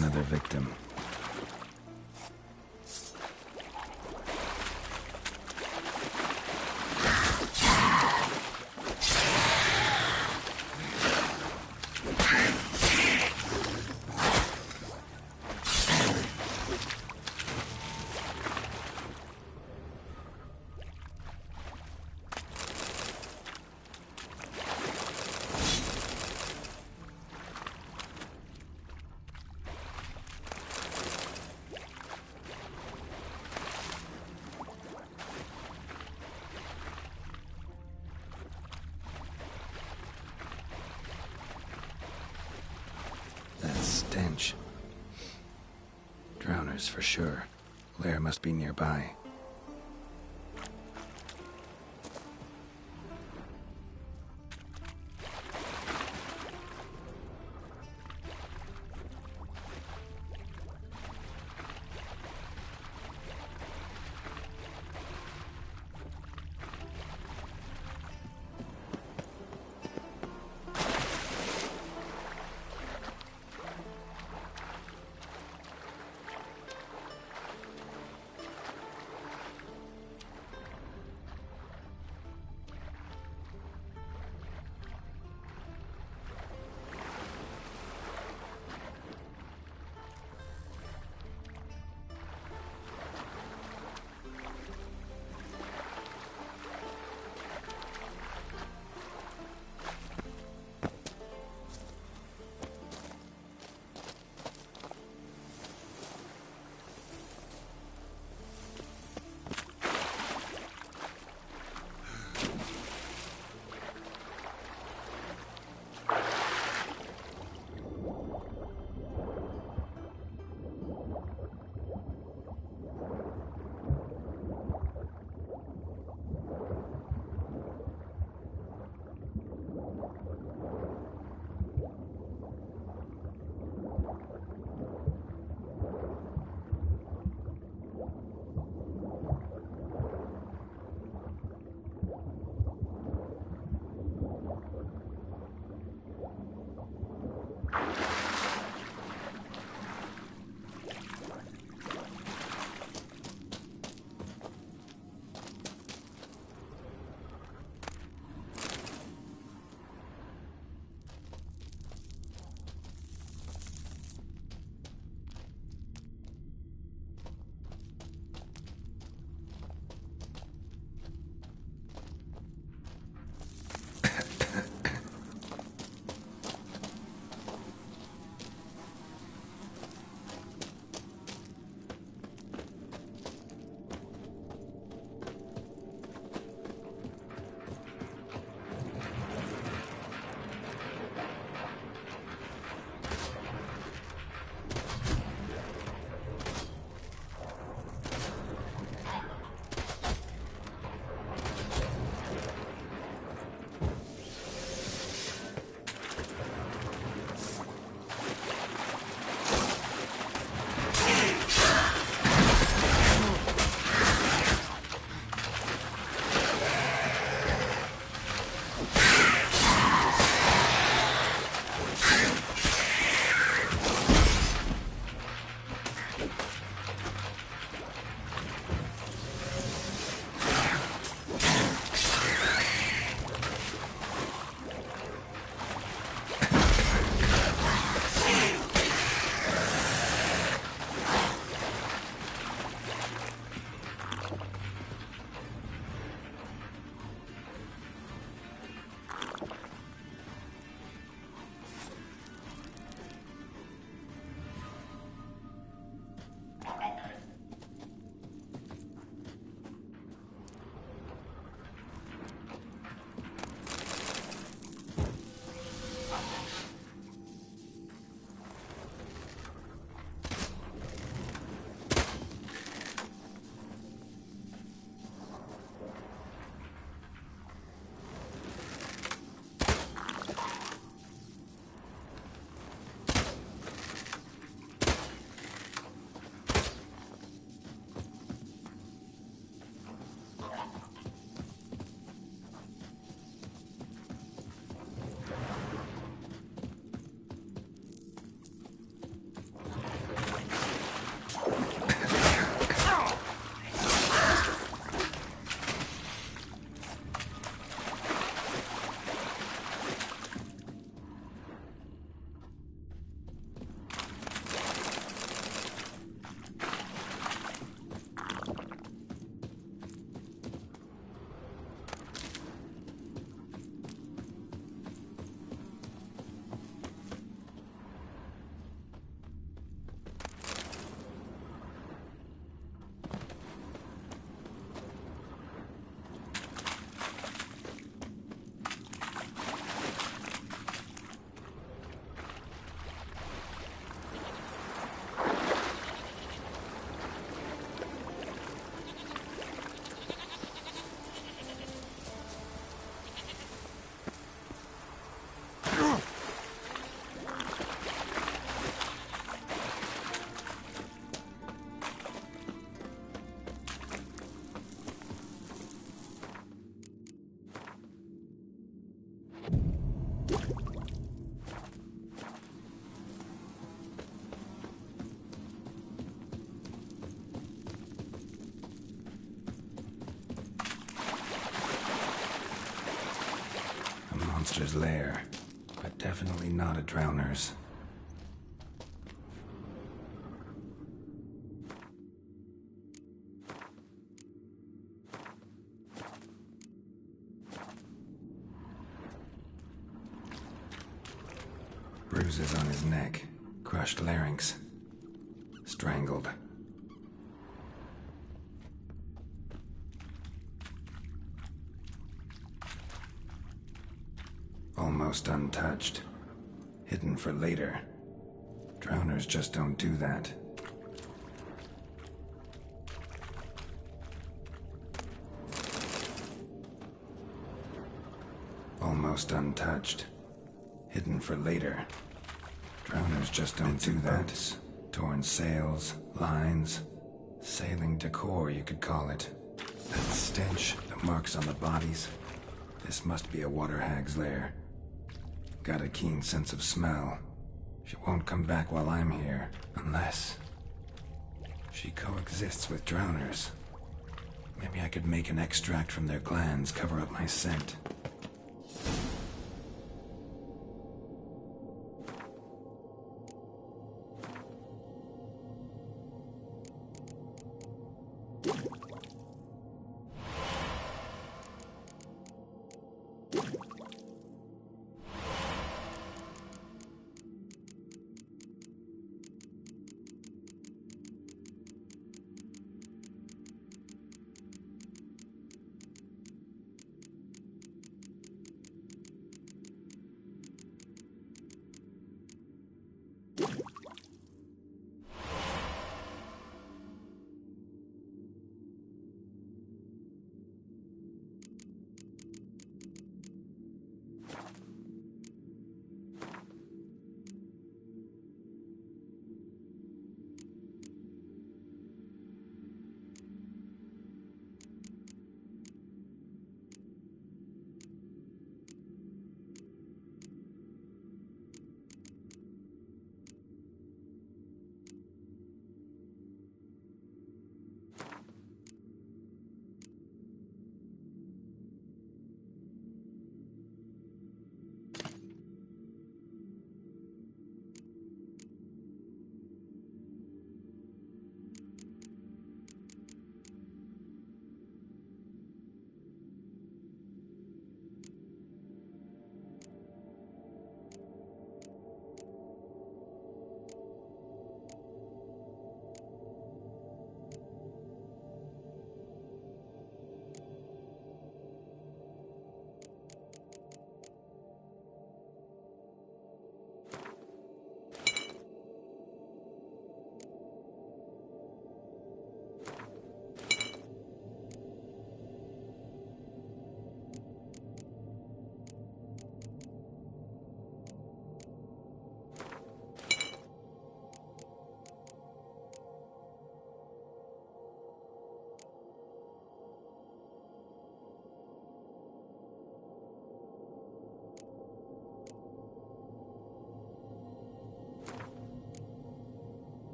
Another victim. Stench. Drowners for sure. Lair must be nearby. Drowner's lair, but definitely not a Drowner's. Bruises on his neck, crushed larynx, strangled. Almost untouched. Hidden for later. Drowners just don't do that. Almost untouched. Hidden for later. Drowners just don't do that. Torn sails, lines, sailing decor, you could call it. That stench, the marks on the bodies. This must be a water hag's lair. Got a keen sense of smell. She won't come back while I'm here, unless she coexists with drowners. Maybe I could make an extract from their glands cover up my scent.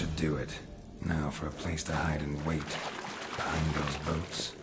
should do it. Now for a place to hide and wait. Behind those boats.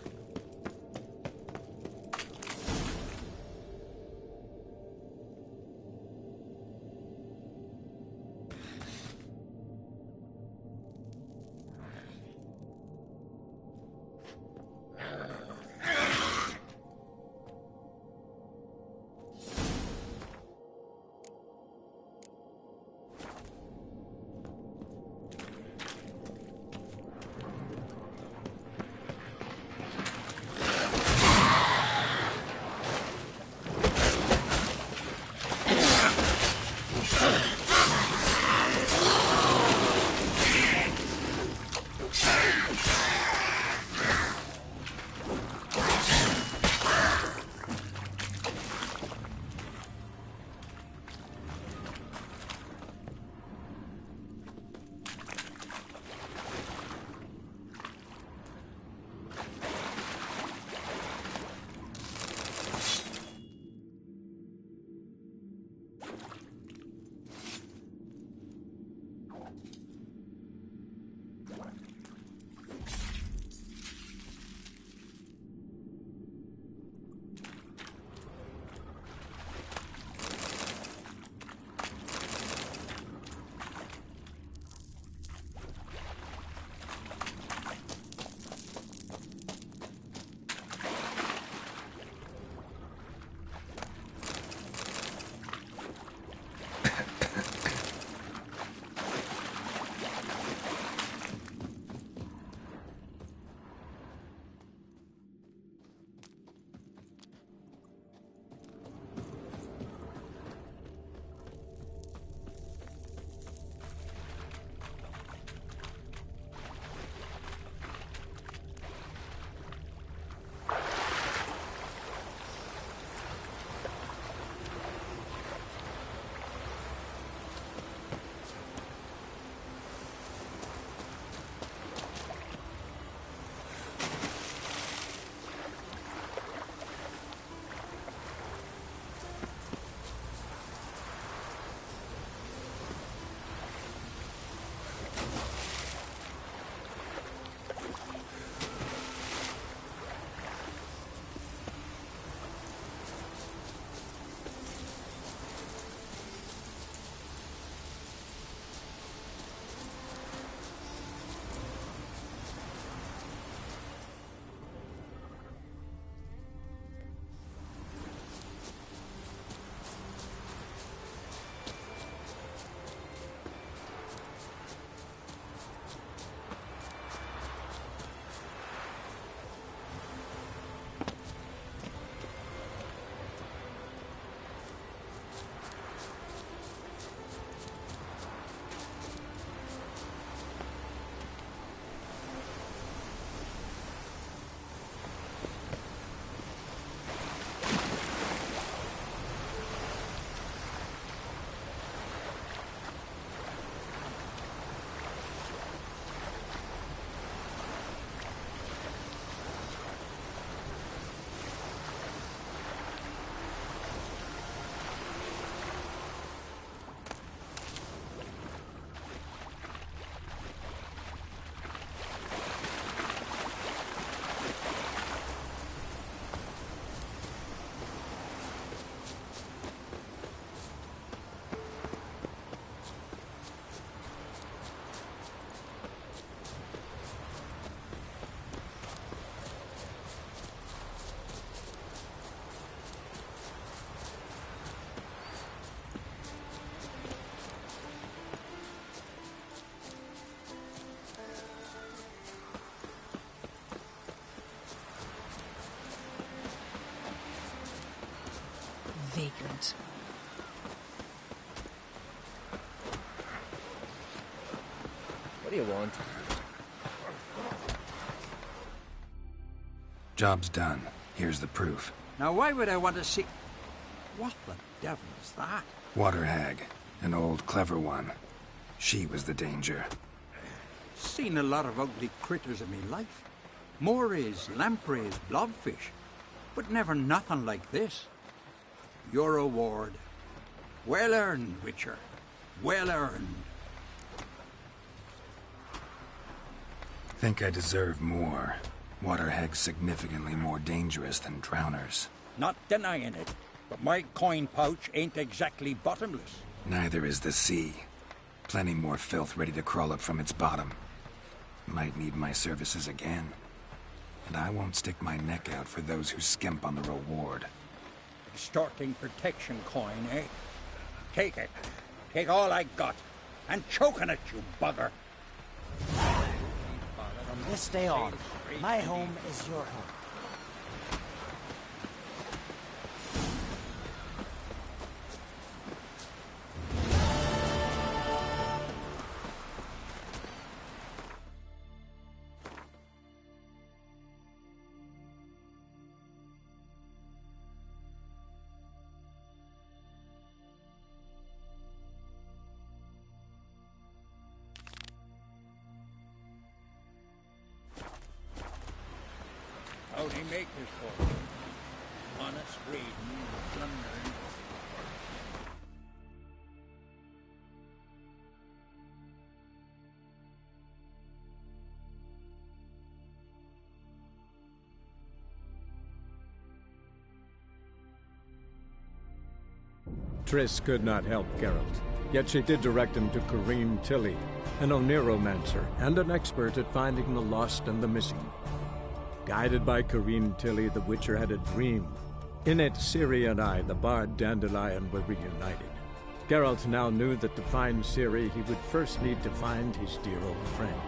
Vagrant. What do you want? Job's done. Here's the proof. Now, why would I want to see... What the devil is that? Water hag. An old, clever one. She was the danger. Seen a lot of ugly critters in me life. Morays, lampreys, blobfish. But never nothing like this. Your reward. Well earned, Witcher. Well earned. Think I deserve more. Waterhag's significantly more dangerous than drowners. Not denying it, but my coin pouch ain't exactly bottomless. Neither is the sea. Plenty more filth ready to crawl up from its bottom. Might need my services again. And I won't stick my neck out for those who skimp on the reward. Extorting protection coin, eh? Take it. Take all I got. And choking it, you bugger. From this day on, my home is your home. How'd he make his fortune? Honest reading and plundering. Triss could not help Geralt, yet she did direct him to Kareem Tilly, an Oniromancer and an expert at finding the lost and the missing. Guided by Kareem Tilly, the Witcher had a dream. In it, Ciri and I, the bard Dandelion, were reunited. Geralt now knew that to find Ciri, he would first need to find his dear old friend.